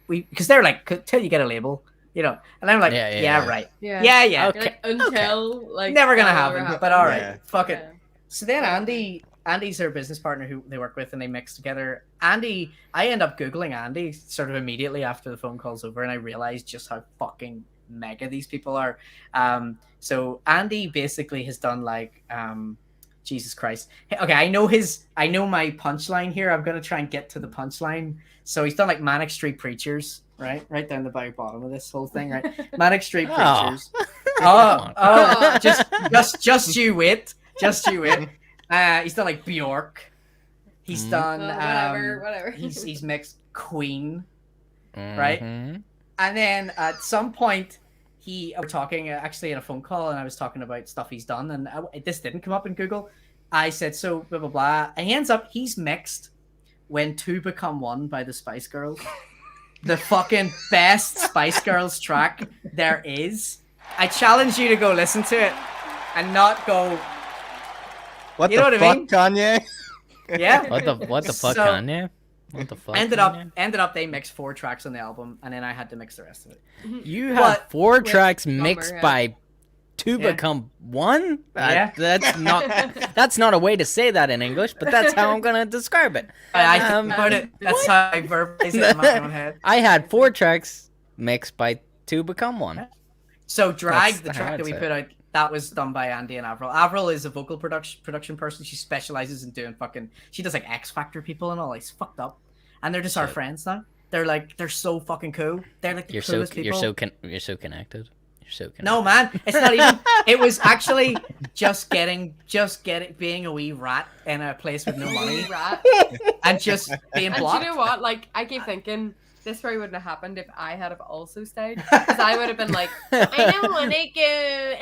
because they're like, till you get a label, you know. And I'm like, yeah. Right. Yeah. Okay. Like, until like never gonna happen. But all right, fuck it. So then Andy's their business partner who they work with, and they mix together. I end up Googling Andy sort of immediately after the phone call's over, and I realized just how fucking mega these people are. So Andy basically has done like Jesus Christ. Okay, I know my punchline here. I'm gonna try and get to the punchline. So he's done like Manic Street Preachers, right down the very bottom of this whole thing, right? Manic Street Preachers. Just you wait. He's done like Bjork. He's done whatever. He's mixed Queen, right? And then at some point we're talking actually in a phone call, and I was talking about stuff he's done, and this didn't come up in Google. I said, so blah blah blah, and he ends up he's mixed When Two Become One by the Spice Girls. The fucking best Spice Girls track there is. I challenge you to go listen to it and not go, what you know the what I fuck, mean? Kanye? Yeah. What the fuck, Kanye? What the fuck? Ended up they mixed 4 tracks on the album, and then I had to mix the rest of it. You have 4 tracks mixed by to become one. Yeah. That's not a way to say that in English, but that's how I'm gonna describe it. I think about it. That's how I verbalize it in my own head. I had 4 tracks mixed by 2 become 1. So Drag, That's the how track I'd that we say put out, that was done by Andy and Avril. Avril is a vocal production person. She specializes in doing she does like X Factor people and all. It's fucked up, and they're just our friends now. They're so fucking cool. They're like the coolest people. You're so connected. You're so connected. No, man, it's not even. It was actually just being a wee rat in a place with no money, and just being blocked. And you know what? Like, I keep thinking this probably wouldn't have happened if I had have also stayed, because I would have been like, I don't want to go.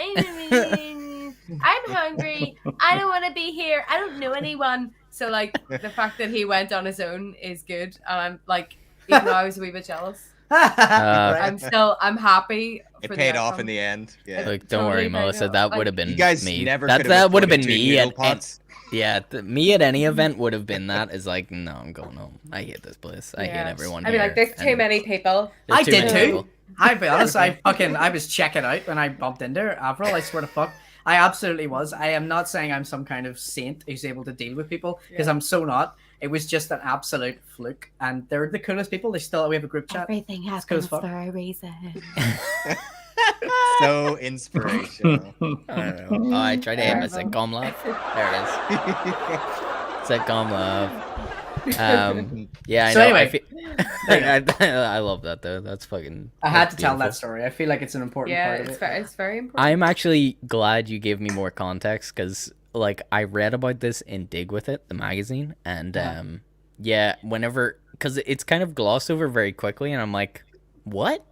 I'm hungry. I don't want to be here. I don't know anyone. So like, the fact that he went on his own is good, and I'm like, even though I was a wee bit jealous. I'm happy. It paid off in the end. Yeah. Look, don't worry, Melissa. That would have been you guys me. Never that would have been me me at any Mm. event would have been that. Is like, no, I'm going home. I hate this place. I hate everyone I'd here. be like, there's too many people. I did too. I'll be honest. I was checking out when I bumped into Avril. I swear to fuck. I absolutely was. I am not saying I'm some kind of saint who's able to deal with people, because I'm so not. It was just an absolute fluke, and they're the coolest people. We have a group chat. Everything happens for a reason. So inspirational. I don't know. Oh, I tried to hit my sitcom love. There it is. Sitcom love. Yeah, I So know. anyway. I love that though. That's fucking. I had that's to tell that beautiful. story. I feel like it's an important part of it. It's very important. I'm actually glad you gave me more context, because like I read about this in Dig With It, the magazine, and whenever, because it's kind of glossed over very quickly, and I'm like, what?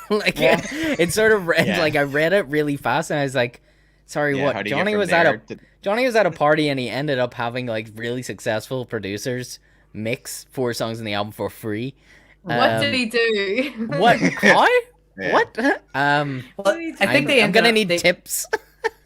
Like it sort of read like I read it really fast, and I was like, sorry, what? Johnny was at a party, and he ended up having like really successful producers mix 4 songs in the album for free. What did he do? What? How? Yeah. What? I think I'm gonna need tips.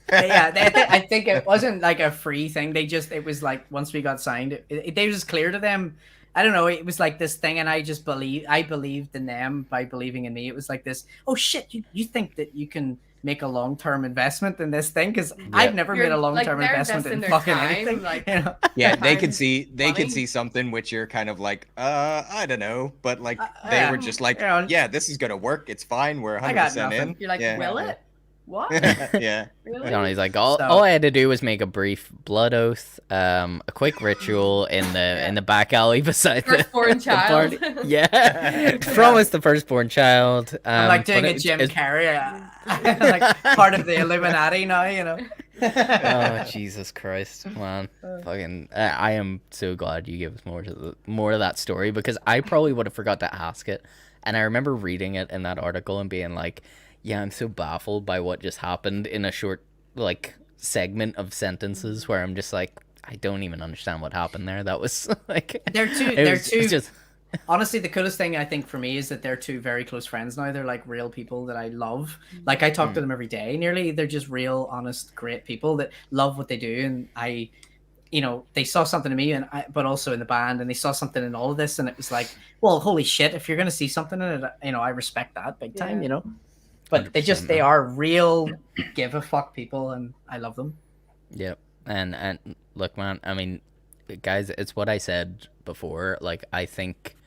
I think it wasn't like a free thing. It was like once we got signed, they was clear to them. I don't know. It was like this thing, and I believed in them by believing in me. It was like this. Oh shit! You think that you can make a long-term investment in this thing? Because I've never made a long-term investment in fucking anything. Like, you know? Yeah, they could see something which you're kind of like, I don't know, but like they were just like, yeah, this is gonna work. It's fine. We're 100% in. You're like, will it? What? Yeah. Really? Johnny's like, all I had to do was make a brief blood oath, a quick ritual in the back alley beside firstborn child. Party. Yeah, promise the firstborn child. I'm like doing a Jim Carrey, like part of the Illuminati now, you know. Oh Jesus Christ, man! Fucking, I am so glad you gave us more of that story, because I probably would have forgot to ask it, and I remember reading it in that article and being like, yeah, I'm so baffled by what just happened in a short like segment of sentences where I'm just like, I don't even understand what happened there. That was like they're two. Honestly, the coolest thing I think for me is that they're 2 very close friends now. They're like real people that I love. Like I talk to them every day. Nearly, they're just real, honest, great people that love what they do. And they saw something in me, but also in the band, and they saw something in all of this, and it was like, well, holy shit! If you're gonna see something in it, I respect that big time. But they are real give a fuck people, and I love them. Yep. And look, man, I mean, guys, it's what I said before. Like, I think,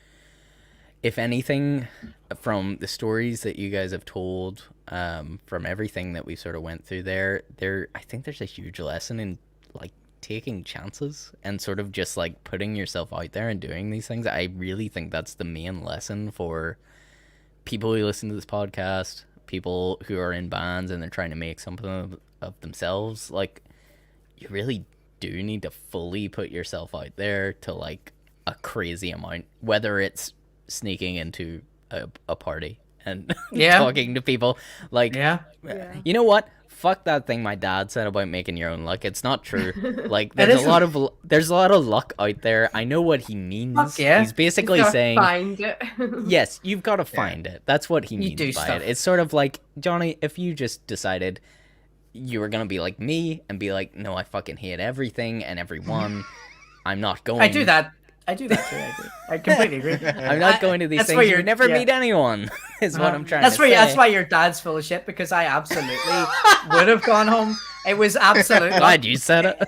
if anything, from the stories that you guys have told, from everything that we sort of went through there, I think there's a huge lesson in like taking chances and sort of just like putting yourself out there and doing these things. I really think that's the main lesson for people who listen to this podcast, people who are in bands and they're trying to make something of themselves. Like, you really do need to fully put yourself out there to like a crazy amount, whether it's sneaking into a party and talking to people like, you know what, fuck that thing my dad said about making your own luck. It's not true. Like, there's a lot of luck out there. I know what he means. He's basically saying, find it. Yes, you've got to find it. That's what he means by it. It's sort of like, Johnny, if you just decided you were gonna be like me and be like, no, I fucking hate everything and everyone, I'm not going. I do that. I do that too. I agree. I completely agree. I'm not going to these that's why things. You never yeah. meet anyone. Is what I'm trying that's to why, say. That's why your dad's full of shit, because I absolutely would have gone home. It was absolutely. Glad you said it.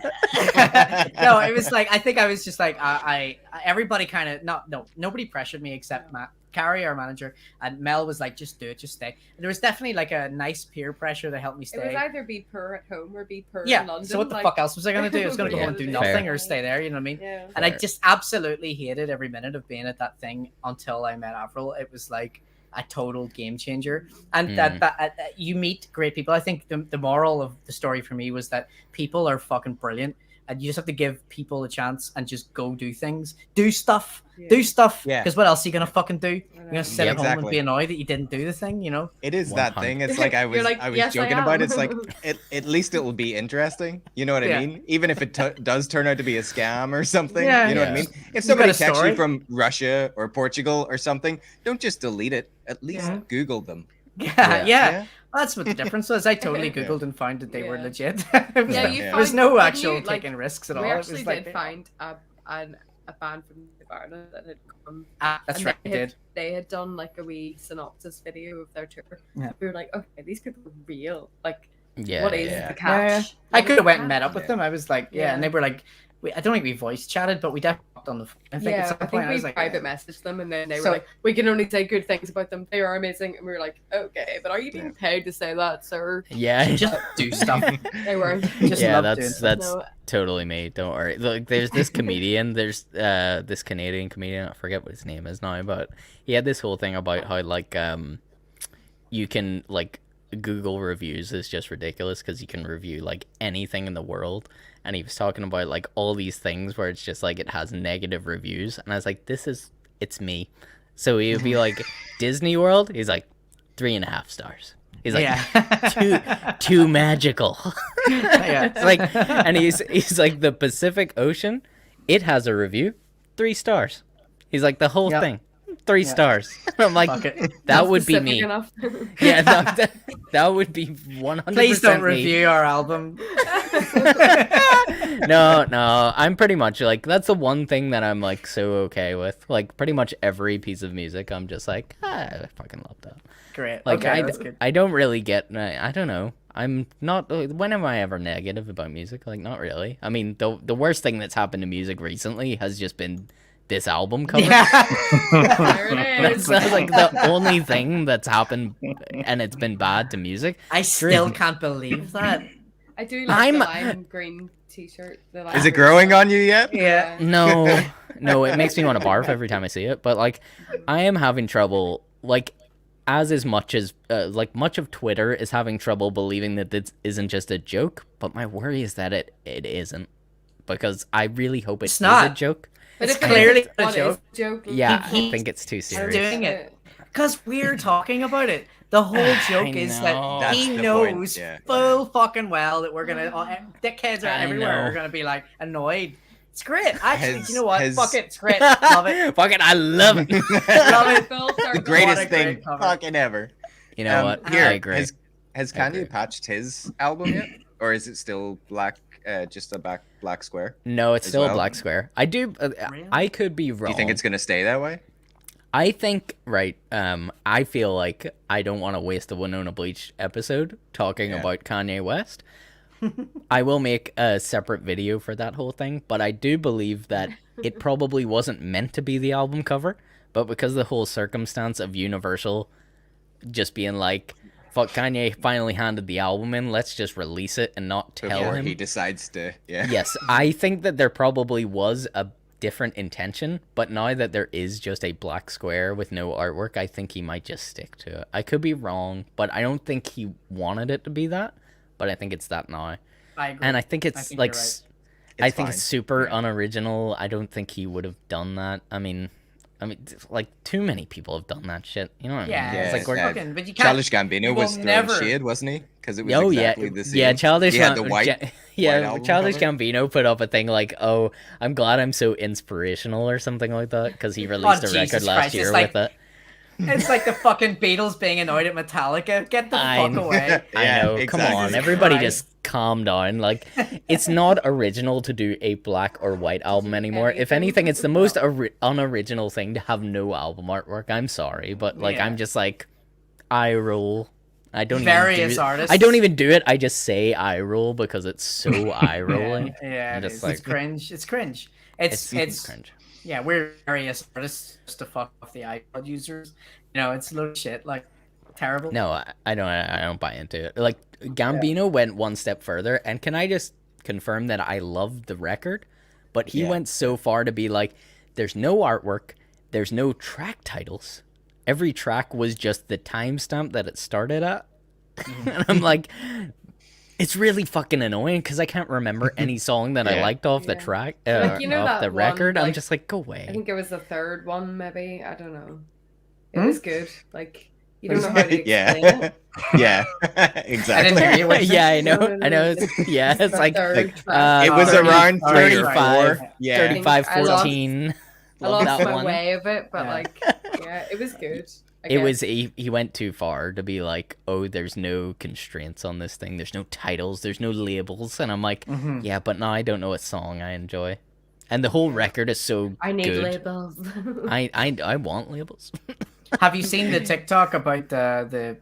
No, it was like I think I was just like I everybody kind of nobody pressured me except Matt. Carrie, our manager, and Mel was like, just do it, just stay. And there was definitely like a nice peer pressure to help me stay. It was either be poor at home or be poor yeah. in London. So what the fuck else was I going to do? I was going to go home and do nothing or stay there, you know what I mean? Yeah. And I just absolutely hated every minute of being at that thing until I met Avril. It was like a total game changer. And that you meet great people. I think the moral of the story for me was that people are fucking brilliant. And you just have to give people a chance and just go do things. Do stuff. Yeah. Do stuff. Yeah. Because what else are you going to fucking do? You're going to sit Yeah, at home and exactly. be annoyed that you didn't do the thing, you know? It is that thing. It's like I was You're like, I was "Yes, I joking about it. am." It's like at least it will be interesting. You know what Yeah. I mean? Even if it does turn out to be a scam or something. Yeah. You know what I Yeah. mean? If got somebody a texts story. you from Russia or Portugal or something, don't just delete it. At least Yeah. Google them. Yeah. Well, that's what the difference was. I totally Googled and found that they were Yeah. legit. It was Yeah, like- you there was find- no didn't actual you, like, taking risks at all. We It actually was like, did find a band from Ireland that had come. that's and right, we did. They had done like a wee synopsis video of their tour. Yeah. We were like, okay, these people are real. Like, Yeah, what is yeah. the catch? I What could is have went the and met catch? up with them. I was like, yeah, Yeah. and they were like, I don't think we voice chatted, but we definitely talked on the phone. I think at some I point think I we was like, private messaged them, and then they were So- like, "We can only say good things about them. They are amazing." And we were like, "Okay, but are you being paid to say that, sir?" Yeah. just do stuff. They weren't. Just yeah, love doing that's No. totally me. Don't worry. Look, there's this comedian. There's this Canadian comedian. I forget what his name is now, but he had this whole thing about how like you can like Google reviews is just ridiculous because you can review like anything in the world. And he was talking about like all these things where it's just like it has negative reviews, and I was like, it's me. So he would be like Disney World. He's like 3.5 stars. He's like too magical. Yeah. It's like, and he's like the Pacific Ocean. It has a review, 3 stars. He's like the whole Yep. thing, 3 stars. And I'm like, Fuck it. that would be Specific me. enough. Yeah, that would be 100%. Please don't me. review our album. No, I'm pretty much like that's the one thing that I'm like so okay with. Like pretty much every piece of music, I'm just like, I fucking love that. Great. Like Okay, that's good. I don't really get. I don't know. I'm not. When am I ever negative about music? Like not really. I mean, the worst thing that's happened to music recently has just been this album cover. There it is. That's like the only thing that's happened, and it's been bad to music. I still can't believe that. I do like the lime green t-shirt. The lime Is it green growing one. on you yet? Yeah. No, it makes me want to barf every time I see it. But like, I am having trouble. Like, as much as like much of Twitter is having trouble believing that this isn't just a joke. But my worry is that it isn't, because I really hope it's not. a joke. But It's if it clearly is, a what joke. is the joke? Yeah, He- I think it's too He's serious. doing it because we're talking about it. The whole joke is know. that he That's the knows point, yeah. full fucking well that we're gonna dickheads are I everywhere. know. We're gonna be like annoyed. It's great. Actually, Has- you know what? has- Fuck it. It's great. Love it. Fuck it, I love it. Love it. Full circle. The greatest What a thing great cover. fucking ever. You know what? Here, I agree. Has I Kanye agree. patched his album yet, or is it still black? Just a black square? No, it's as still a well? black square. I do. I could be wrong. Do you think it's gonna stay that way? I think right. I feel like I don't want to waste a Wynona Bleach episode talking Yeah. about Kanye West. I will make a separate video for that whole thing, but I do believe that it probably wasn't meant to be the album cover, but because of the whole circumstance of Universal just being like, "Fuck, Kanye finally handed the album in. Let's just release it and not tell Before him." he decides to, yeah. Yes, I think that there probably was a different intention, but now that there is just a black square with no artwork, I think he might just stick to it. I could be wrong, but I don't think he wanted it to be that, but I think it's that now. I agree. And I think it's think like you're right. I It's think fine. it's super unoriginal. I don't think he would have done that. I mean, like too many people have done that shit. You know what I mean? Yeah, It's like we're fucking, but you can't. Childish Gambino you was will throwing never- shade, wasn't he? Because it was Oh exactly yeah, the same. yeah. Childish, He had the white. yeah. album Childish cover. Gambino put up a thing like, "Oh, I'm glad I'm so inspirational" or something like that, because he released a Jesus record last Christ, year it's like- with it. It's like the fucking Beatles being annoyed at Metallica. Get the I fuck know. away. I Yeah, know. Come exactly. on, everybody Christ. just calm down. Like, it's not original to do a black or white album anymore. If anything, it's the most unoriginal thing to have no album artwork. I'm sorry, but like, I'm just like, eye roll. I don't Various even do artists. I don't even do it. I just say eye roll because it's so eye rolling. Yeah, it is. Like, it's cringe. It's cringe. It's cringe. Yeah, we're various artists just to fuck off the iPod users. You know, it's a little shit. Like, terrible. No, I don't buy into it. Like, Gambino went one step further, and can I just confirm that I loved the record, but he went so far to be like, there's no artwork, there's no track titles. Every track was just the timestamp that it started at. And I'm like, it's really fucking annoying because I can't remember any song that I liked off the track, like, you know, off the that record. one, I'm like, just like, go away. I think it was the third one, maybe. I don't know. It was good. Like, you don't know how to explain it. Yeah, exactly. I know. It's like it was around 35, 35, 14. I lost that my one. way of it, but like, yeah, it was good. It was he went too far to be like, oh, there's no constraints on this thing. There's no titles. There's no labels. And I'm like, yeah, but now I don't know what song I enjoy. And the whole record is so I need good. labels. I want labels. Have you seen the TikTok about the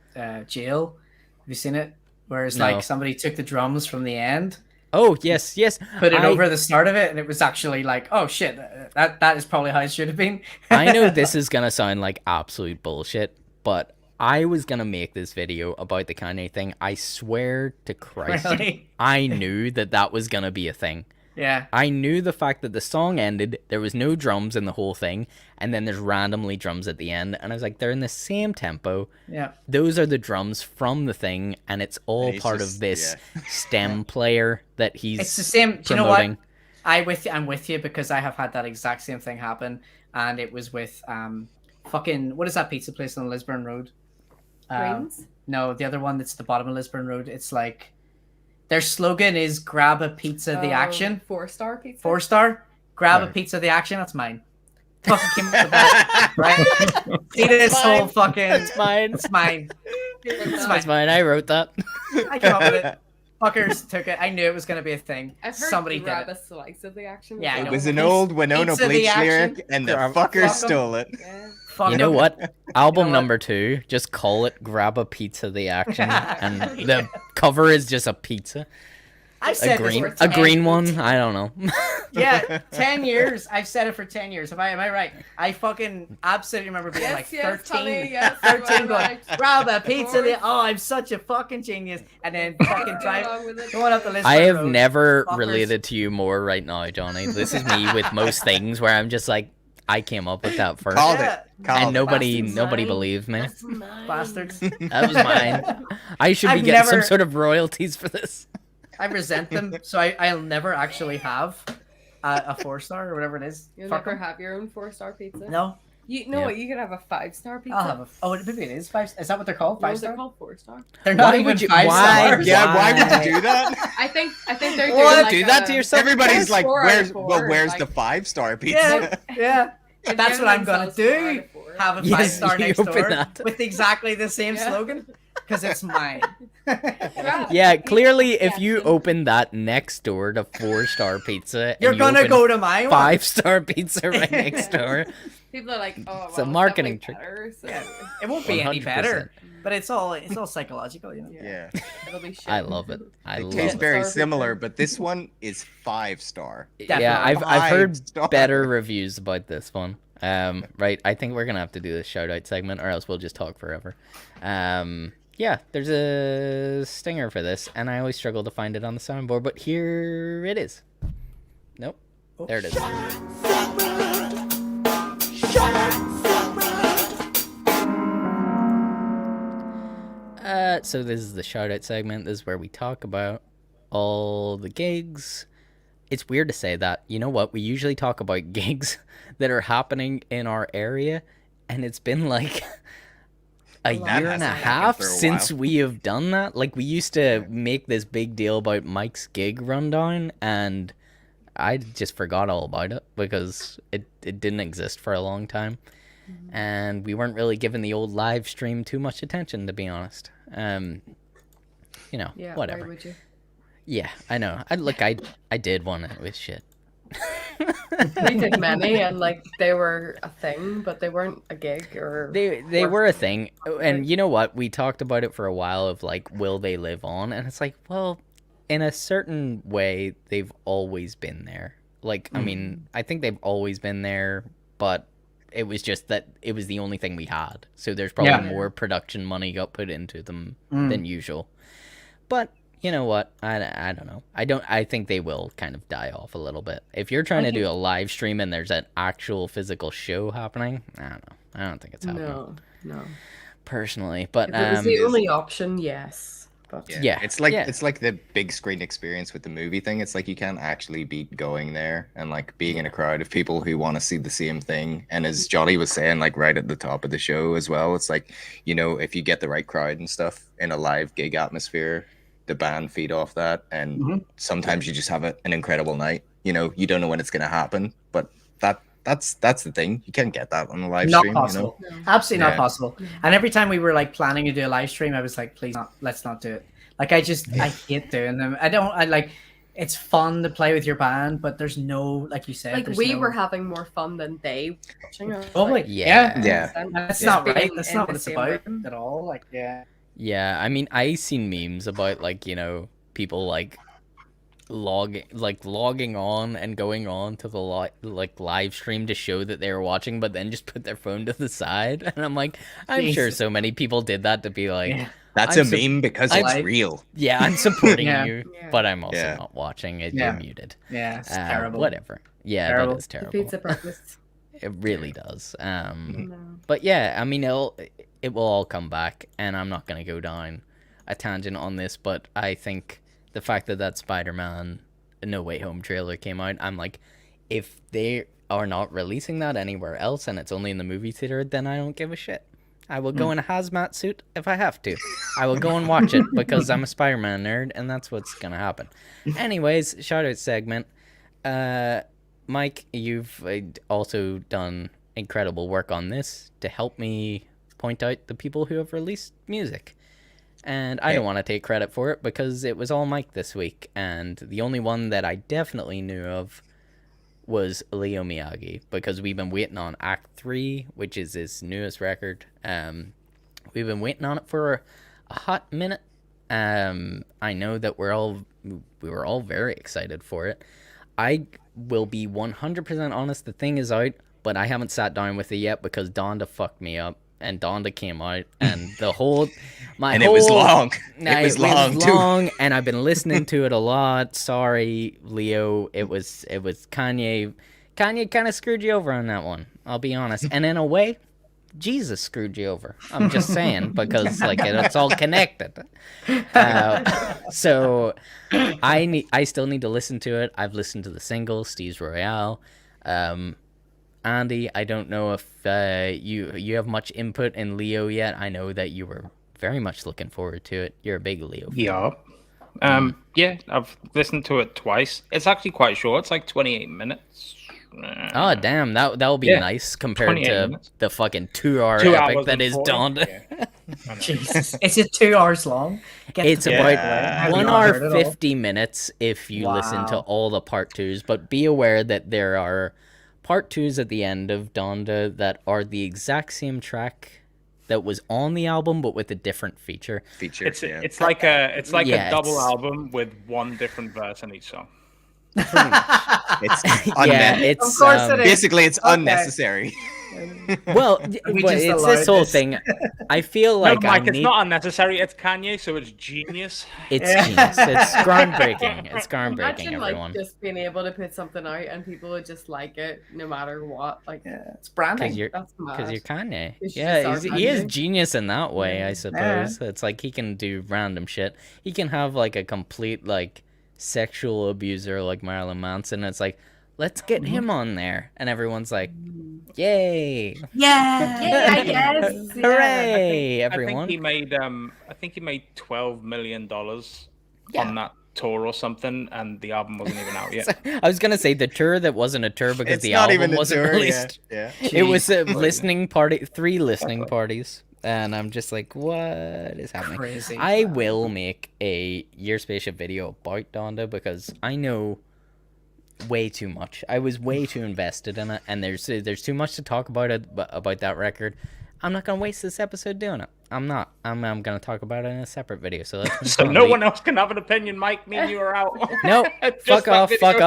jail? Have you seen it? Where it's like somebody took the drums from the end. Oh, yes. Put it over the start of it, and it was actually like, oh shit, that is probably how it should have been. I know this is gonna sound like absolute bullshit, but I was gonna make this video about the Kanye thing. I swear to Christ, Really? I knew that was gonna be a thing. Yeah. I knew the fact that the song ended, there was no drums in the whole thing, and then there's randomly drums at the end, and I was like, they're in the same tempo. Yeah. Those are the drums from the thing, and it's all part of this stem player that he's It's the same. promoting. Do you know what? I'm with you because I have had that exact same thing happen, and it was with fucking what is that pizza place on Lisburn Road? Greens? No, the other one that's the bottom of Lisburn Road. It's like their slogan is "Grab a pizza, the action." 4-star pizza. 4-star. Grab a pizza, the action. That's mine. Fucking came up with that, right? See this whole fucking. It's mine. It's mine. It's mine. I wrote that. I came up with it. Fuckers took it. I knew it was going to be a thing. I've heard Somebody did grab it. a slice of the action. Yeah, I It know. was an old Wynona Pizza the Bleach action. lyric, and the fuckers stole it. Yeah. Fuck You know them. what? Album You know what? number 2, just call it "Grab a Pizza, the action," and the cover is just a pizza. I've said this for A 10 green one? I don't know. Yeah, 10 years. I've said it for 10 years. Am I right? I fucking absolutely remember being like 13. Honey, yes, 13 you are going, right. grab a pizza. course. Oh, I'm such a fucking genius. And then fucking along with it. going up the list. I have never Fuckers. related to you more right now, Johnny. This is me with most things where I'm just like, I came up with that first. Called Yeah. it. Called And nobody Bastards. believes me. Bastards. That was mine. I should be I've getting some never- sort of royalties for this. I resent them, so I'll never actually have a 4-star or whatever it is. You'll Fuck never 'em. have your own 4-star pizza. No. You know Yeah. what? You could have a 5-star pizza. I'll have a. Oh, maybe it is 5. Is that what they're called? No, 5 they're star? called 4-star. They're not Why even would you- 5 why? stars. Yeah, why would you do that? I think they're doing What? like Do that a- to yourself? Everybody's like, 4 out of where's 4, where's like- the 5-star pizza? Yeah, yeah. They're That's giving what I'm gonna themselves 4 out do. of 4. Have a Yes, 5-star you next open door that. with exactly the same Yeah. slogan because it's mine. Yeah, clearly, if you open that next door to 4-star pizza, You're and you gonna open go to my one. 5-star pizza right next door. People are like, oh, It's a well, marketing definitely trick. better, so It won't be any 100%. better, but it's all psychological, you know. Yeah. it'll be shit. I love it. I They love taste it. very Star similar, pizza. but this one is 5-star. Yeah, I've heard 5-star. better reviews about this one. Right, I think we're gonna have to do this shout out segment, or else we'll just talk forever. Yeah, there's a stinger for this, and I always struggle to find it on the soundboard, but here it is. Nope, there it is. So this is the shout out segment. This is where we talk about all the gigs. It's weird to say that. You know what? We usually talk about gigs that are happening in our area, and it's been like a year and a hasn't happened half for a since while. we have done that. Like, we used to make this big deal about Mike's gig rundown, and I just forgot all about it because it didn't exist for a long time. And we weren't really giving the old live stream too much attention, to be honest. You know, Yeah, whatever. Why would you? Yeah, I know. I did one that was shit. We did many, and like they were a thing, but they weren't a gig or. They were a thing, and you know what? We talked about it for a while of like, will they live on? And it's like, well, in a certain way, they've always been there. Like, I mean, I think they've always been there, but it was just that it was the only thing we had. So there's probably more production money got put into them than usual. But you know what? I don't know. I think they will kind of die off a little bit. If you're trying to do a live stream and there's an actual physical show happening, I don't know. I don't think it's happening. No. Personally, but If it was the only option, yes. But yeah, it's like the big screen experience with the movie thing. It's like you can't actually beat going there and like being in a crowd of people who want to see the same thing. And as Johnny was saying, like right at the top of the show as well, it's like, you know, if you get the right crowd and stuff in a live gig atmosphere, the band feed off that, and sometimes you just have an incredible night. You know, you don't know when it's going to happen, but that's the thing. You can't get that on a live stream. Possible. You know? Absolutely not possible. And every time we were like planning to do a live stream, I was like, please, let's not do it. Like I hate doing them. I like. It's fun to play with your band, but there's no, like you said, like we were having more fun than they watching us. Oh, like, yeah. That's not right. Being That's in not the what it's same about room. at all. Like, Yeah, I mean, I seen memes about like, you know, people like logging on and going on to the live stream to show that they were watching, but then just put their phone to the side. And I'm like, I'm sure so many people did that to be like, that's a meme because it's real. Yeah, I'm supporting you, but I'm also not watching it. You're muted. Yeah, it's terrible. Whatever. Yeah, terrible. that is terrible. Defeats the purpose. It really does. But yeah, I mean, it will all come back, and I'm not gonna go down a tangent on this, but I think the fact that Spider-Man No Way Home trailer came out, I'm like, if they are not releasing that anywhere else and it's only in the movie theater, then I don't give a shit. I will go in a hazmat suit if I have to. I will go and watch it because I'm a Spider-Man nerd, and that's what's gonna happen. Anyways, shout out segment. Mike, you've also done incredible work on this to help me point out the people who have released music. And I don't want to take credit for it because it was all Mike this week. And the only one that I definitely knew of was Leo Miyagi, because we've been waiting on Act 3, which is his newest record. We've been waiting on it for a hot minute. I know that we were all very excited for it. I will be 100% honest, the thing is out, but I haven't sat down with it yet because Donda fucked me up. And Donda came out, and it was long. It was long, and I've been listening to it a lot. Sorry, Leo. It was Kanye. Kanye kind of screwed you over on that one. I'll be honest. And in a way, Jesus screwed you over. I'm just saying, because like it's all connected. So I still need to listen to it. I've listened to the single, Steve's Royale. Andy, I don't know if you have much input in Leo yet. I know that you were very much looking forward to it. You're a big Leo fan. Yeah. Yeah, I've listened to it twice. It's actually quite short. It's like 28 minutes. Oh, damn. That'll be nice compared to minutes. The fucking 2-hour epic that is Donda. Yeah. Jesus. Is it 2 hours long? It's about 1 hour 50 minutes if you listen to all the part 2s, but be aware that there are part 2s at the end of Donda that are the exact same track that was on the album, but with a different feature. It's like a double album with one different verse in each song. It's Of course it is. basically it's unnecessary. Well, but it's this whole thing. I feel like Mike, it's not unnecessary. It's Kanye, so it's genius. It's genius. It's groundbreaking. It's groundbreaking, Imagine, everyone. like, just being able to put something out and people would just like it no matter what. Like, it's branding. That's mad. Because you're Kanye. It's Yeah, just he is Kanye. genius in that way, I suppose. It's like he can do random shit. He can have like a complete like sexual abuser like Marilyn Manson. It's like, let's get him on there, and everyone's like, yay, Yeah, yes. hooray, I everyone. think he made $12 million on that tour or something, and the album wasn't even out yet. I was gonna say the tour that wasn't a tour because It's the not album even a wasn't tour, released. yeah. It was a listening party, 3 listening parties. and I'm just like, what is happening? Crazy. I will make a Year Spaceship video about Donda because I know way too much. I was way too invested in it, and there's too much to talk about that record. I'm not gonna waste this episode doing it. I'm not. I'm gonna talk about it in a separate video. So so no one else can have an opinion, Mike. Me and you are out. No, fuck off. Like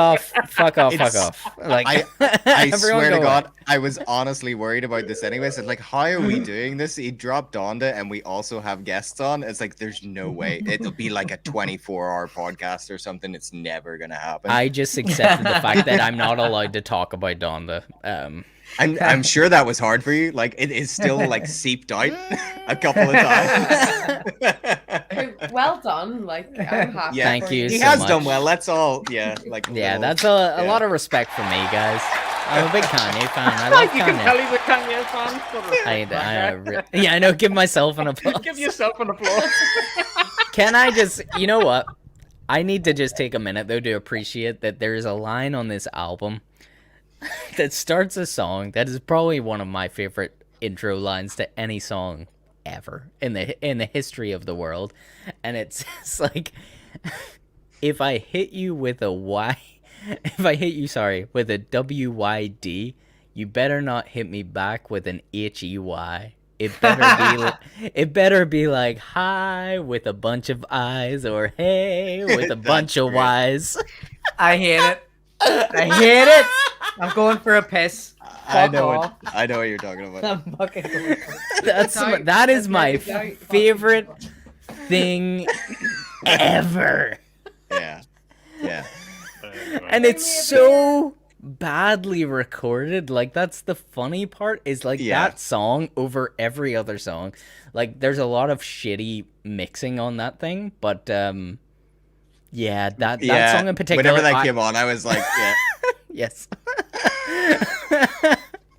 I swear to God, I was honestly worried about this anyway. So like, how are we doing this? He dropped Donda, and we also have guests on. It's like there's no way it'll be like a 24-hour podcast or something. It's never gonna happen. I just accepted the fact that I'm not allowed to talk about Donda. I'm sure that was hard for you. Like it is still like seeped out a couple of times. Well done. Like I'm happy. Yeah, thank you. He so has much. done well. Let's all like that's a lot of respect for me, guys. I'm a big Kanye fan. I love You Kanye. can tell he's a Kanye fan. I know. Give myself an applause. Give yourself an applause. Can I just, you know what? I need to just take a minute though to appreciate that there is a line on this album that starts a song that is probably one of my favorite intro lines to any song ever in the history of the world, and it's like, if I hit you with a WYD, you better not hit me back with an HEY. It better be like hi with a bunch of eyes, or hey with a bunch of Ys. I hate it. I hate it. I'm going for a piss. I know what you're talking about. I'm fucking going for it. That is my favorite thing ever. Yeah. And it's so badly recorded. Like, that's the funny part, is like that song over every other song. Like, there's a lot of shitty mixing on that thing, but that song in particular, whenever that came on, I was like, yeah. Yes.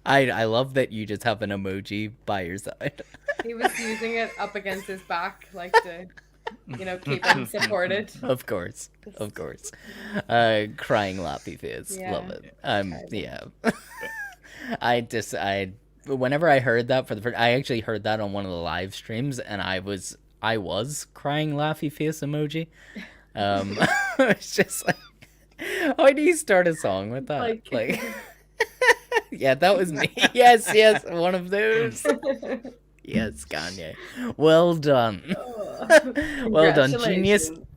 I love that you just have an emoji by your side. He was using it up against his back, like to, keep him supported. Of course. Crying lappy face. Yeah. Love it. Whenever I heard that for the first, I actually heard that on one of the live streams, and I was crying laughy face emoji. It's just like, how do you start a song with that? Like yeah, that was me. Yes, one of those. Yes, Kanye. Well done. Well done.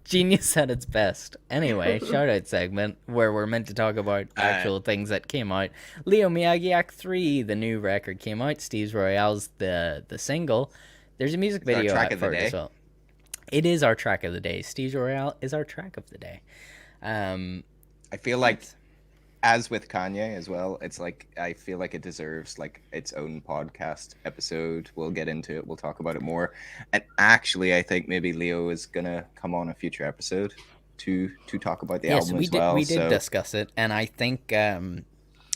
Genius at its best. Anyway, shout out segment where we're meant to talk about actual things that came out. Leo Miyagi Act 3, the new record came out. Steve's Royale's the single. There's a music video out for it as well. It is our track of the day. Steve's Royale is our track of the day. I feel like, as with Kanye as well, it's like, I feel like it deserves like its own podcast episode. We'll get into it. We'll talk about it more. And actually, I think maybe Leo is gonna come on a future episode to talk about the album as well. We did discuss it, and I think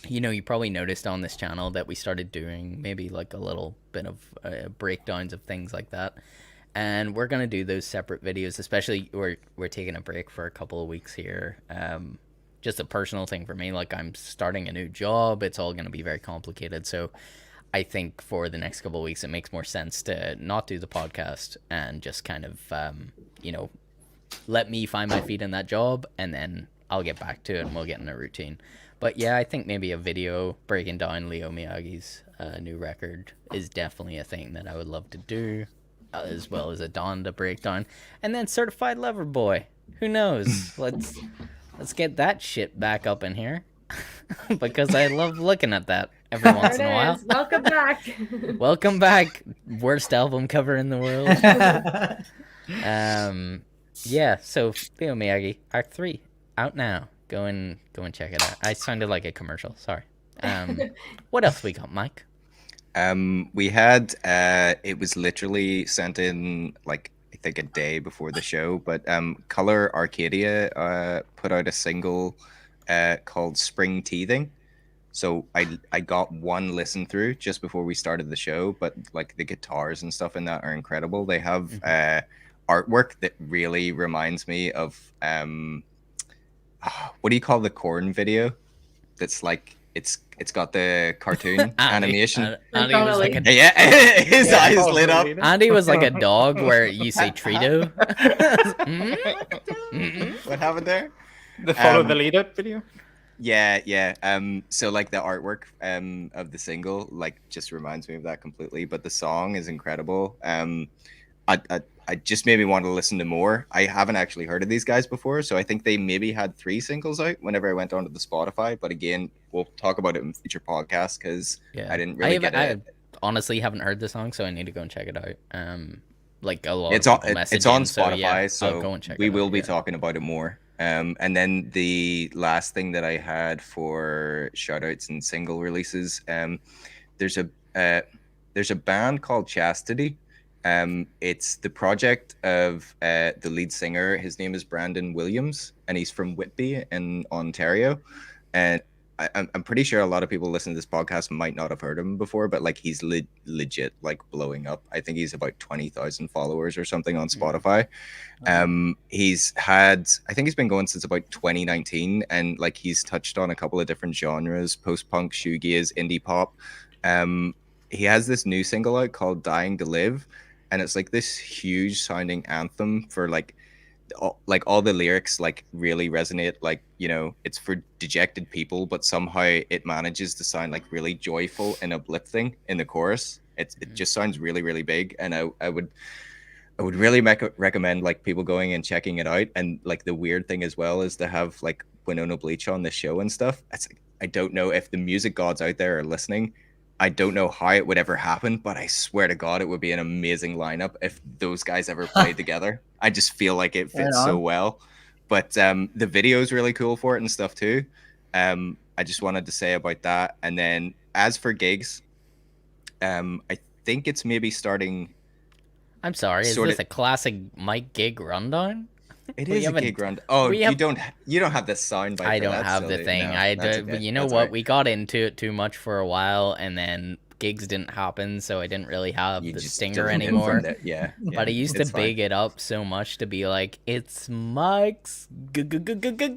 you probably noticed on this channel that we started doing maybe like a little bit of breakdowns of things like that. And we're gonna do those separate videos, especially we're taking a break for a couple of weeks here. Just a personal thing for me, like I'm starting a new job. It's all gonna be very complicated. So I think for the next couple of weeks, it makes more sense to not do the podcast and just kind of, let me find my feet in that job, and then I'll get back to it and we'll get in a routine. But yeah, I think maybe a video breaking down Leo Miyagi's new record is definitely a thing that I would love to do. As well as a Donda breakdown, and then Certified Lover Boy. Who knows? Let's get that shit back up in here, because I love looking at that every once in a while. Welcome back. Welcome back. Worst album cover in the world. Yeah. So Leo Miyagi Act 3 out now. Go and check it out. I sounded like a commercial. Sorry. What else we got, Mike? We had it was literally sent in like I think a day before the show, but Color Arcadia put out a single called Spring Teething. So I got one listen through just before we started the show, but like the guitars and stuff in that are incredible. They have artwork that really reminds me of what do you call the Korn video? That's like it's It's got the cartoon animation. Andy was like a, his eyes lit up. Andy was like a dog where you say Trito. What happened there? The follow the leader video. Yeah. So like the artwork of the single like just reminds me of that completely. But the song is incredible. I just made me want to listen to more. I haven't actually heard of these guys before, so I think they maybe had 3 singles out whenever I went onto the Spotify. But again, we'll talk about it in future podcasts because I didn't really get it. I honestly haven't heard the song, so I need to go and check it out. Like a lot it's of on people it's on message in, Spotify, so I'll go and check we it out, will be talking about it more. And then the last thing that I had for shoutouts and single releases, there's a band called Chastity. It's the project of the lead singer. His name is Brandon Williams, and he's from Whitby in Ontario. And I'm pretty sure a lot of people listening to this podcast might not have heard of him before, but like he's legit like blowing up. I think he's about 20,000 followers or something on Spotify. I think he's been going since about 2019, and like he's touched on a couple of different genres: post-punk, shoegaze, indie pop. He has this new single out called "Dying to Live," and it's like this huge sounding anthem for like all the lyrics like really resonate, like, you know, it's for dejected people, but somehow it manages to sound like really joyful and uplifting in the chorus. It just sounds really, really big, and I would really recommend like people going and checking it out. And like the weird thing as well is to have like Wynona Bleach on the show and stuff. It's like, I don't know if the music gods out there are listening. I don't know how it would ever happen, but I swear to God, it would be an amazing lineup if those guys ever played together. I just feel like it fits so well. But the video is really cool for it and stuff too. I just wanted to say about that. And then as for gigs, I think it's maybe starting. I'm sorry, is this a classic Mike gig rundown? It is a gig rundown. Oh, you don't have the sound bite. I don't have the thing. No, you know what? Right. We got into it too much for a while, and then gigs didn't happen, so I didn't really have the stinger anymore. Yeah. But I used to big it up so much to be like, it's Mike's gig.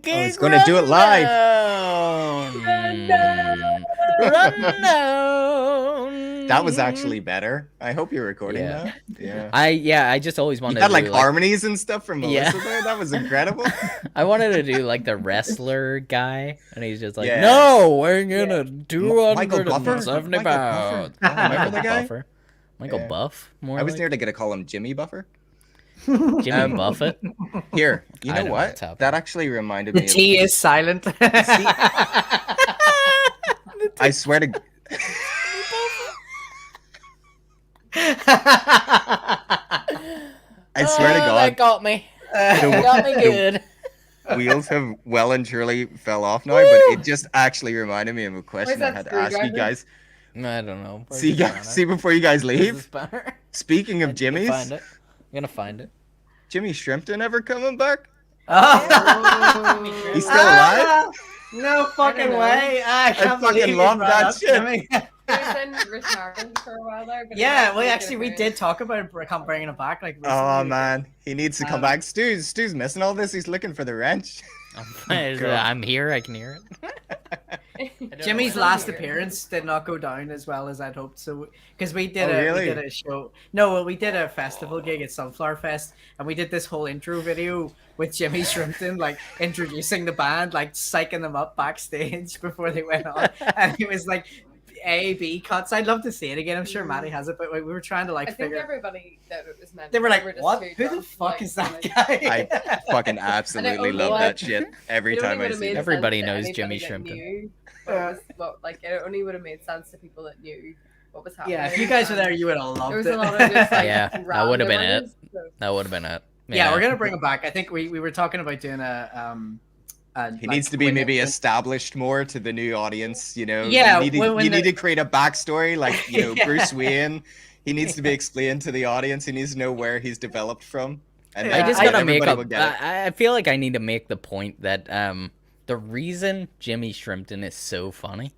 He's gonna do it live. Rundown. That was actually better. I hope you're recording that. Yeah. I just always wanted to had like do, harmonies and stuff from Melissa there. That was incredible. I wanted to do like the wrestler guy, and he's just like, no, we're gonna 270 pounds. Remember the guy? Buffer. Michael Buff. I was near to get to call him Jimmy Buffer. Jimmy Buffett. Here, you know what? That actually reminded me. The T is silent. I swear to. I swear to God. That got me. Got me good. Wheels have well and truly fell off now, but it just actually reminded me of a question I had to ask you guys. I don't know. See before you guys leave. Speaking of Jimmy's, I'm gonna find it. Jimmy Shrimpton ever coming back? Oh. He's still alive? No fucking way! I fucking love that shit. He was in retirement for a while there. But yeah, we did talk about bringing it back. Like, recently. Oh man, he needs to come back. Stu's missing all this. He's looking for the wrench. I'm here. I can hear it. Jimmy's last appearance did not go down as well as I'd hoped. So, because we did a show. No, we did a festival gig at Sunflower Fest, and we did this whole intro video with Jimmy Shrimpton, like introducing the band, like psyching them up backstage before they went on, and it was like A/B cuts. I'd love to see it again. I'm sure Maddie has it, but we were trying to like figure. I think everybody that it was meant. They were like, "What? Who the fuck is that guy?" I fucking absolutely love that shit every time I see it. Everybody knows Jimmy Shrimpton. It only would have made sense to people that knew what was happening. Yeah, if you guys were there, you would have loved it. There was a lot of just like that would have been it. That would have been it. Yeah, we're gonna bring it back. I think we were talking about doing a he needs to be maybe established more to the new audience, you know. Yeah, you need to create a backstory, like, you know, Bruce Wayne. He needs to be explained to the audience. He needs to know where he's developed from. And I just gotta make up. I feel like I need to make the point that the reason Jimmy Shrimpton is so funny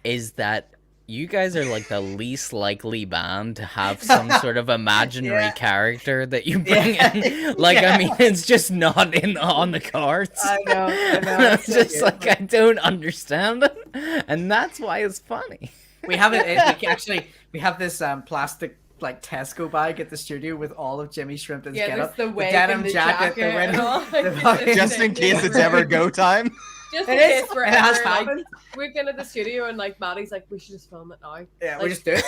is that you guys are like the least likely band to have some sort of imaginary character that you bring in. Like, I mean, it's just not on the cards. I know. It's just like, I don't understand it. And that's why it's funny. We have we have this plastic like Tesco bag at the studio with all of Jimmy Shrimpton's getup, the denim jacket, just in case it's ever go time. Just in case it has like, happened. we're going to the studio and like Maddie's like, we should just film it now. Yeah, like, we just do it.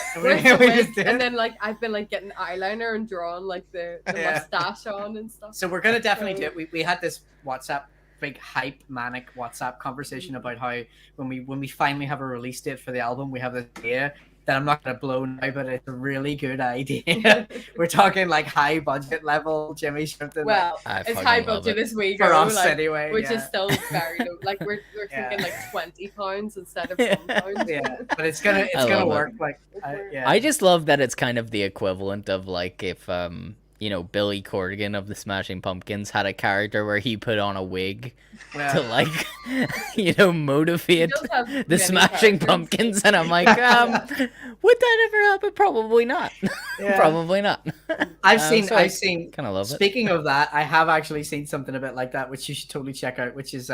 we just do it. And then like I've been like getting eyeliner and drawing like the mustache on and stuff. So we're gonna definitely do it. We had this big hype manic WhatsApp conversation about how when we finally have a release date for the album, we have this idea that I'm not gonna blow now, but it's a really good idea. We're talking like high budget level Jimmy Shrimpton. Well, it's high budget as we go for us like, anyway, which is still very low. Like we're thinking like £20 instead of £10. Yeah, but it's gonna work. Like, I just love that it's kind of the equivalent of like if Billy Corgan of the Smashing Pumpkins had a character where he put on a wig to like motivate the Smashing Pumpkins, and I'm like, would that ever happen? Probably not. Probably not. I've seen kind of love it. Speaking of that, I have actually seen something a bit like that, which you should totally check out, which is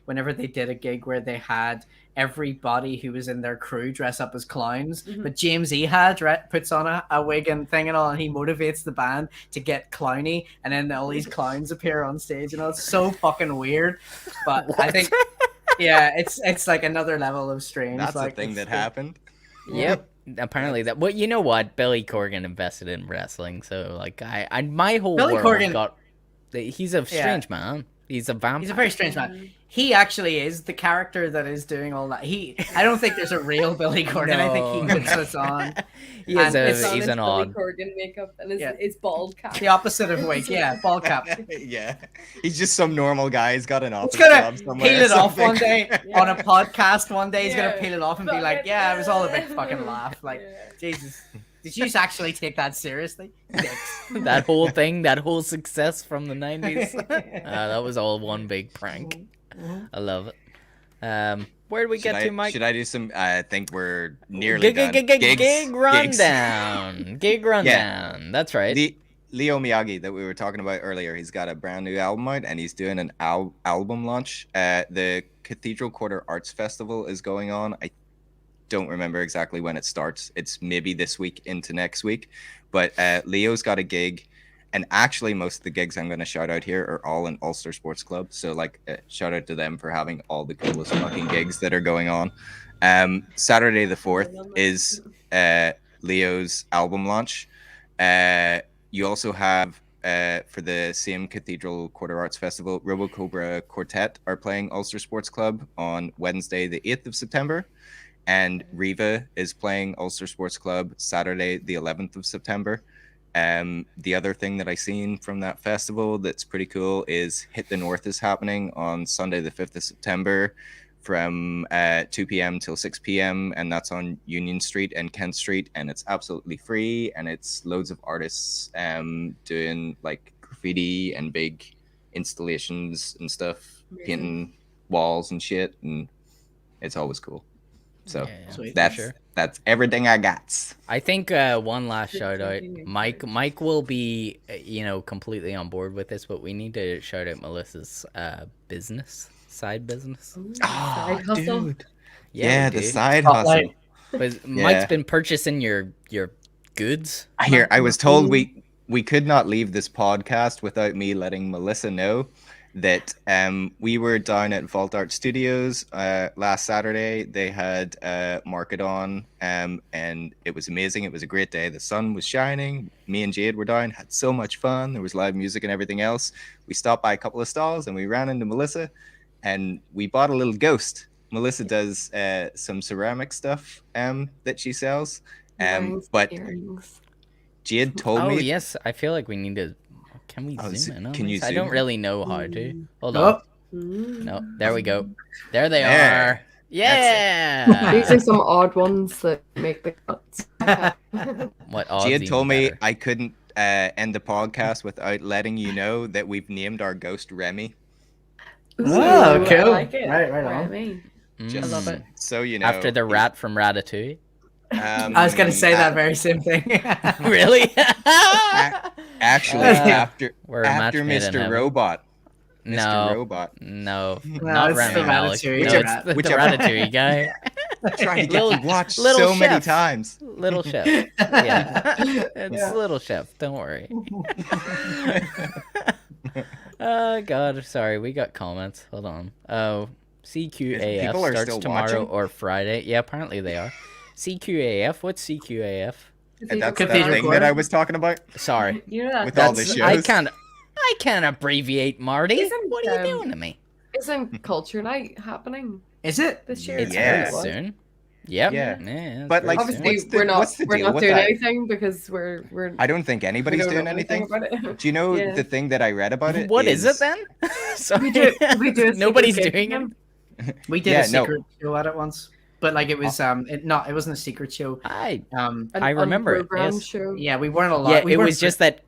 whenever they did a gig where they had everybody who was in their crew dress up as clowns, but James Ehad puts on a wig and thing and all, and he motivates the band to get clowny, and then all these clowns appear on stage, and it's so fucking weird. But I think it's like another level of strange. That's like, a thing that happened. Yep. Apparently that. Well, you know what? Billy Corgan invested in wrestling, so like my whole Billy world Corgan, he's a strange man. He's a vampire. He's a very strange man. He actually is the character that is doing all that. I don't think there's a real Billy Corgan. No. I think he puts this on. He's an Billy odd Corgan makeup and his bald cap. The opposite of wig, bald cap. Yeah, he's just some normal guy. He's got an office job somewhere. Peel it off one day on a podcast. One day he's gonna peel it off and be like, "Yeah, it was all a big fucking laugh." Like, Jesus. Did you actually take that seriously? That whole thing, that whole success from the 90s, that was all one big prank. I love it. Where did we get to, Mike? Should I do some? I think we're nearly done. Gig rundown. Gig rundown. Yeah. That's right. Leo Miyagi that we were talking about earlier, he's got a brand new album out, and he's doing an album launch. The Cathedral Quarter Arts Festival is going on. I don't remember exactly when it starts. It's maybe this week into next week, but Leo's got a gig, and actually most of the gigs I'm going to shout out here are all in Ulster Sports Club, so like shout out to them for having all the coolest fucking gigs that are going on. Saturday the 4th is Leo's album launch. You also have for the same Cathedral Quarter Arts Festival, Robo Cobra Quartet are playing Ulster Sports Club on Wednesday the 8th of September. And Riva is playing Ulster Sports Club Saturday, the 11th of September. The other thing that I seen from that festival that's pretty cool is Hit the North is happening on Sunday, the 5th of September from 2 p.m. till 6 p.m. And that's on Union Street and Kent Street. And it's absolutely free. And it's loads of artists doing like graffiti and big installations and stuff, painting walls and shit. And it's always cool. So that's everything I got. I think one last shout out. Mike will be completely on board with this, but we need to shout out Melissa's side business. Oh, dude. Yeah, the side hustle. But Mike's been purchasing your goods. I was told we could not leave this podcast without me letting Melissa know that we were down at Vault Art Studios last Saturday. They had Market on, and it was amazing. It was a great day. The sun was shining. Me and Jade were down, had so much fun. There was live music and everything else. We stopped by a couple of stalls, and we ran into Melissa, and we bought a little ghost. Melissa does some ceramic stuff that she sells, but earrings. Jade told me... Oh, yes. I feel like we need to... Can we zoom in on can this? you zoom I don't in? really know how to. Hold on. No, there we go. There they are. Yeah. These are some odd ones that make the cuts. What odds? Jade told me I couldn't end the podcast without letting you know that we've named our ghost Remy. Oh, cool. I like it. Right on. Remy. Just I love it. so you know. After the rat from Ratatouille. I was gonna say that very same thing. Really? Actually, after made in Mr. heaven. Robot. No, Mr. Robot. no, No, not it's Rami the Malek. Ratatouille. No, it's the Ratatouille guy. Trying to get you watched little so many chef. times. Little Chef. Yeah, it's Little Chef. Don't worry. Oh God, sorry, we got comments. Hold on. Oh, CQAF People are starts still tomorrow watching? or Friday. Yeah, apparently they are. CQAF. What's CQAF? And that's the Cathedral thing Quarter. that I was talking about Sorry, You know that with all the that's shows. I can't abbreviate, Marty. Isn't, What are you doing to me? isn't Culture Night happening Is it? this year? It's Yeah. very soon. Yep. Yeah. it's But, very like, soon. Obviously, what's the we're deal not with doing that? anything because we're I don't think we anybody's don't doing know anything. about it. Do you know Yeah. the thing that I read about it? What is it then? Sorry. We do a Nobody's secret doing game. it. We did Yeah, a secret show at it once, but like it was it wasn't a secret show. I An remember it, unprogrammed yes. show. Yeah, we weren't allowed. Yeah, we it weren't was just that.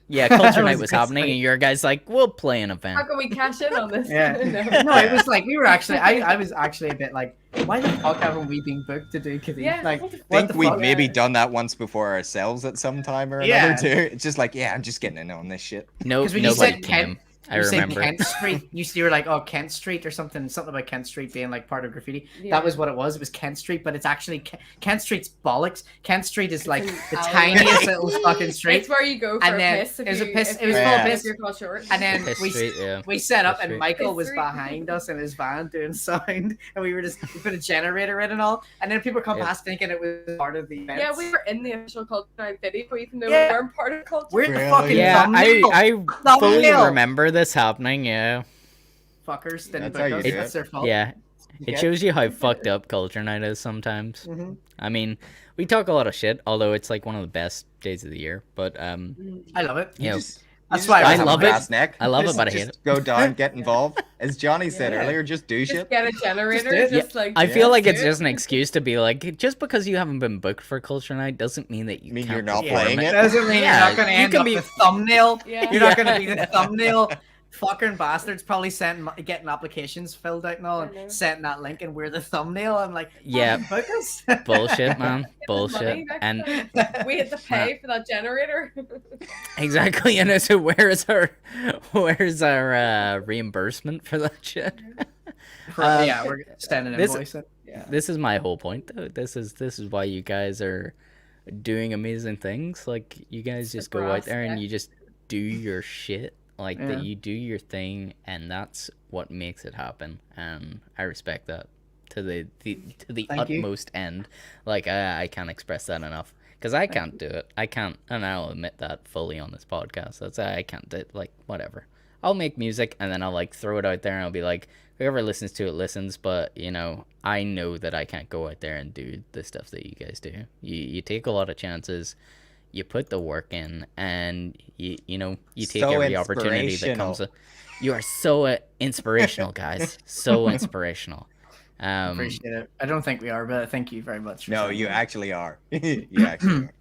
Yeah, Culture Night was was just happening, like- and your guys like, we'll play an event. How can we cash in on this? Yeah. No, it was like we were actually. I was actually a bit like, why the fuck haven't we been booked to do Cathedral? Yeah, Like, what the I what think the we've fuck? maybe done that once before ourselves at some time or Yeah. another too. It's just like, yeah, I'm just getting in on this shit. No, 'Cause when you nobody said came. Kent- I You said remember. Kent Street. You were like, oh, Kent Street or something about Kent Street being like part of graffiti. Yeah. That was what it was. It was Kent Street, but it's actually Kent Street's bollocks. Kent Street is like an the alley. tiniest little fucking street. It's where you go for And a then piss. If it was a you- piss- if it was you- full of if piss. you're caught short. And then Piss Street, yeah. we set up, Piss and Street. Michael Piss was Street. behind us in his van doing sound, and we put a generator in and all. And then people come Yeah. past thinking it was part of the event. Yeah, we were in the official Culture Night video, even though Yeah. we weren't part of Culture. We're the Really? fucking Yeah, thumbnail. I fully Thumbnail. remember this happening. Yeah, Fuckers didn't That's how book you us. do That's it. their fault. yeah. It Okay. shows you how fucked up Culture Night is sometimes. Mhm. I mean, we talk a lot of shit, although it's like one of the best days of the year. But I love it. you know, That's You why just I gotta love have a it. brass Neck. I love it, Just- but I hate just go down, get involved. As Johnny said Yeah. earlier, just do Just shit. get a generator, Just do it. just like. I feel Yeah. like it's do it. just an excuse to be like, just because you haven't been booked for Culture Night doesn't mean that you Mean can't you're not perform playing it? Doesn't mean Yeah, you're not going to you end can up be- the thumbnail. Yeah. You're not going to be the thumbnail. Fucking bastards probably getting applications filled out and all, I know. and sending that link, and we're the thumbnail. I'm like, Yeah. fucking book us. Bullshit, man. Money Bullshit. back. And We had to pay for that generator. exactly, and so where's our reimbursement for that shit? Yeah, we're sending an this- invoice. Yeah. This is my whole point, though. This is why you guys are doing amazing things. Like you guys just go out brass there and neck. you just do your shit. Like Yeah. that, you do your thing, and that's what makes it happen. And I respect that to the Thank you. utmost end. Like I can't express that enough because I can't do it. I can't, and I'll admit that fully on this podcast. That's I can't do it. Like whatever. I'll make music and then I'll like throw it out there and I'll be like, whoever listens to it listens. But you know, I know that I can't go out there and do the stuff that you guys do. You take a lot of chances. You put the work in, and you take So every opportunity that comes. inspirational. You are so inspirational, guys. So inspirational. Appreciate it. I don't think we are, but thank you very much. for No, saying you that. actually are. You actually are.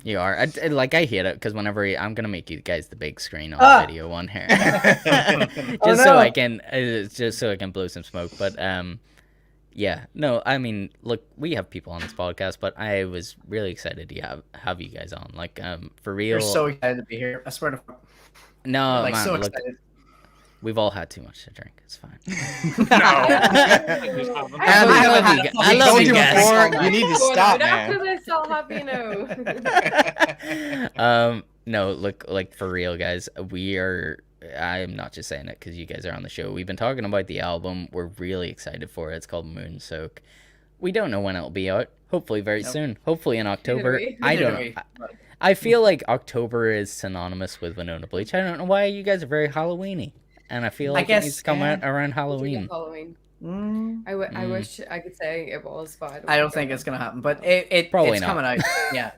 You are. I hate it because whenever I'm gonna make you guys the big screen on Ah! video one here, Oh, just so no. I can, just so I can blow some smoke. But yeah, no, I mean, look, we have people on this podcast, but I was really excited to have you guys on. Like, for real. We're so excited to be here. I swear to fuck. no, Like, man, so look, excited. we've all had too much to drink. It's fine. I love haven't you had guys. I a love fucking you Told guys. before, you need to Going stop, out after man. this, I'll have you know. No, look, like for real, guys. I'm not just saying it because you guys are on the show. We've been talking about the album. We're really excited for it. It's called Moonsoake. We don't know when it'll be out. Hopefully very soon. Hopefully in October. we. I Neither don't do know. we. I feel like October is synonymous with Wynona Bleach. I don't know why you guys are very Halloweeny. And I feel I like guess, it needs to come yeah. out around Halloween. Halloween. Mm, I wish I could say it was, but I don't think it's gonna happen, but it's Probably not. coming out. Yeah.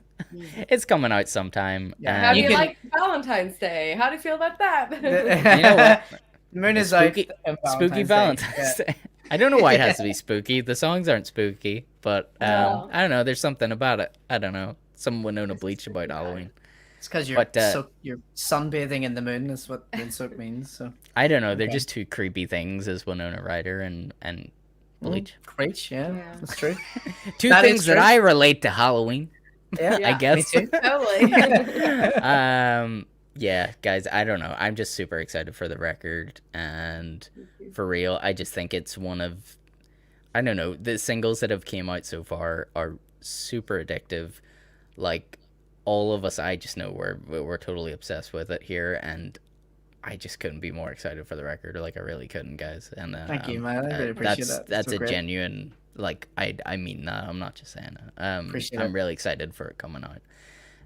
It's coming out sometime. Yeah. How do You you can- like Valentine's Day? How do you feel about that? You know what? Moon is Spooky- out. on Spooky Valentine's Day. I don't know why it has to be spooky. The songs aren't spooky, but No. I don't know. There's something about it. I don't know. Some Wynona Bleach about Halloween. It's because But, you're sunbathing in the moon is what moonsoak means. So I don't know. They're Okay. just two creepy things as Winona Ryder and Bleach. Bleach, yeah, that's true. Two That is things that true. I relate to Halloween. Yeah, I guess. Me too. Totally. Yeah, guys, I don't know. I'm just super excited for the record, and for real, I just think it's one of, I don't know, the singles that have came out so far are super addictive. Like, all of us, I just know we're totally obsessed with it here, and I just couldn't be more excited for the record. Like, I really couldn't, guys. And Thank you, man. I really appreciate that. That's so a great. genuine, like, I mean that. I'm not just saying it. Appreciate I'm it. really excited for it coming out,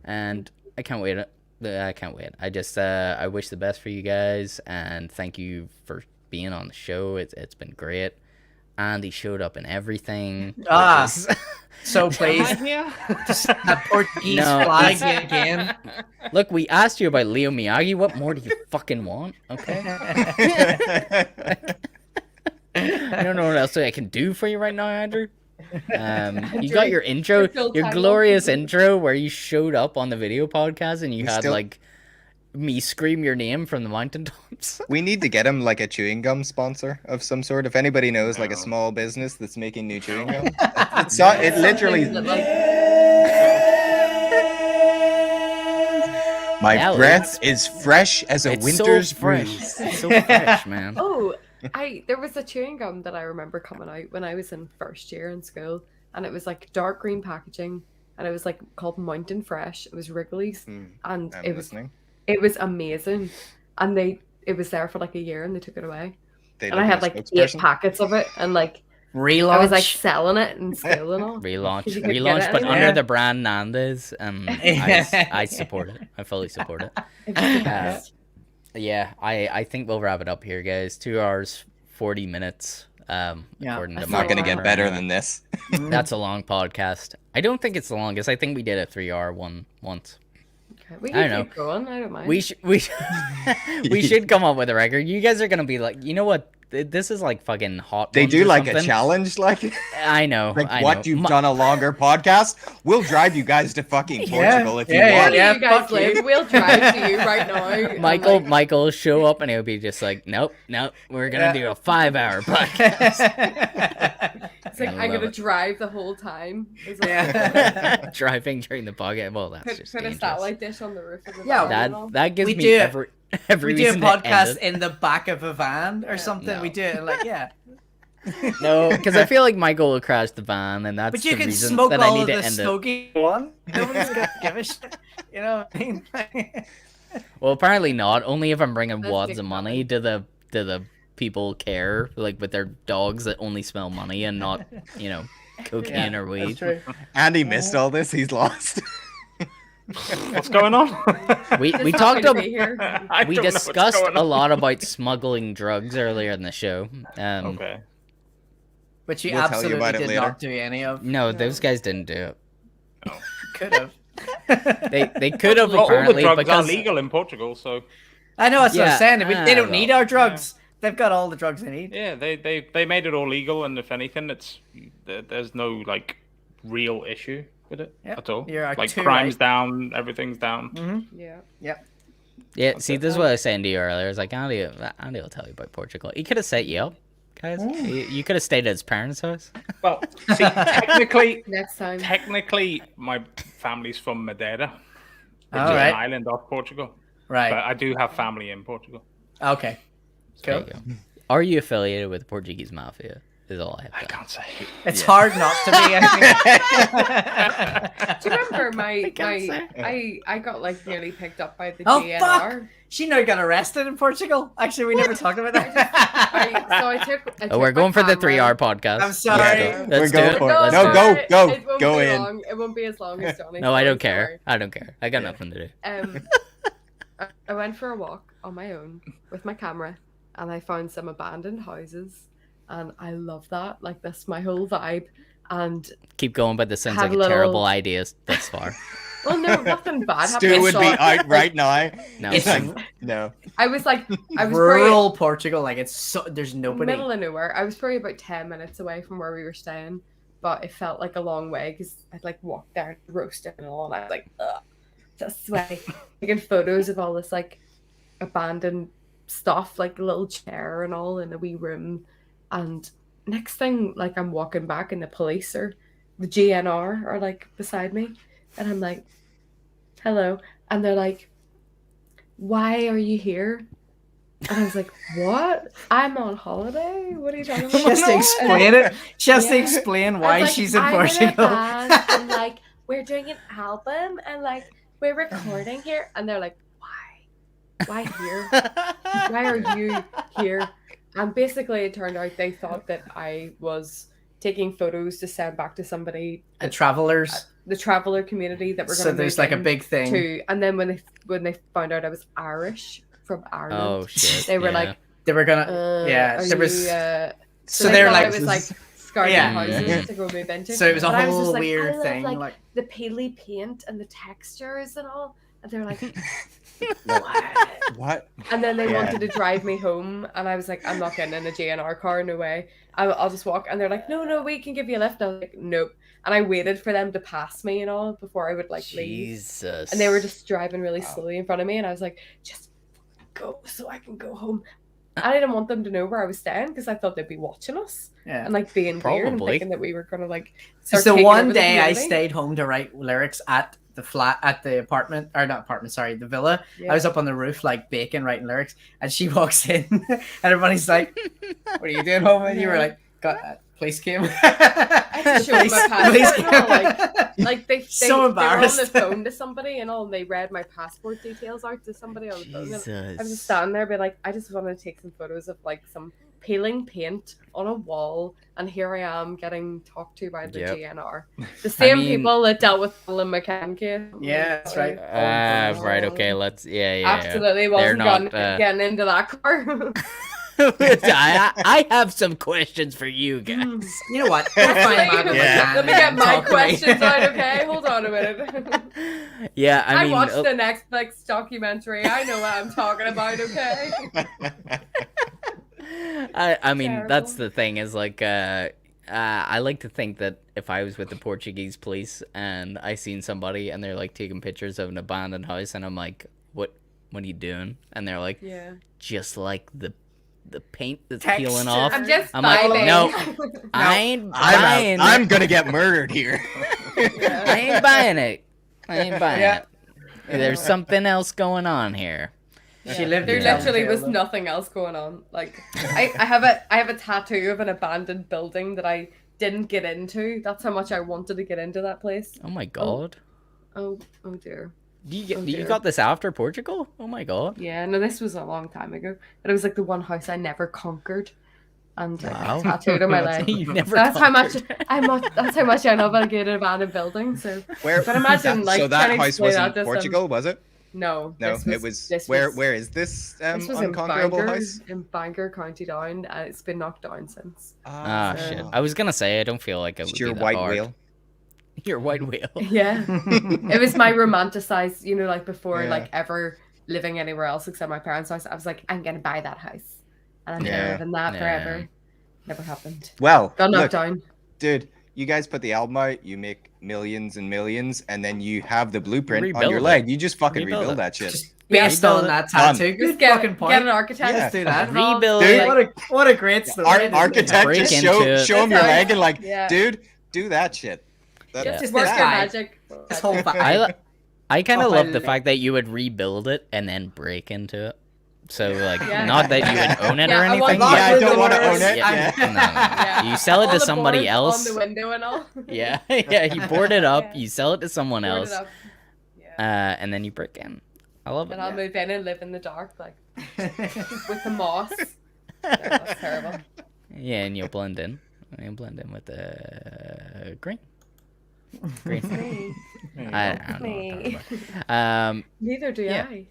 and I can't wait. I can't wait. I just I wish the best for you guys, and thank you for being on the show. It's been great. Andy showed up in everything. Ah. Which is... So pleased. That Portuguese flag again. Look, we asked you about Leo Miyagi. What more do you fucking want? Okay. I don't know what else I can do for you right now, Andrew. You got your intro, your glorious intro where you showed up on the video podcast and you had like me scream your name from the mountaintops. We need to get him like a chewing gum sponsor of some sort. If anybody knows like a small business that's making new chewing gum, it literally. My breath is fresh as a winter's breeze. It's so fresh, man. Oh, there was a chewing gum that I remember coming out when I was in first year in school, and it was like dark green packaging, and it was like called Mountain Fresh. It was Wrigley's, and it was amazing. And it was there for like a year, and they took it away. And I had like 8 packets of it, and like relaunch. I was like selling it in school and all. Relaunch, but under the brand Nandes. I support it. I fully support it. Yeah, I think we'll wrap it up here, guys. 2 hours, 40 minutes. It's not going to get better than this. That's a long podcast. I don't think it's the longest. I think we did a 3-hour one once. Okay. We can keep going. I don't mind. We should come up with a record. You guys are going to be like, you know what? This is like fucking hot. They do like a challenge, like I know. Like you've done a longer podcast. We'll drive you guys to fucking Portugal if you want. You guys live. We'll drive to you right now. Michael will show up and he'll be just like, nope, we're gonna do a 5-hour podcast. It's like I'm gonna drive the whole time. Driving during the podcast. Well, that's just put dangerous. a satellite dish on the roof of the van. That gives me every we do a reason podcast in the back of a van or something. No. We do it like No, because I feel like Michael will crash the van, and that's the reason that I need to end it. But you can smoke all of the smoky one. Nobody's gonna give a shit. You know what I mean? Well, apparently not. Only if I'm bringing wads of money to the people care, like with their dogs that only smell money and not, cocaine or weed. Andy missed all this. He's lost. What's going on? We talked about we discussed a lot about smuggling drugs earlier in the show. Okay. But you absolutely did not do any of. No, those guys didn't do it. No. Could have. They could have all apparently the drugs because are legal in Portugal, so. I know that's what I'm saying. They don't need our drugs. They've got all the drugs they need. Yeah, they made it all legal, and if anything, there's no like real issue with it at all. Like crime's down, everything's down. Mm-hmm. Yeah. See, this is what I was saying to you earlier. I was like, Andy will tell you about Portugal. He could have set you up, guys. You could have stayed at his parents' house. Well, see, technically, next time. Technically, my family's from Madeira, which is an island off Portugal. Right. But I do have family in Portugal. Okay. Cool. Are you affiliated with the Portuguese mafia? Is all I have. I can't say. It's hard not to be. I think. Do you remember I got like nearly picked up by the DNR? Fuck! She nearly got arrested in Portugal. Actually, we never talked about that. I took we're going for the 3-hour podcast. I'm sorry. Yeah, let's do it. Go in. It won't be as long as Johnny. No, I don't care. I don't care. I got nothing to do. I went for a walk on my own with my camera, and I found some abandoned houses. And I love that. Like, that's my whole vibe. And keep going, but this sounds like a terrible idea thus far. Well, no, nothing bad happened. Stu would be out right now. No. I was rural Portugal. Like, there's nobody. Middle of nowhere. I was probably about 10 minutes away from where we were staying, but it felt like a long way because I'd like walked there roasting and all, and I was like, ugh, just sweaty. Taking photos of all this like abandoned stuff, like a little chair and all in a wee room. And next thing, like, I'm walking back and the police or the GNR are like beside me, and I'm like, hello, and they're like, why are you here? And I was like, what? I'm on holiday? What are you talking about? Just to explain it. Just to explain why like, she's in I'm Portugal. In a band, and like, we're doing an album, and like, we're recording here. And they're like, why? Why here? Why are you here? And basically, it turned out they thought that I was taking photos to send back to somebody. The travelers. The traveler community that we're going to. So there's like a big thing. And then when they found out I was Irish from Ireland, oh shit, they were like, they were gonna, there was. So they're like, it was like scarlet houses to go move into. So it was a but whole like, weird thing, like the peely paint and the textures and all. And they were like, what? And then they wanted to drive me home, and I was like, I'm not getting in a GNR car, no way. I'll just walk. And they're like, no, we can give you a lift. And I was like, nope. And I waited for them to pass me and all before I would like leave. And they were just driving really slowly in front of me, and I was like, just go so I can go home. I didn't want them to know where I was staying because I thought they'd be watching us and like being weird and thinking that we were gonna like. So one day I stayed home to write lyrics at the flat, at the apartment, or not apartment, sorry, the villa. I was up on the roof like baking, writing lyrics, and she walks in, and everybody's like, "What are you doing home?" And you were like, "Got that." Police came. I had to show them my passport and all, like they so were embarrassed. on the phone to somebody and all, and they read my passport details out to somebody on the phone. And I was just standing there, be like, I just wanted to take some photos of like some peeling paint on a wall, and here I am getting talked to by the GNR, the same people that dealt with the McCann case. Yeah, that's right. Right. Okay. Let's. Absolutely wasn't getting into that car. I have some questions for you guys. You know what? Let me get my questions out, okay? Hold on a minute. Yeah, I mean, watched the Netflix documentary. I know what I'm talking about, okay? I mean, terrible. That's the thing is like, I like to think that if I was with the Portuguese police and I seen somebody and they're like taking pictures of an abandoned house and I'm like, what are you doing? And they're like, just like the paint that's peeling off. I'm just I'm vibing. like, no, I ain't buying it. I'm gonna get murdered here. I ain't buying it. There's something else going on here. She lived there literally was nothing else going on. Like I have a tattoo of an abandoned building that I didn't get into. That's how much I wanted to get into that place. Oh my god. Oh dear. You got this after Portugal? Oh my god. Yeah, no, this was a long time ago. But it was like the one house I never conquered. And tattooed on my leg. That's how much I know about getting abandoned building. So but imagine so that house was in Portugal, was it? No, it was where is this unconquerable house? In Bangor, County Down. It's been knocked down since. Shit. I was gonna say I don't feel like it would be that white hard. whale. Your white whale. Yeah. It was my romanticized, like before like ever living anywhere else except my parents' house. I was like, I'm gonna buy that house. And I'm gonna live in that forever. Never happened. Well, got knocked down. Dude, you guys put the album out, you make millions and millions, and then you have the blueprint on your leg. You just fucking rebuild that shit. Based on that tattoo. Good fucking point. Get an architect. Just do that. Rebuild it. What a great story. Architect, just show him your leg and like, dude, do that shit. Just work your magic. This whole I kind of love the fact that you would rebuild it and then break into it. So, like, not that you would own it or anything. I don't want to own it. No. You sell it to somebody else. On the window and all. Yeah, you board it up, you sell it to someone else, and then you break in. I love it. And I'll move in and live in the dark, like, with the moss. That's terrible. Yeah, and you'll blend in. You'll blend in with the green. I don't know what I'm talking about. Neither do I.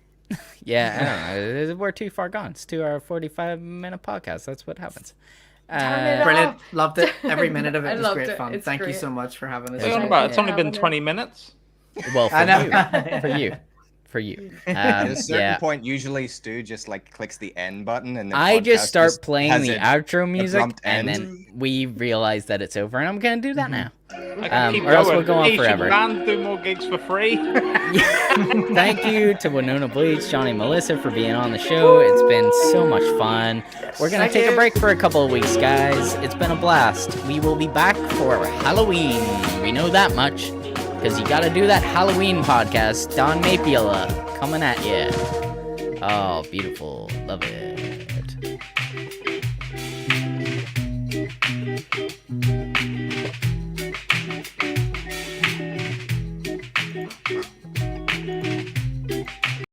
Yeah, I don't know. We're too far gone. It's 2 hour 45-minute podcast. That's what happens. Brilliant. Loved it. Every minute of it was great fun. Thank you so much for having us. It's only been 20 minutes. Well, for for you. At a certain point, usually Stu just like clicks the end button, and I just start playing the outro music, and then we realize that it's over, and I'm gonna do that now. Or else we'll go on forever. Bands do more gigs for free. Thank you to Wynona Bleach, Johnny and Melissa for being on the show. It's been so much fun. We're gonna take a break for a couple of weeks, guys. It's been a blast. We will be back for Halloween. We know that much, because you gotta do that Halloween podcast. Don Mapiola coming at you. Oh, beautiful. Love it.